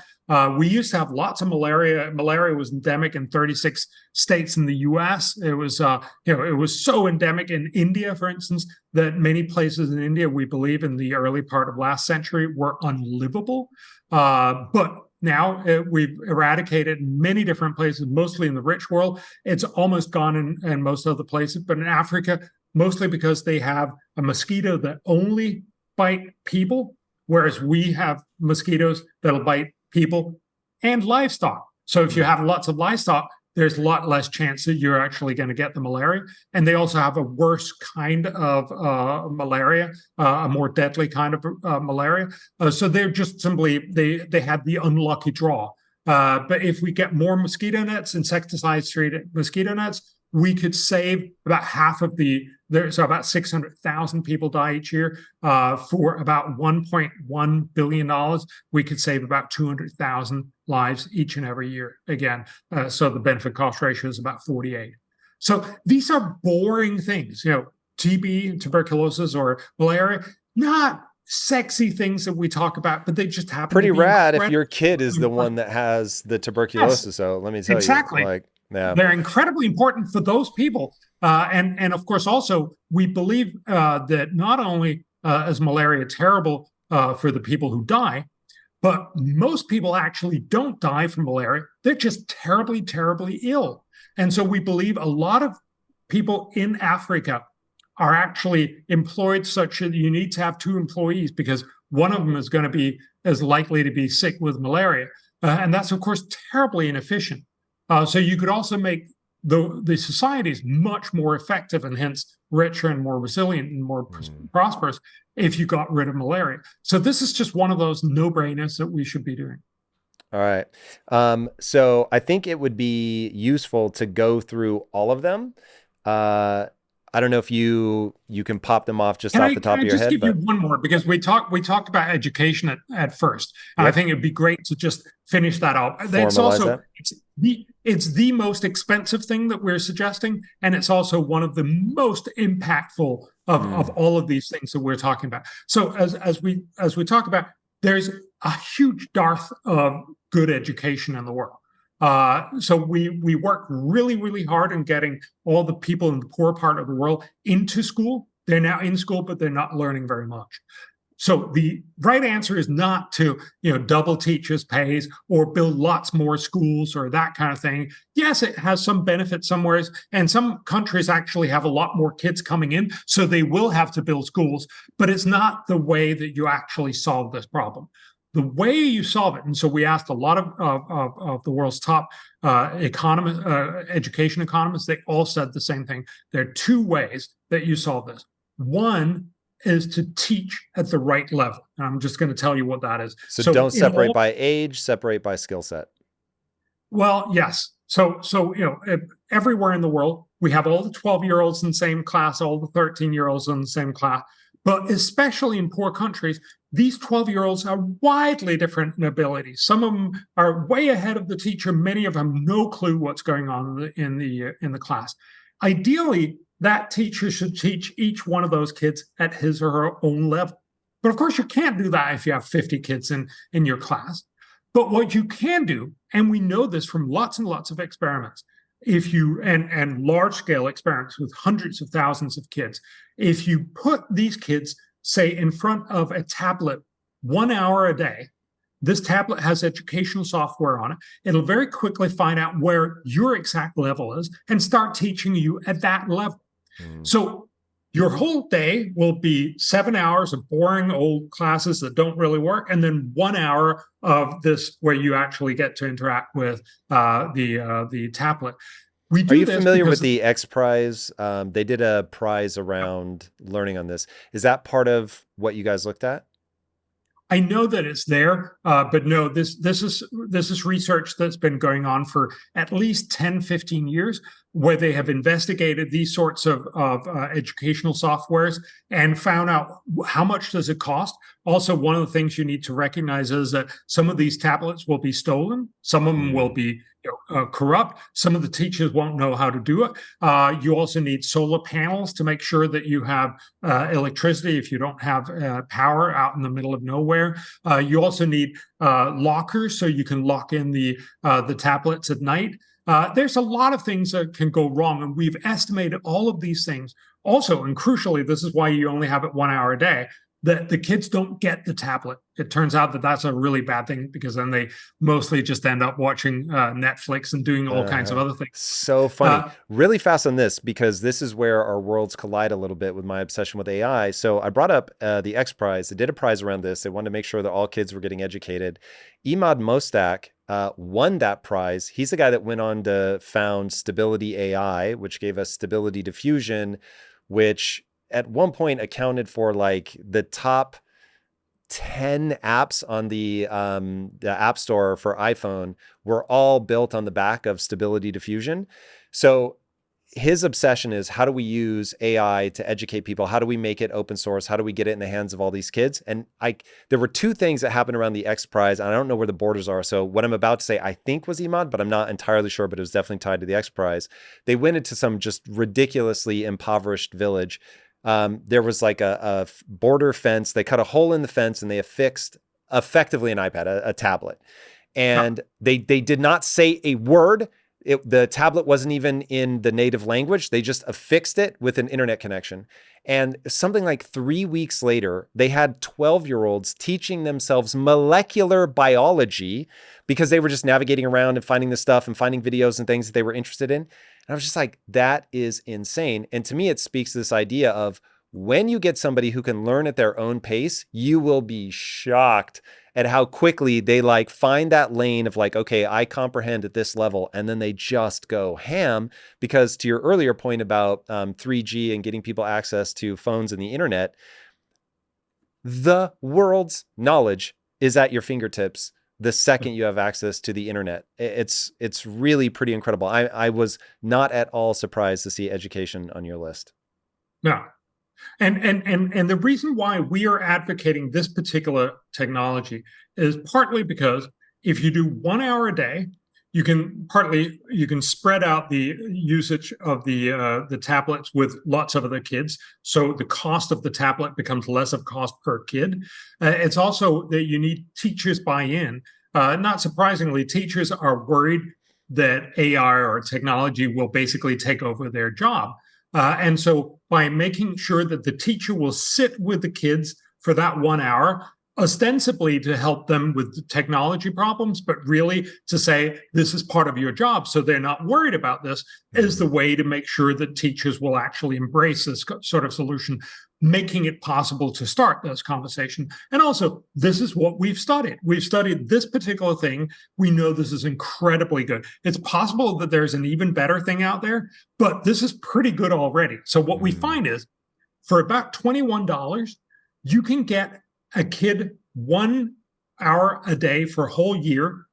We used to have lots of malaria. Malaria was endemic in 36 states in the U.S. It was, it was so endemic in India, for instance, that many places in India, we believe in the early part of last century, were unlivable. But now we've eradicated many different places, mostly in the rich world. It's almost gone in most other places, but in Africa, mostly because they have a mosquito that only bite people, whereas we have mosquitoes that'll bite people and livestock. So if you have lots of livestock, there's a lot less chance that you're actually going to get the malaria. And they also have a worse kind of malaria, a more deadly kind of malaria. So they're just simply, they had the unlucky draw. But if we get more mosquito nets, insecticide-treated mosquito nets, we could save about half of so about 600,000 people die each year. For about $1.1 billion, we could save about 200,000 lives each and every year. Again, so the benefit cost ratio is about 48. So these are boring things, TB, tuberculosis, or malaria, not sexy things that we talk about, but they just happen. Pretty rad if your kid is the one that has the tuberculosis. Yes, so let me tell you, yeah. They're incredibly important for those people. And of course, also, we believe that not only is malaria terrible for the people who die, but most people actually don't die from malaria. They're just terribly, terribly ill. And so we believe a lot of people in Africa are actually employed such that you need to have 2 employees because one of them is likely to be sick with malaria. And that's, of course, terribly inefficient. So you could also make the societies much more effective and hence richer and more resilient and more prosperous if you got rid of malaria. So this is just one of those no-brainers that we should be doing. All right. So I think it would be useful to go through all of them. I don't know if you can pop them off just off the top of your head. Can I just give you one more? Because we talked about education at first. And yep. I think it'd be great to just finish that up. It's also it's the most expensive thing that we're suggesting, and it's also one of the most impactful of all of these things that we're talking about. So as we talk about, there's a huge dearth of good education in the world. So we work really, really hard in getting all the people in the poor part of the world into school. They're now in school, but they're not learning very much. So the right answer is not to, double teachers' pays or build lots more schools or that kind of thing. Yes, it has some benefit somewhere, and some countries actually have a lot more kids coming in, so they will have to build schools, but it's not the way that you actually solve this problem. The way you solve it, and so we asked a lot of the world's top education economists, they all said the same thing. There are 2 ways that you solve this. One is to teach at the right level. And I'm just going to tell you what that is. So don't separate by age, separate by skill set. Well, yes. So everywhere in the world, we have all the 12-year-olds in the same class, all the 13-year-olds in the same class. But especially in poor countries, these 12-year-olds are widely different in abilities. Some of them are way ahead of the teacher. Many of them no clue what's going on in the class. Ideally, that teacher should teach each one of those kids at his or her own level. But of course, you can't do that if you have 50 kids in your class. But what you can do, and we know this from lots and lots of experiments, and large-scale experiments with hundreds of thousands of kids, if you put these kids, say, in front of a tablet 1 hour a day. This tablet has educational software on it. It'll very quickly find out where your exact level is and start teaching you at that level. So your whole day will be 7 hours of boring old classes that don't really work, and then 1 hour of this where you actually get to interact with the tablet. Are you familiar with the X Prize? They did a prize around learning on this. Is that part of what you guys looked at? I know that it's there, but no, this is research that's been going on for at least 10, 15 years, where they have investigated these sorts of educational softwares and found out how much does it cost. Also, one of the things you need to recognize is that some of these tablets will be stolen. Some of them will be corrupt. Some of the teachers won't know how to do it. You also need solar panels to make sure that you have electricity if you don't have power out in the middle of nowhere. You also need lockers so you can lock in the tablets at night. There's a lot of things that can go wrong, and we've estimated all of these things. Also, and crucially, this is why you only have it 1 hour a day, that the kids don't get the tablet. It turns out that that's a really bad thing, because then they mostly just end up watching Netflix and doing all kinds of other things. So funny. Really fast on this, because this is where our worlds collide a little bit with my obsession with AI. So I brought up the X Prize. They did a prize around this. They wanted to make sure that all kids were getting educated. Emad Mostak won that prize. He's the guy that went on to found Stability AI, which gave us Stability Diffusion, which at one point accounted for like the top 10 apps on the App Store for iPhone were all built on the back of Stability Diffusion. So his obsession is, how do we use AI to educate people? How do we make it open source? How do we get it in the hands of all these kids? And there were two things that happened around the X Prize, and I don't know where the borders are. So what I'm about to say, I think was Emad, but I'm not entirely sure, but it was definitely tied to the X Prize. They went into some just ridiculously impoverished village. There was like a border fence. They cut a hole in the fence and they affixed effectively an iPad, a tablet. And they did not say a word. The tablet wasn't even in the native language. They just affixed it with an internet connection. And something like 3 weeks later, they had 12-year-olds teaching themselves molecular biology because they were just navigating around and finding this stuff and finding videos and things that they were interested in. And I was just like, that is insane. And to me, it speaks to this idea of, when you get somebody who can learn at their own pace, you will be shocked at how quickly they like find that lane of like, okay, I comprehend at this level. And then they just go ham, because to your earlier point about 3G and getting people access to phones and the internet, the world's knowledge is at your fingertips the second you have access to the internet. It's really pretty incredible. I was not at all surprised to see education on your list. No. And the reason why we are advocating this particular technology is partly because if you do 1 hour a day, you can spread out the usage of the tablets with lots of other kids. So the cost of the tablet becomes less of cost per kid. It's also that you need teachers buy-in. Not surprisingly, teachers are worried that AI or technology will basically take over their job. And so by making sure that the teacher will sit with the kids for that 1 hour, ostensibly to help them with the technology problems, but really to say, this is part of your job, so they're not worried about this, is the way to make sure that teachers will actually embrace this sort of solution, making it possible to start this conversation. And also, this is what we've studied. We've studied this particular thing. We know this is incredibly good. It's possible that there's an even better thing out there, but this is pretty good already. So what we find is, for about $21, you can get a kid 1 hour a day for a whole year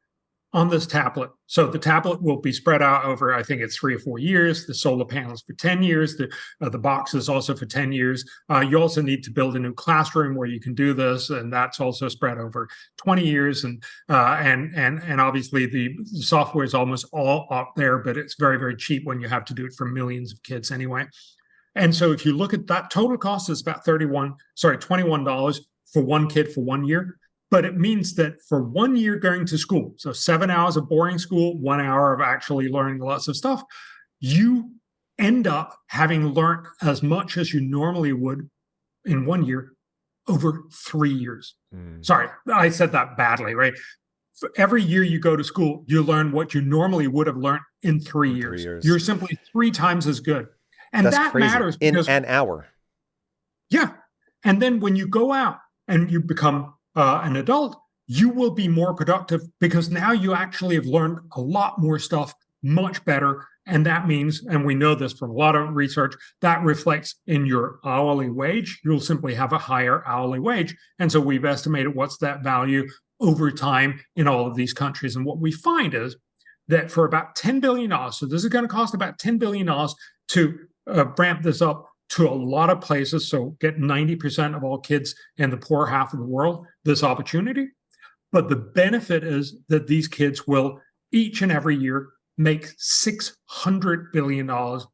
on this tablet. So the tablet will be spread out over, I think it's 3 or 4 years. The solar panels for 10 years. The box is also for 10 years. You also need to build a new classroom where you can do this, and that's also spread over 20 years. And obviously the software is almost all up there, but it's very, very cheap when you have to do it for millions of kids anyway. And so if you look at that, total cost is about $21 for one kid for 1 year. But it means that for 1 year going to school, so 7 hours of boring school, 1 hour of actually learning lots of stuff, you end up having learned as much as you normally would in 1 year over 3 years. Sorry, I said that badly, right? For every year you go to school, you learn what you normally would have learned in 3 years. You're simply 3 times as good. And that's that crazy. matters In because, an hour. yeah. And then when you go out and you become an adult, you will be more productive because now you actually have learned a lot more stuff much better. And that means, and we know this from a lot of research, that reflects in your hourly wage. You'll simply have a higher hourly wage. And so we've estimated what's that value over time in all of these countries. And what we find is that for about $10 billion, so this is going to cost about $10 billion to ramp this up to a lot of places, so get 90% of all kids in the poor half of the world this opportunity. But the benefit is that these kids will each and every year make $600 billion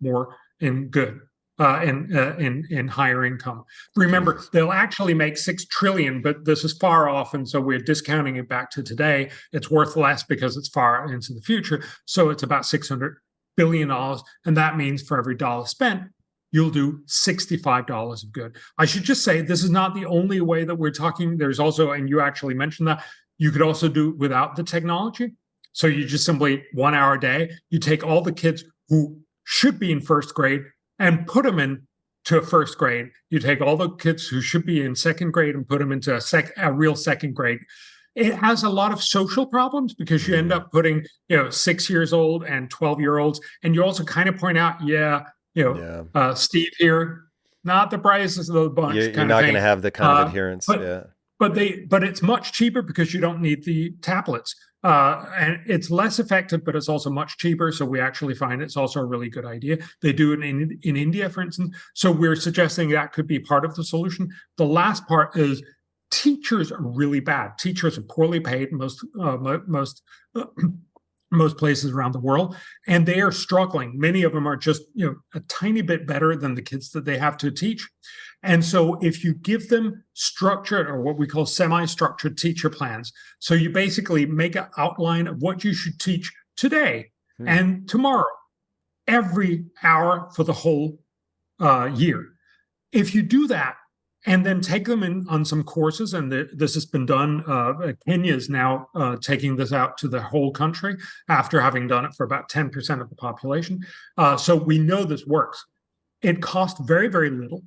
more in good, in higher income. Remember, they'll actually make 6 trillion, but this is far off, and so we're discounting it back to today. It's worth less because it's far into the future. So it's about $600 billion, and that means for every dollar spent, you'll do $65 of good. I should just say this is not the only way that we're talking. There's also, and you actually mentioned that, you could also do without the technology. So you just simply 1 hour a day, you take all the kids who should be in first grade and put them into first grade. You take all the kids who should be in second grade and put them into a real second grade. It has a lot of social problems because you end up putting, 6 years old and 12-year-olds. And you also kind of point out, Steve here, not the brightest of the bunch. You're not going to have the kind of adherence. But it's much cheaper because you don't need the tablets. And it's less effective, but it's also much cheaper. So we actually find it's also a really good idea. They do it in India, for instance. So we're suggesting that could be part of the solution. The last part is teachers are really bad. Teachers are poorly paid in most places around the world, and they are struggling. Many of them are just a tiny bit better than the kids that they have to teach. And so if you give them structured, or what we call semi-structured teacher plans, so you basically make an outline of what you should teach today and tomorrow, every hour for the whole year. If you do that, and then take them in on some courses, and this has been done. Kenya is now taking this out to the whole country after having done it for about 10% of the population. So we know this works. It costs very, very little,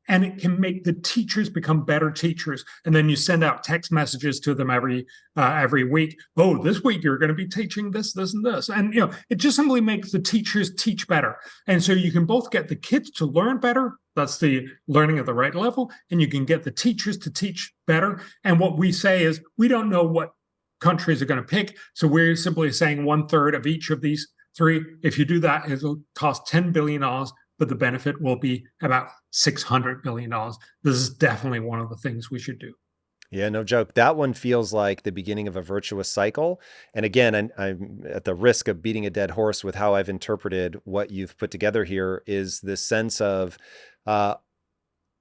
and it can make the teachers become better teachers. And then you send out text messages to them every week. Oh, this week you're going to be teaching this, this, and this. And it just simply makes the teachers teach better. And so you can both get the kids to learn better. That's the learning at the right level. And you can get the teachers to teach better. And what we say is we don't know what countries are going to pick. So we're simply saying 1/3 of each of these 3. If you do that, it'll cost $10 billion, but the benefit will be about $600 billion. This is definitely one of the things we should do. Yeah, no joke. That one feels like the beginning of a virtuous cycle. And again, I'm at the risk of beating a dead horse with how I've interpreted what you've put together here, is this sense of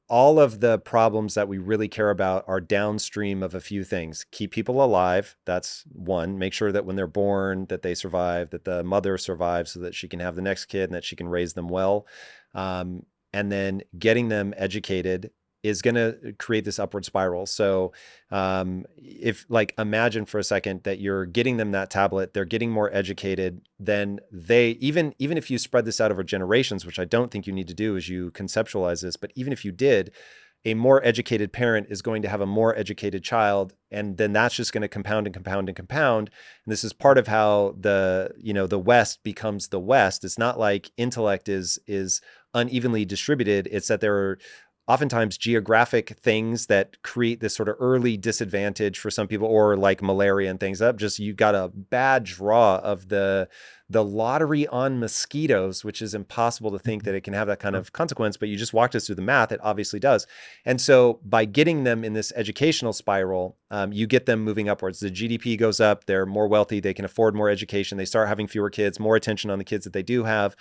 all of the problems that we really care about are downstream of a few things. Keep people alive. That's one. Make sure that when they're born, that they survive, that the mother survives so that she can have the next kid and that she can raise them well. And then getting them educated is going to create this upward spiral. So if imagine for a second that you're getting them that tablet, they're getting more educated, then they, even if you spread this out over generations, which I don't think you need to do as you conceptualize this, but even if you did, a more educated parent is going to have a more educated child. And then that's just going to compound and compound and compound. And this is part of how the West becomes the West. It's not like intellect is unevenly distributed. It's that there are oftentimes geographic things that create this sort of early disadvantage for some people, or like malaria and things. That just, you got a bad draw of the lottery on mosquitoes, which is impossible to think that it can have that kind of consequence, but you just walked us through the math. It obviously does. And so by getting them in this educational spiral, you get them moving upwards. The GDP goes up, they're more wealthy, they can afford more education, they start having fewer kids, more attention on the kids that they do have,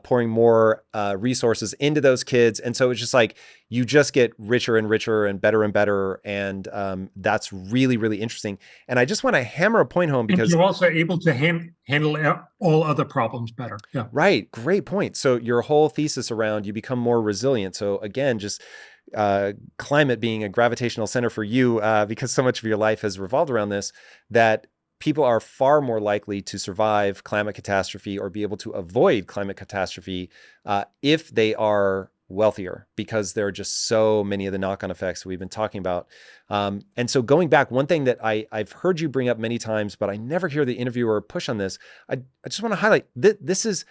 pouring more resources into those kids. And so it's just like, you just get richer and richer and better. And that's really, really interesting. And I just want to hammer a point home, because you're also able to handle all other problems better. Yeah. Right. Great point. So your whole thesis around, you become more resilient. So again, just climate being a gravitational center for you, because so much of your life has revolved around this, that people are far more likely to survive climate catastrophe or be able to avoid climate catastrophe if they are wealthier, because there are just so many of the knock-on effects we've been talking about. And so going back, one thing that I've heard you bring up many times, but I never hear the interviewer push on this. I just want to highlight this is,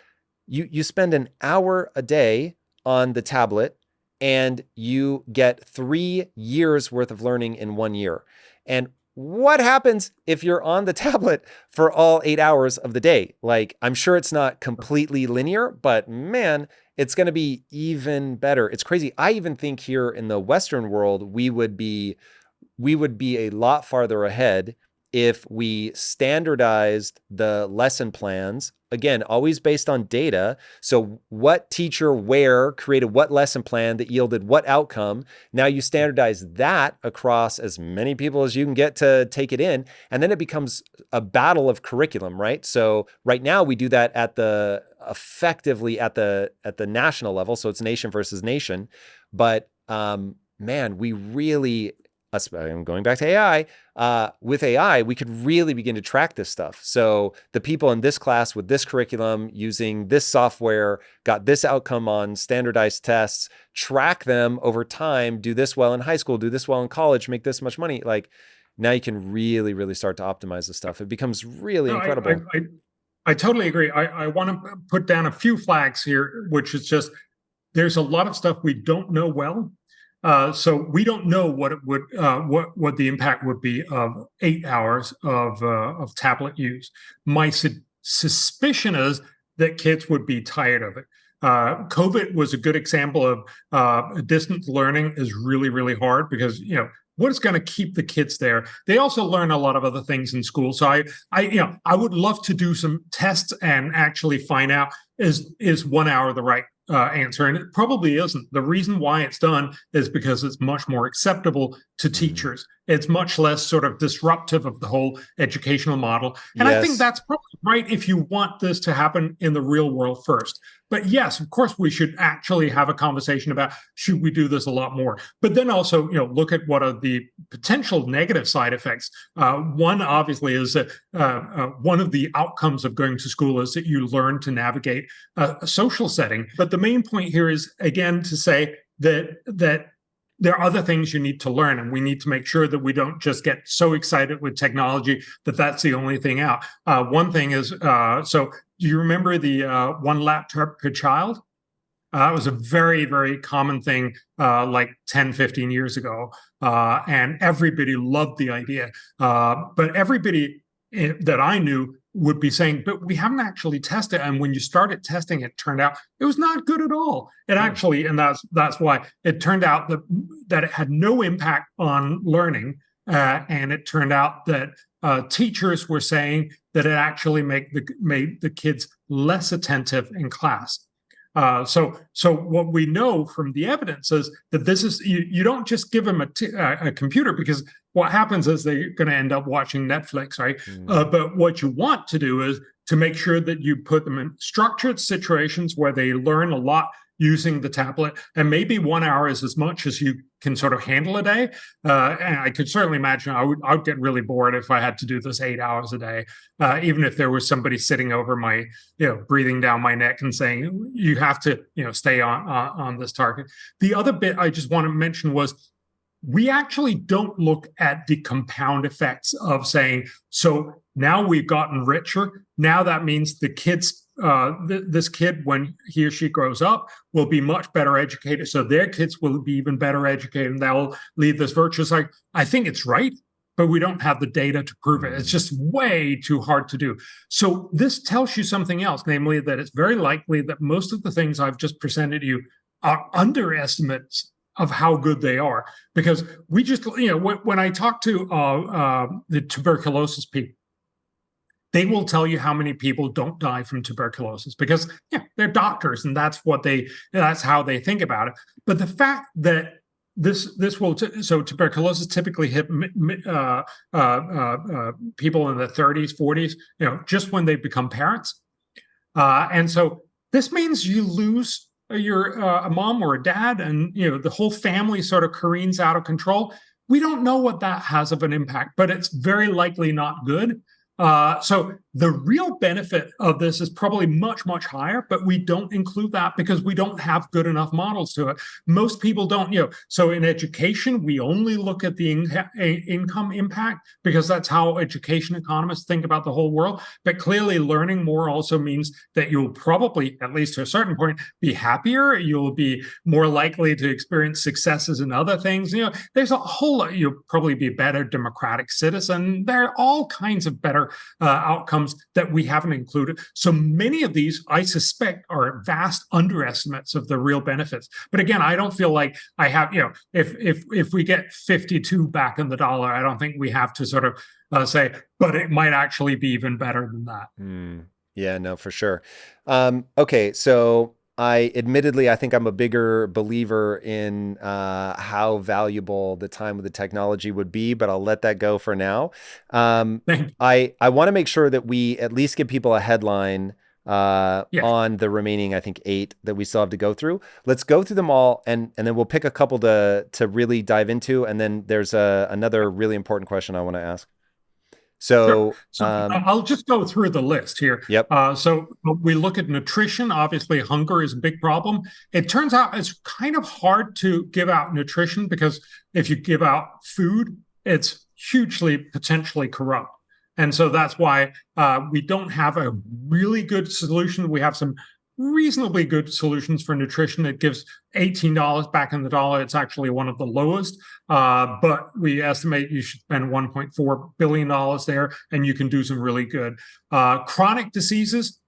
you spend an hour a day on the tablet and you get 3 years worth of learning in 1 year. And what happens if you're on the tablet for all 8 hours of the day? Like, I'm sure it's not completely linear, but man, it's going to be even better. It's crazy. I even think here in the Western world, we would be a lot farther ahead if we standardized the lesson plans, again, always based on data. So what teacher where created what lesson plan that yielded what outcome. Now you standardize that across as many people as you can get to take it in. And then it becomes a battle of curriculum, right? So right now we do that effectively at the national level. So it's nation versus nation. But man, we really, I'm going back to AI, with AI, we could really begin to track this stuff. So the people in this class with this curriculum using this software got this outcome on standardized tests, track them over time, do this well in high school, do this well in college, make this much money. Like, now you can really, really start to optimize this stuff. It becomes really incredible. I totally agree. I want to put down a few flags here, which is just, there's a lot of stuff we don't know well. So we don't know what it would, what the impact would be of 8 hours of tablet use. My suspicion is that kids would be tired of it. COVID was a good example of distance learning is really, really hard because, what is going to keep the kids there? They also learn a lot of other things in school. So I would love to do some tests and actually find out, is 1 hour the right answer? And it probably isn't. The reason why it's done is because it's much more acceptable to teachers. It's much less sort of disruptive of the whole educational model. And I think that's probably right if you want this to happen in the real world first. But yes, of course, we should actually have a conversation about, should we do this a lot more? But then also, look at what are the potential negative side effects. One, obviously, is that one of the outcomes of going to school is that you learn to navigate a social setting. But the main point here is, again, to say that there are other things you need to learn, and we need to make sure that we don't just get so excited with technology that that's the only thing out. One thing is, so do you remember the one laptop per child? It was a very, very common thing like 10, 15 years ago, and everybody loved the idea. But everybody that I knew would be saying, but we haven't actually tested. And when you started testing, it turned out it was not good at all. It actually, and that's why it turned out that it had no impact on learning. And it turned out that teachers were saying that it actually made the kids less attentive in class. So what we know from the evidence is that this is, you don't just give them a computer, because what happens is they're going to end up watching Netflix, right? But what you want to do is to make sure that you put them in structured situations where they learn a lot using the tablet, and maybe 1 hour is as much as you can sort of handle a day. And I could certainly imagine I'd get really bored if I had to do this 8 hours a day, even if there was somebody sitting over my, breathing down my neck and saying, you have to, stay on this target. The other bit I just want to mention was, we actually don't look at the compound effects of saying, so now we've gotten richer. Now that means the kids, this kid, when he or she grows up, will be much better educated. So their kids will be even better educated, and they'll lead this virtuous life. I think it's right, but we don't have the data to prove it. It's just way too hard to do. So this tells you something else, namely that it's very likely that most of the things I've just presented to you are underestimates of how good they are. Because we just, when I talk to the tuberculosis people, they will tell you how many people don't die from tuberculosis because they're doctors, and that's how they think about it. But the fact that this will so tuberculosis typically hit people in the 30s, 40s, just when they become parents, and so this means you lose you're a mom or a dad, and the whole family sort of careens out of control. We don't know what that has of an impact, but it's very likely not good. So the real benefit of this is probably much, much higher, but we don't include that because we don't have good enough models to it. Most people don't, so in education, we only look at the income impact because that's how education economists think about the whole world. But clearly learning more also means that you'll probably, at least to a certain point, be happier. You'll be more likely to experience successes in other things. There's a whole lot, you'll probably be a better democratic citizen. There are all kinds of better outcomes that we haven't included. So many of these, I suspect, are vast underestimates of the real benefits. But again, I don't feel like I have, if we get 52 back in the dollar, I don't think we have to sort of say, but it might actually be even better than that. Yeah, no, for sure. Okay, so I think I'm a bigger believer in how valuable the time with the technology would be, but I'll let that go for now. I want to make sure that we at least give people a headline on the remaining, I think, 8 that we still have to go through. Let's go through them all, and then we'll pick a couple to really dive into, and then there's another really important question I want to ask. So, I'll just go through the list here. Yep. So we look at nutrition. Obviously, hunger is a big problem. It turns out it's kind of hard to give out nutrition because if you give out food, it's hugely potentially corrupt. And so that's why we don't have a really good solution. We have some reasonably good solutions for nutrition. It gives $18 back in the dollar. It's actually one of the lowest, but we estimate you should spend $1.4 billion there, and you can do some really good chronic diseases.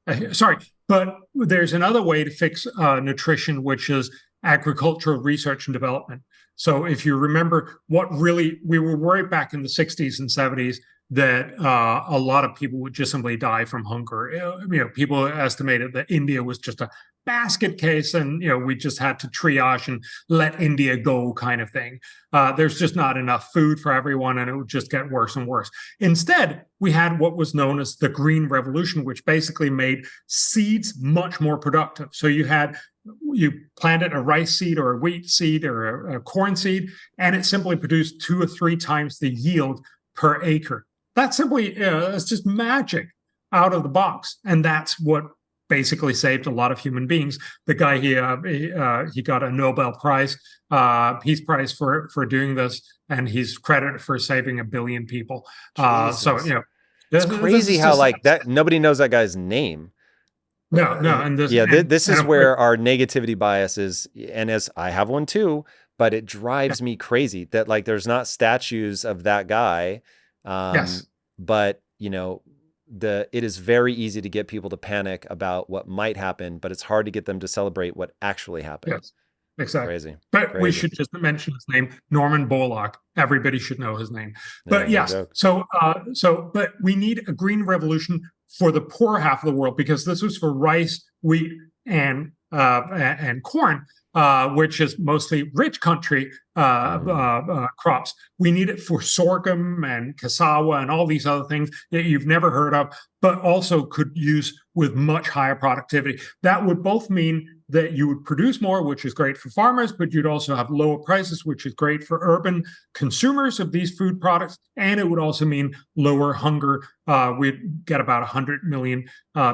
But there's another way to fix nutrition, which is agricultural research and development. So if you remember we were worried back in the 60s and 70s that a lot of people would just simply die from hunger. People estimated that India was just a basket case, and we just had to triage and let India go, kind of thing. There's just not enough food for everyone, and it would just get worse and worse. Instead, we had what was known as the Green Revolution, which basically made seeds much more productive. So you planted a rice seed or a wheat seed or a corn seed, and it simply produced 2 or 3 times the yield per acre. That's simply, it's just magic out of the box. And that's what basically saved a lot of human beings. The guy, he got a Nobel Prize, Peace Prize for doing this, and he's credited for saving 1 billion people. It's crazy how that nobody knows that guy's name. No. And this is where our negativity bias is. And as I have one too, but it drives me crazy that there's not statues of that guy. Yes. But it is very easy to get people to panic about what might happen, but it's hard to get them to celebrate what actually happened. Yes, exactly. Crazy. But we should just mention his name, Norman Borlaug. Everybody should know his name. But yes, but we need a green revolution for the poor half of the world, because this was for rice, wheat, and corn. Which is mostly rich country crops. We need it for sorghum and cassava and all these other things that you've never heard of, but also could use with much higher productivity. That would both mean that you would produce more, which is great for farmers, but you'd also have lower prices, which is great for urban consumers of these food products. And it would also mean lower hunger. We'd get about 100 million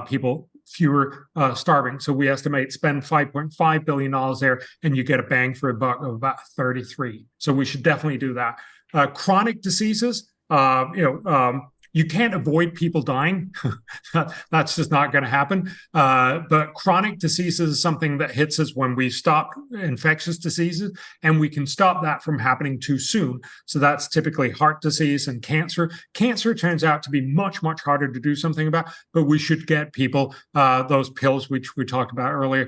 people fewer starving. So we estimate spend $5.5 billion there, and you get a bang for a buck of about 33. So we should definitely do that. Chronic diseases, you can't avoid people dying. That's just not going to happen. But chronic diseases is something that hits us when we stop infectious diseases, and we can stop that from happening too soon. So that's typically heart disease and cancer. Cancer turns out to be much, much harder to do something about, but we should get people those pills, which we talked about earlier,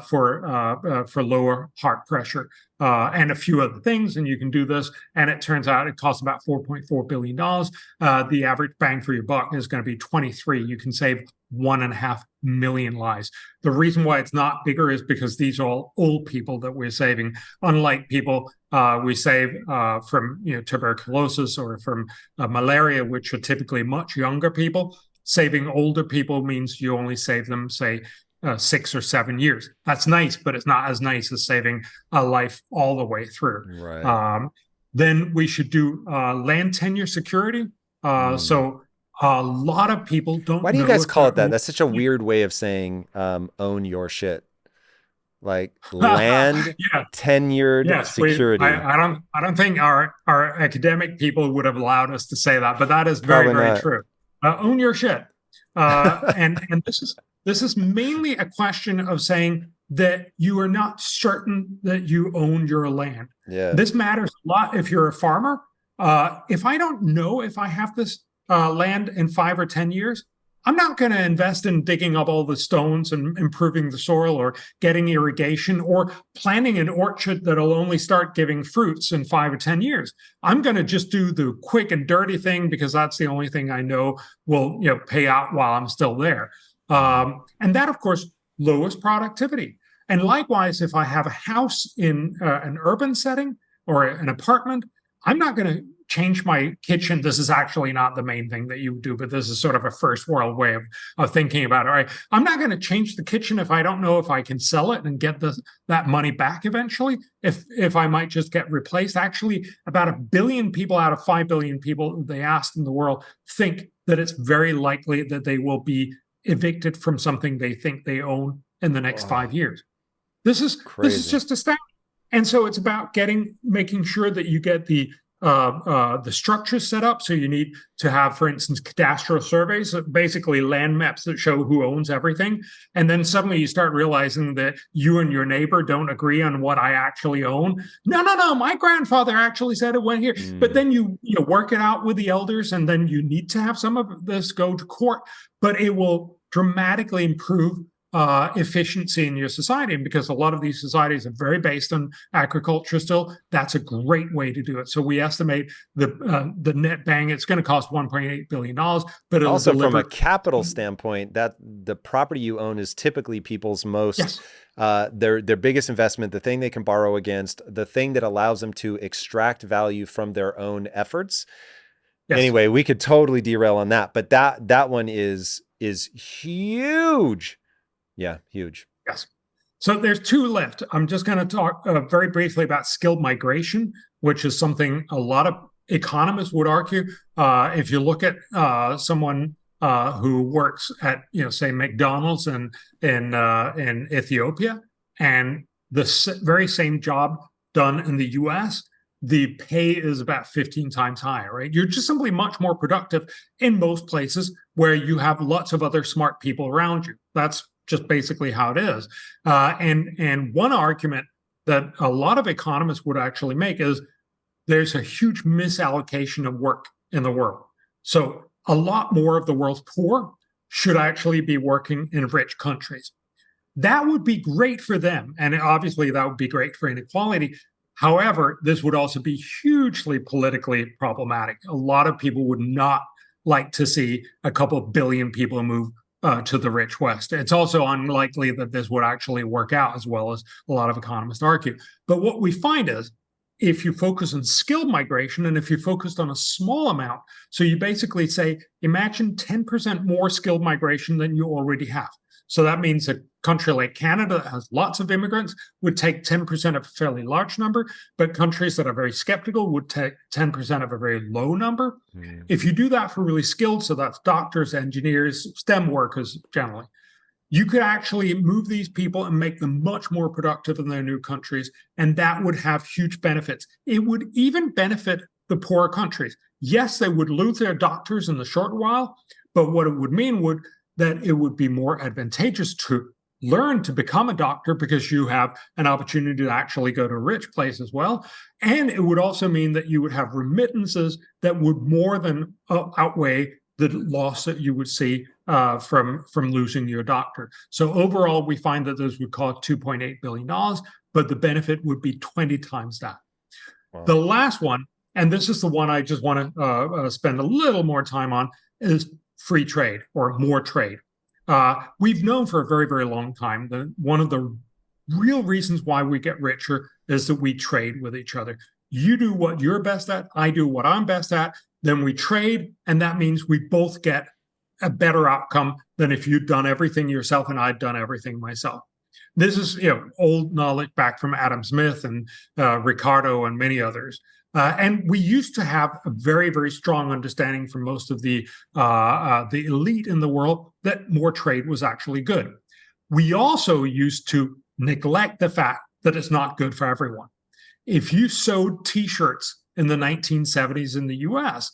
for lower heart pressure. And a few other things, and you can do this. And it turns out it costs about $4.4 billion. The average bang for your buck is going to be 23. You can save 1.5 million lives. The reason why it's not bigger is because these are all old people that we're saving. Unlike people we save from tuberculosis or from malaria, which are typically much younger people. Saving older people means you only save them, say, 6 or 7 years. That's nice, but it's not as nice as saving a life all the way through. Right. Then we should do land tenure security. So a lot of people don't know. Why do you guys call it that? That's such a weird way of saying own your shit. Like land tenured security. I don't think our academic people would have allowed us to say that, but that is very, very true. Own your shit. And this is mainly a question of saying that you are not certain that you own your land. Yeah. This matters a lot if you're a farmer. If I don't know if I have this land in 5 or 10 years, I'm not going to invest in digging up all the stones and improving the soil or getting irrigation or planting an orchard that'll only start giving fruits in 5 or 10 years. I'm going to just do the quick and dirty thing because that's the only thing I know will pay out while I'm still there. And that, of course, lowers productivity. And likewise, if I have a house in an urban setting or an apartment, I'm not going to change my kitchen. This is actually not the main thing that you do, but this is sort of a first world way of thinking about it. Right? I'm not going to change the kitchen if I don't know if I can sell it and get that money back eventually. If I might just get replaced. Actually, about 1 billion people out of 5 billion people they asked in the world think that it's very likely that they will be evicted from something they think they own in the next 5 years. This is just astounding. And so it's about making sure that you get the structure set up. So you need to have, for instance, cadastral surveys, basically land maps that show who owns everything. And then suddenly you start realizing that you and your neighbor don't agree on what I actually own. No, my grandfather actually said it went here. But then you work it out with the elders, and then you need to have some of this go to court. But it will dramatically improve efficiency in your society. And because a lot of these societies are very based on agriculture still, that's a great way to do it. So we estimate the net bang, it's going to cost $1.8 billion. But also from a capital standpoint, that the property you own is typically people's most, their biggest investment, the thing they can borrow against, the thing that allows them to extract value from their own efforts. Yes. Anyway, we could totally derail on that, but that one is huge. Yeah, huge. Yes. So there's 2 left. I'm just going to talk very briefly about skilled migration, which is something a lot of economists would argue. If you look at someone who works at, say, McDonald's in Ethiopia, and the very same job done in the US, the pay is about 15 times higher, right? You're just simply much more productive in most places where you have lots of other smart people around you. That's just basically how it is. And one argument that a lot of economists would actually make is there's a huge misallocation of work in the world. So a lot more of the world's poor should actually be working in rich countries. That would be great for them. And obviously that would be great for inequality. However, this would also be hugely politically problematic. A lot of people would not like to see a couple billion people move to the rich West. It's also unlikely that this would actually work out, as well as a lot of economists argue. But what we find is, if you focus on skilled migration, and if you focused on a small amount, so you basically say, imagine 10% more skilled migration than you already have. So that means a country like Canada that has lots of immigrants would take 10% of a fairly large number, but countries that are very skeptical would take 10% of a very low number. If you do that for really skilled, so that's doctors, engineers, STEM workers generally, you could actually move these people and make them much more productive in their new countries, and that would have huge benefits. It would even benefit the poorer countries. Yes, they would lose their doctors in the short while, but what it would mean would that it would be more advantageous to learn to become a doctor because you have an opportunity to actually go to a rich place as well. And it would also mean that you would have remittances that would more than outweigh the loss that you would see from losing your doctor. So overall, we find that those would cost $2.8 billion, but the benefit would be 20 times that. Wow. The last one, and this is the one I just want to spend a little more time on, is free trade or more trade. We've known for a very, very long time that one of the real reasons why we get richer is that we trade with each other. You do what you're best at, I do what I'm best at, then we trade, and that means we both get a better outcome than if you'd done everything yourself and I'd done everything myself. This is old knowledge back from Adam Smith and Ricardo and many others. And we used to have a very, very strong understanding from most of the elite in the world that more trade was actually good. We also used to neglect the fact that it's not good for everyone. If you sewed T-shirts in the 1970s in the US,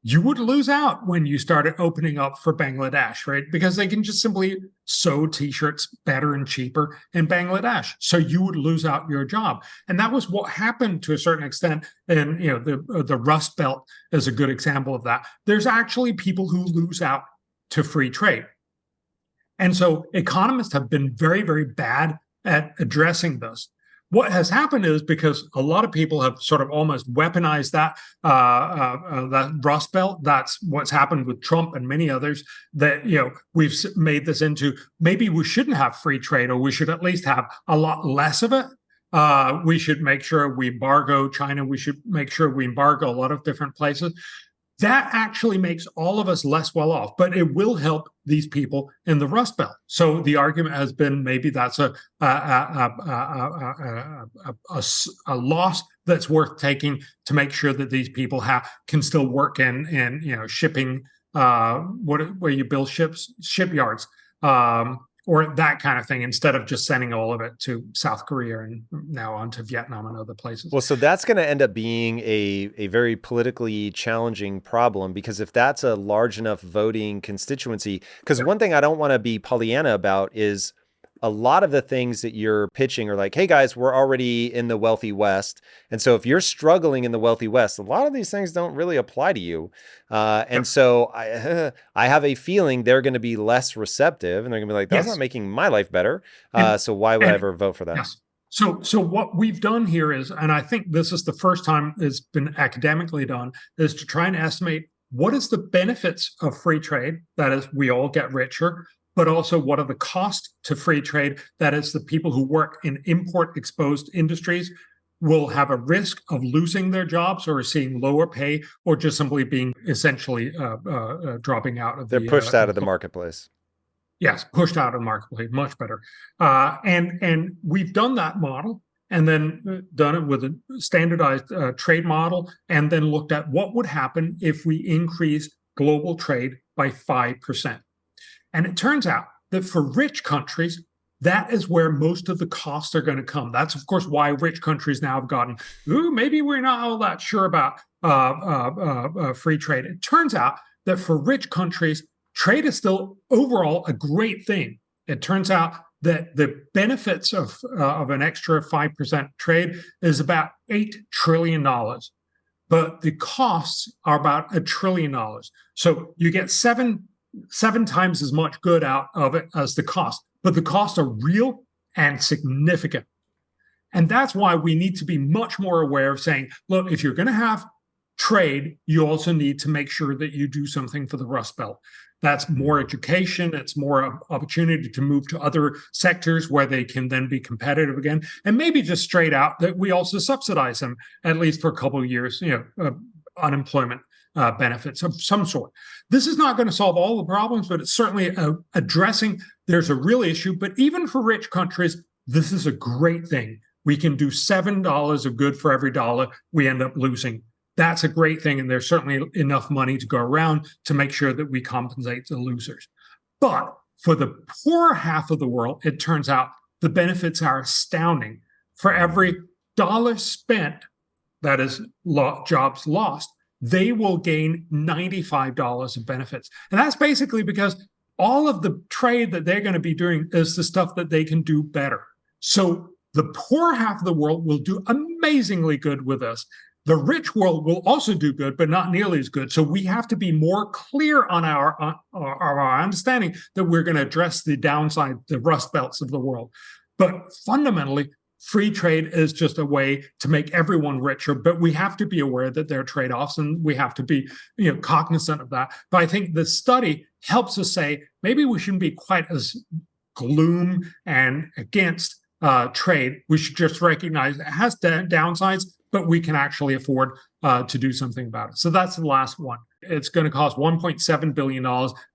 you would lose out when you started opening up for Bangladesh, right? Because they can just simply sew T-shirts better and cheaper in Bangladesh. So you would lose out your job. And that was what happened to a certain extent. And the Rust Belt is a good example of that. There's actually people who lose out to free trade. And so economists have been very, very bad at addressing this. What has happened is because a lot of people have sort of almost weaponized that Rust Belt. That's what's happened with Trump and many others. That we've made this into maybe we shouldn't have free trade, or we should at least have a lot less of it. We should make sure we embargo China. We should make sure we embargo a lot of different places. That actually makes all of us less well off, but it will help these people in the Rust Belt. So the argument has been maybe that's a loss that's worth taking to make sure that these people can still work in shipping, where you build shipyards. Or that kind of thing, instead of just sending all of it to South Korea and now on to Vietnam and other places. Well, so that's going to end up being a very politically challenging problem, because if that's a large enough voting constituency, because one thing I don't want to be Pollyanna about is a lot of the things that you're pitching are like, hey guys, we're already in the wealthy West. And so if you're struggling in the wealthy West, a lot of these things don't really apply to you. And so I have a feeling they're going to be less receptive, and they're going to be like, that's not making my life better. So why would I ever vote for that? Yes. So what we've done here is, and I think this is the first time it's been academically done, is to try and estimate what is the benefits of free trade. That is, we all get richer. But also, what are the costs to free trade? That is, the people who work in import-exposed industries will have a risk of losing their jobs or seeing lower pay, or just simply being essentially dropping out of They're pushed out of the marketplace. Yes, pushed out of the marketplace, much better. And we've done that model, and then done it with a standardized trade model, and then looked at what would happen if we increase global trade by 5%. And it turns out that for rich countries, that is where most of the costs are going to come. That's, of course, why rich countries now have gotten, maybe we're not all that sure about free trade. It turns out that for rich countries, trade is still overall a great thing. It turns out that the benefits of an extra 5% trade is about $8 trillion. But the costs are about $1 trillion. So you get seven times as much good out of it as the cost, but the costs are real and significant. And that's why we need to be much more aware of saying, look, if you're going to have trade, you also need to make sure that you do something for the Rust Belt. That's more education. It's more opportunity to move to other sectors where they can then be competitive again. And maybe just straight out that we also subsidize them, at least for a couple of years, unemployment benefits of some sort. This is not going to solve all the problems, but it's certainly addressing there's a real issue. But even for rich countries, this is a great thing. We can do $7 of good for every dollar we end up losing. That's a great thing. And there's certainly enough money to go around to make sure that we compensate the losers. But for the poor half of the world, it turns out the benefits are astounding. For every dollar spent, that is jobs lost, they will gain $95 of benefits. And that's basically because all of the trade that they're going to be doing is the stuff that they can do better. So the poor half of the world will do amazingly good with us. The rich world will also do good, but not nearly as good. So we have to be more clear on our understanding that we're going to address the downside, the rust belts of the world. But fundamentally, free trade is just a way to make everyone richer, but we have to be aware that there are trade-offs, and we have to be cognizant of that. But I think the study helps us say maybe we shouldn't be quite as gloom and against trade. We should just recognize it has downsides, but we can actually afford to do something about it. So that's the last one. it's going to cost $1.7 billion,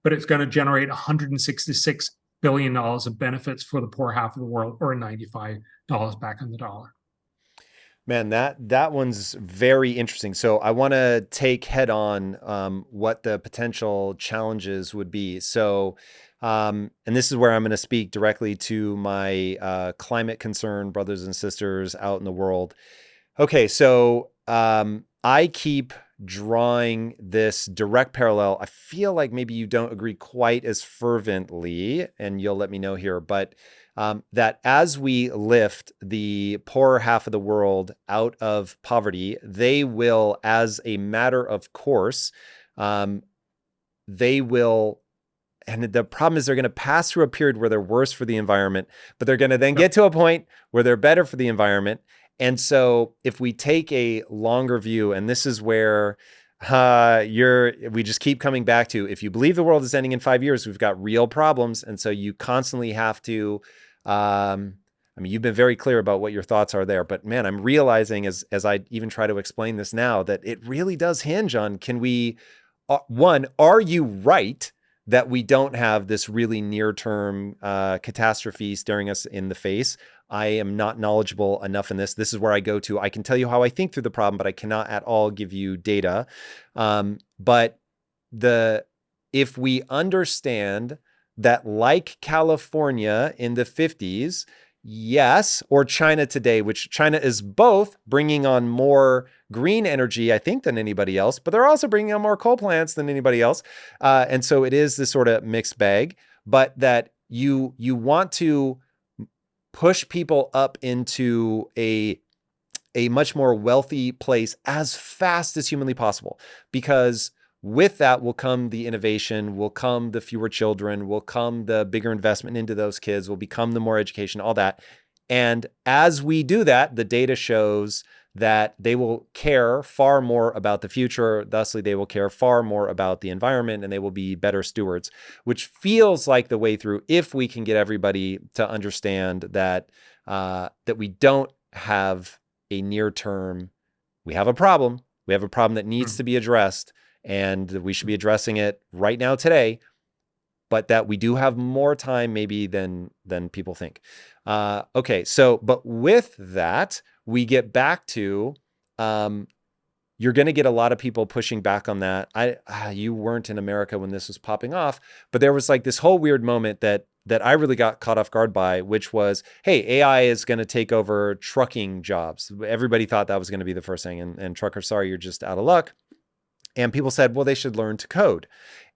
but it's going to generate $166 billion of benefits for the poor half of the world, or $95 back on the dollar. Man, that one's very interesting. So I want to take head on what the potential challenges would be. So, and this is where I'm going to speak directly to my climate concerned brothers and sisters out in the world. Okay, so I keep drawing this direct parallel. I feel like maybe you don't agree quite as fervently, and you'll let me know here, but that as we lift the poorer half of the world out of poverty, they will, as a matter of course, they will, and the problem is they're going to pass through a period where they're worse for the environment, but they're going to then get to a point where they're better for the environment. And so if we take a longer view, and this is where we just keep coming back to, if you believe the world is ending in 5 years, we've got real problems. And so you constantly have to, I mean, you've been very clear about what your thoughts are there, but man, I'm realizing as I even try to explain this now, that it really does hinge on, can we, one, are you right that we don't have this really near-term catastrophe staring us in the face? I am not knowledgeable enough in this. This is where I go to. I can tell you how I think through the problem, but I cannot at all give you data. But if we understand that, like California in the 50s, yes, or China today, which China is both bringing on more green energy, I think, than anybody else, but they're also bringing on more coal plants than anybody else. And so it is this sort of mixed bag, but that you want to push people up into a much more wealthy place as fast as humanly possible, because with that will come the innovation, will come the fewer children, will come the bigger investment into those kids, will become the more education, all that. And as we do that, the data shows that they will care far more about the future. Thusly, they will care far more about the environment, and they will be better stewards, which feels like the way through if we can get everybody to understand that that we don't have a near term, we have a problem. We have a problem that needs to be addressed, and we should be addressing it right now today, but that we do have more time maybe than people think. Okay, so, but with that, we get back to, you're going to get a lot of people pushing back on that. You weren't in America when this was popping off, but there was like this whole weird moment that I really got caught off guard by, which was, hey, AI is going to take over trucking jobs. Everybody thought that was going to be the first thing. And truckers, sorry, you're just out of luck. And people said, well, they should learn to code.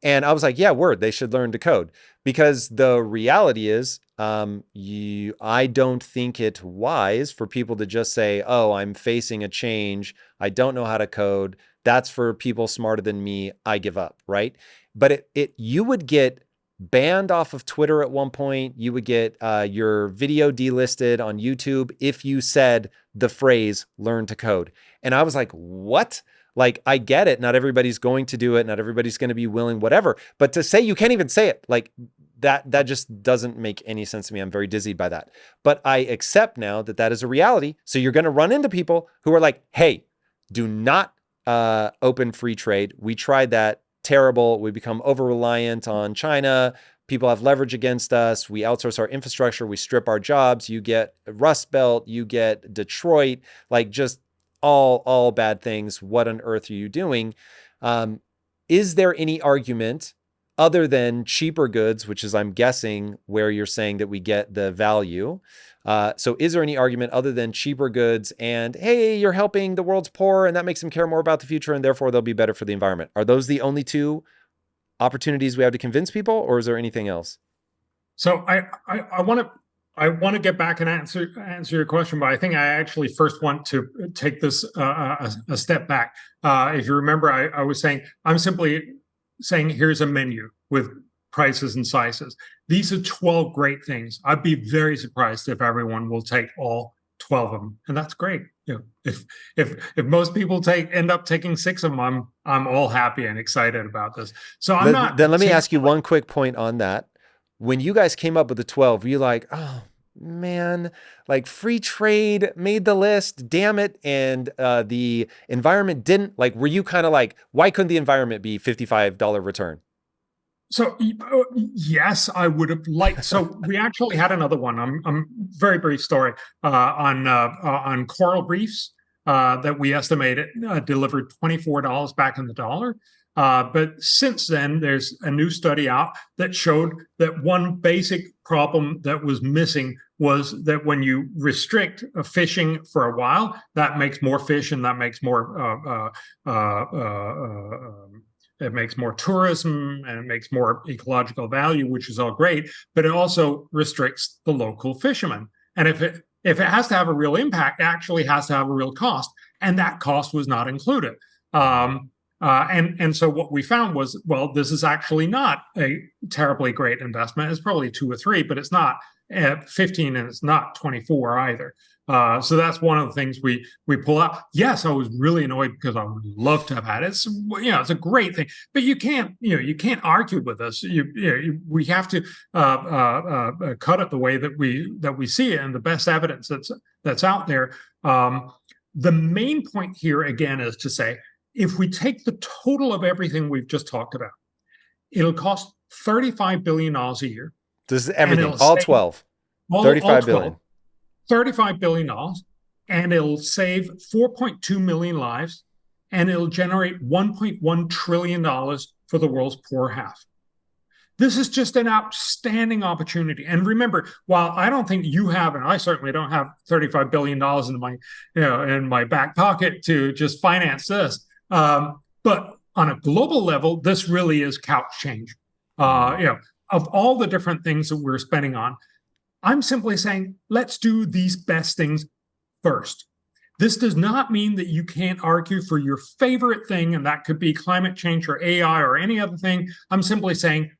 And I was like, yeah, they should learn to code. Because the reality is, I don't think it wise for people to just say, oh, I'm facing a change, I don't know how to code, that's for people smarter than me, I give up, right? But you would get banned off of Twitter at one point. You would get your video delisted on YouTube if you said the phrase "learn to code." And I was like, what? Like, I get it. Not everybody's going to do it. Not everybody's going to be willing, whatever. But to say you can't even say it, like that just doesn't make any sense to me. I'm very dizzied by that. But I accept now that that is a reality. So you're going to run into people who are like, hey, do not open free trade. We tried that. Terrible. We become over-reliant on China. People have leverage against us. We outsource our infrastructure. We strip our jobs. You get Rust Belt. You get Detroit. Like, just all bad things. What on earth are you doing? Is there any argument other than cheaper goods, which is, I'm guessing, where you're saying that we get the value? So is there any argument other than cheaper goods and, hey, you're helping the world's poor and that makes them care more about the future and therefore they'll be better for the environment? Are those the only two opportunities we have to convince people, or is there anything else? So I want to get back and answer your question, but I think I actually first want to take this a step back. If you remember, I was saying, I'm simply saying, here's a menu with prices and sizes. These are 12 great things. I'd be very surprised if everyone will take all 12 of them, and that's great. You know, if most people end up taking 6 of them, I'm all happy and excited about this. So Then let me ask you one quick point on that. When you guys came up with the 12, were you like, oh, man, like free trade made the list, damn it. And the environment didn't. Like, were you kind of like, why couldn't the environment be $55 return? So yes, I would have liked. So we actually had another one. I'm very brief story on coral reefs that we estimated delivered $24 back in the dollar. But since then, there's a new study out that showed that one basic problem that was missing was that when you restrict fishing for a while, that makes more fish and that makes more it makes more tourism and it makes more ecological value, which is all great, but it also restricts the local fishermen. And if it has to have a real impact, it actually has to have a real cost, and that cost was not included. And so what we found was, well, this is actually not a terribly great investment. It's probably 2 or 3, but it's not 15 and it's not 24 either. So that's one of the things we pull out. Yes, I was really annoyed because I would love to have had it. It's a great thing, but you can't argue with us. We have to cut it the way that we see it, and the best evidence that's out there. The main point here again is to say, if we take the total of everything we've just talked about, it'll cost $35 billion a year. This is everything, all 12, $35 billion. $35 billion, and it'll save 4.2 million lives, and it'll generate $1.1 trillion for the world's poor half. This is just an outstanding opportunity. And remember, while I don't think you have, and I certainly don't have $35 billion in my back pocket to just finance this, but on a global level, this really is couch change. Of all the different things that we're spending on, I'm simply saying, let's do these best things first. This does not mean that you can't argue for your favorite thing, and that could be climate change or AI or any other thing. I'm simply saying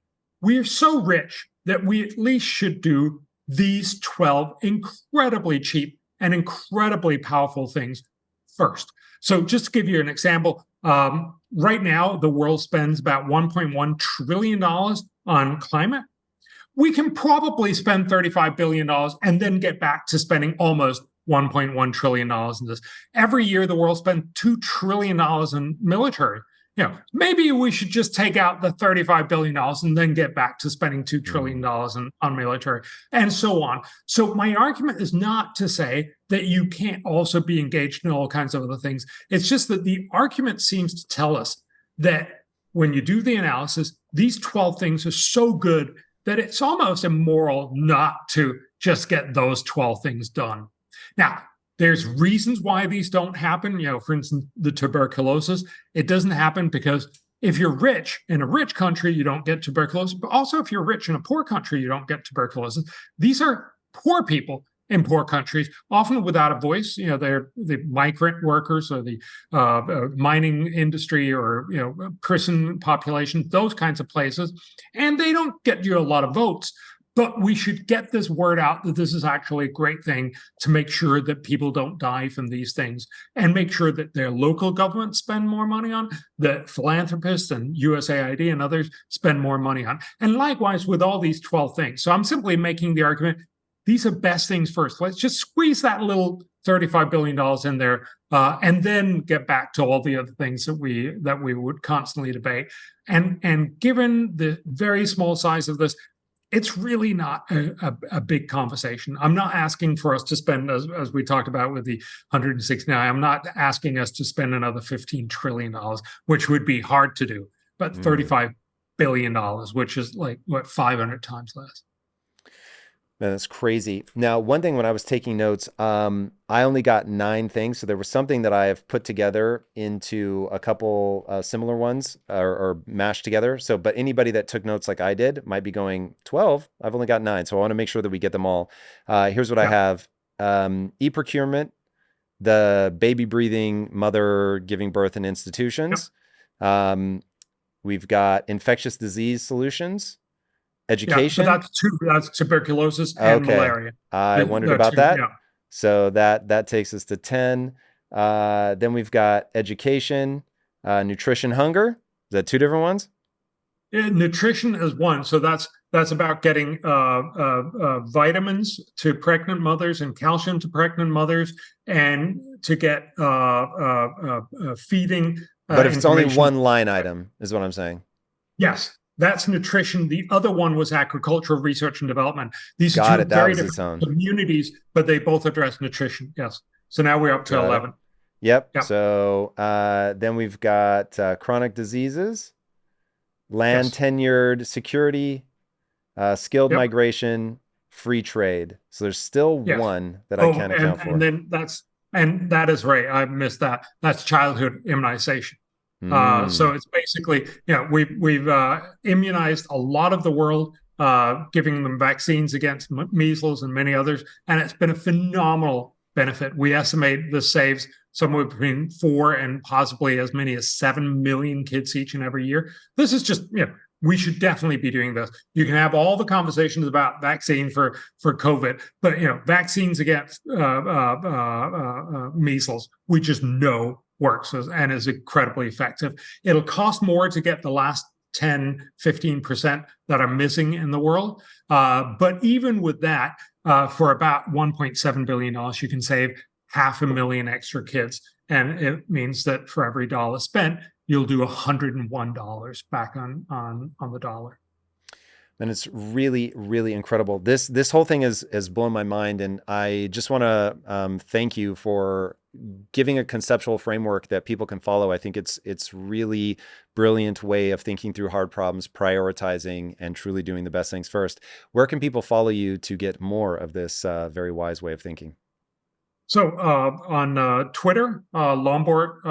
we are so rich that we at least should do these 12 incredibly cheap and incredibly powerful things first. So just to give you an example, right now, the world spends about $1.1 trillion on climate. We can probably spend $35 billion and then get back to spending almost $1.1 trillion in this. Every year, the world spends $2 trillion in military. Maybe we should just take out the $35 billion and then get back to spending $2 trillion on military, and so on. So my argument is not to say that you can't also be engaged in all kinds of other things. It's just that the argument seems to tell us that when you do the analysis, these 12 things are so good that it's almost immoral not to just get those 12 things done. Now, there's reasons why these don't happen. For instance, the tuberculosis, it doesn't happen because if you're rich in a rich country, you don't get tuberculosis. But also if you're rich in a poor country, you don't get tuberculosis. These are poor people in poor countries, often without a voice. They're the migrant workers or the mining industry or prison population, those kinds of places. And they don't get you a lot of votes. But we should get this word out that this is actually a great thing to make sure that people don't die from these things, and make sure that their local governments spend more money on, that philanthropists and USAID and others spend more money on. And likewise with all these 12 things. So I'm simply making the argument, these are best things first. Let's just squeeze that little $35 billion in there and then get back to all the other things that we would constantly debate. And given the very small size of this, it's really not a big conversation. I'm not asking for us to spend, as we talked about with the 169, I'm not asking us to spend another $15 trillion, which would be hard to do, but $35 billion, which is 500 times less. Man, that's crazy. Now, one thing when I was taking notes, I only got 9 things. So there was something that I have put together into a couple similar ones or mashed together. So, but anybody that took notes like I did might be going 12. I've only got 9. So I want to make sure that we get them all. Here's what I have. E-procurement, the baby breathing, mother giving birth in institutions. Yep. We've got infectious disease solutions. Education. Yeah, that's tuberculosis and malaria. I wondered about that. Yeah. So that takes us to 10. Then we've got education, nutrition, hunger. Is that 2 different ones? Yeah, nutrition is one. So that's That's about getting vitamins to pregnant mothers and calcium to pregnant mothers, and to get feeding. But if it's only one line item, is what I'm saying. Yes, that's nutrition. The other one was agricultural research and development. These Got are it. two very different communities, but they both address nutrition. Yes. So now we're up to 11. Yep. So then we've got chronic diseases, land tenured security, skilled migration, free trade. So there's still one that I can't account for. And then that is right. I missed that. That's childhood immunization. So it's basically, we've immunized a lot of the world, giving them vaccines against measles and many others, and it's been a phenomenal benefit. We estimate this saves somewhere between 4 and possibly as many as 7 million kids each and every year. This is just, we should definitely be doing this. You can have all the conversations about vaccine for COVID, but vaccines against measles, we just know works and is incredibly effective. It'll cost more to get the last 10, 15% that are missing in the world. But even with that, for about $1.7 billion, you can save 500,000 extra kids. And it means that for every dollar spent, you'll do $101 back on the dollar. And it's really, really incredible. This whole thing has blown my mind. And I just want to thank you for giving a conceptual framework that people can follow. I think it's really brilliant way of thinking through hard problems, prioritizing, and truly doing the best things first. Where can people follow you to get more of this very wise way of thinking? So on Twitter, Lomborg,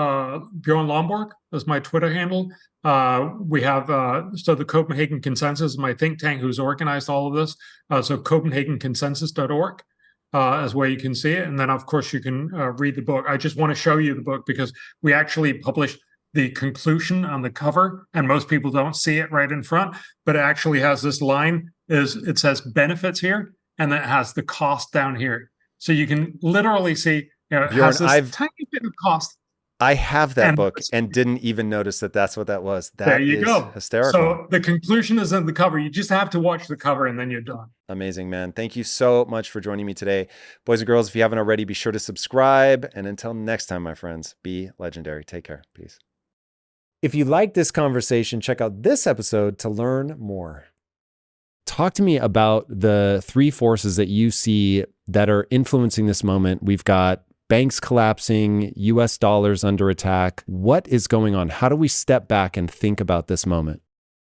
Bjorn Lomborg is my Twitter handle. We have, the Copenhagen Consensus is my think tank who's organized all of this. So CopenhagenConsensus.org is where you can see it. And then, of course, you can read the book. I just want to show you the book because we actually published the conclusion on the cover, and most people don't see it right in front, but it actually has this line, it says benefits here, and then it has the cost down here. So you can literally see, it has this tiny bit of cost. I have that book and didn't even notice that that's what that was. There you go. Hysterical. So the conclusion is in the cover. You just have to watch the cover and then you're done. Amazing, man. Thank you so much for joining me today. Boys and girls, if you haven't already, be sure to subscribe. And until next time, my friends, be legendary. Take care. Peace. If you like this conversation, check out this episode to learn more. Talk to me about the 3 forces that you see that are influencing this moment. We've got banks collapsing, US dollars under attack. What is going on? How do we step back and think about this moment?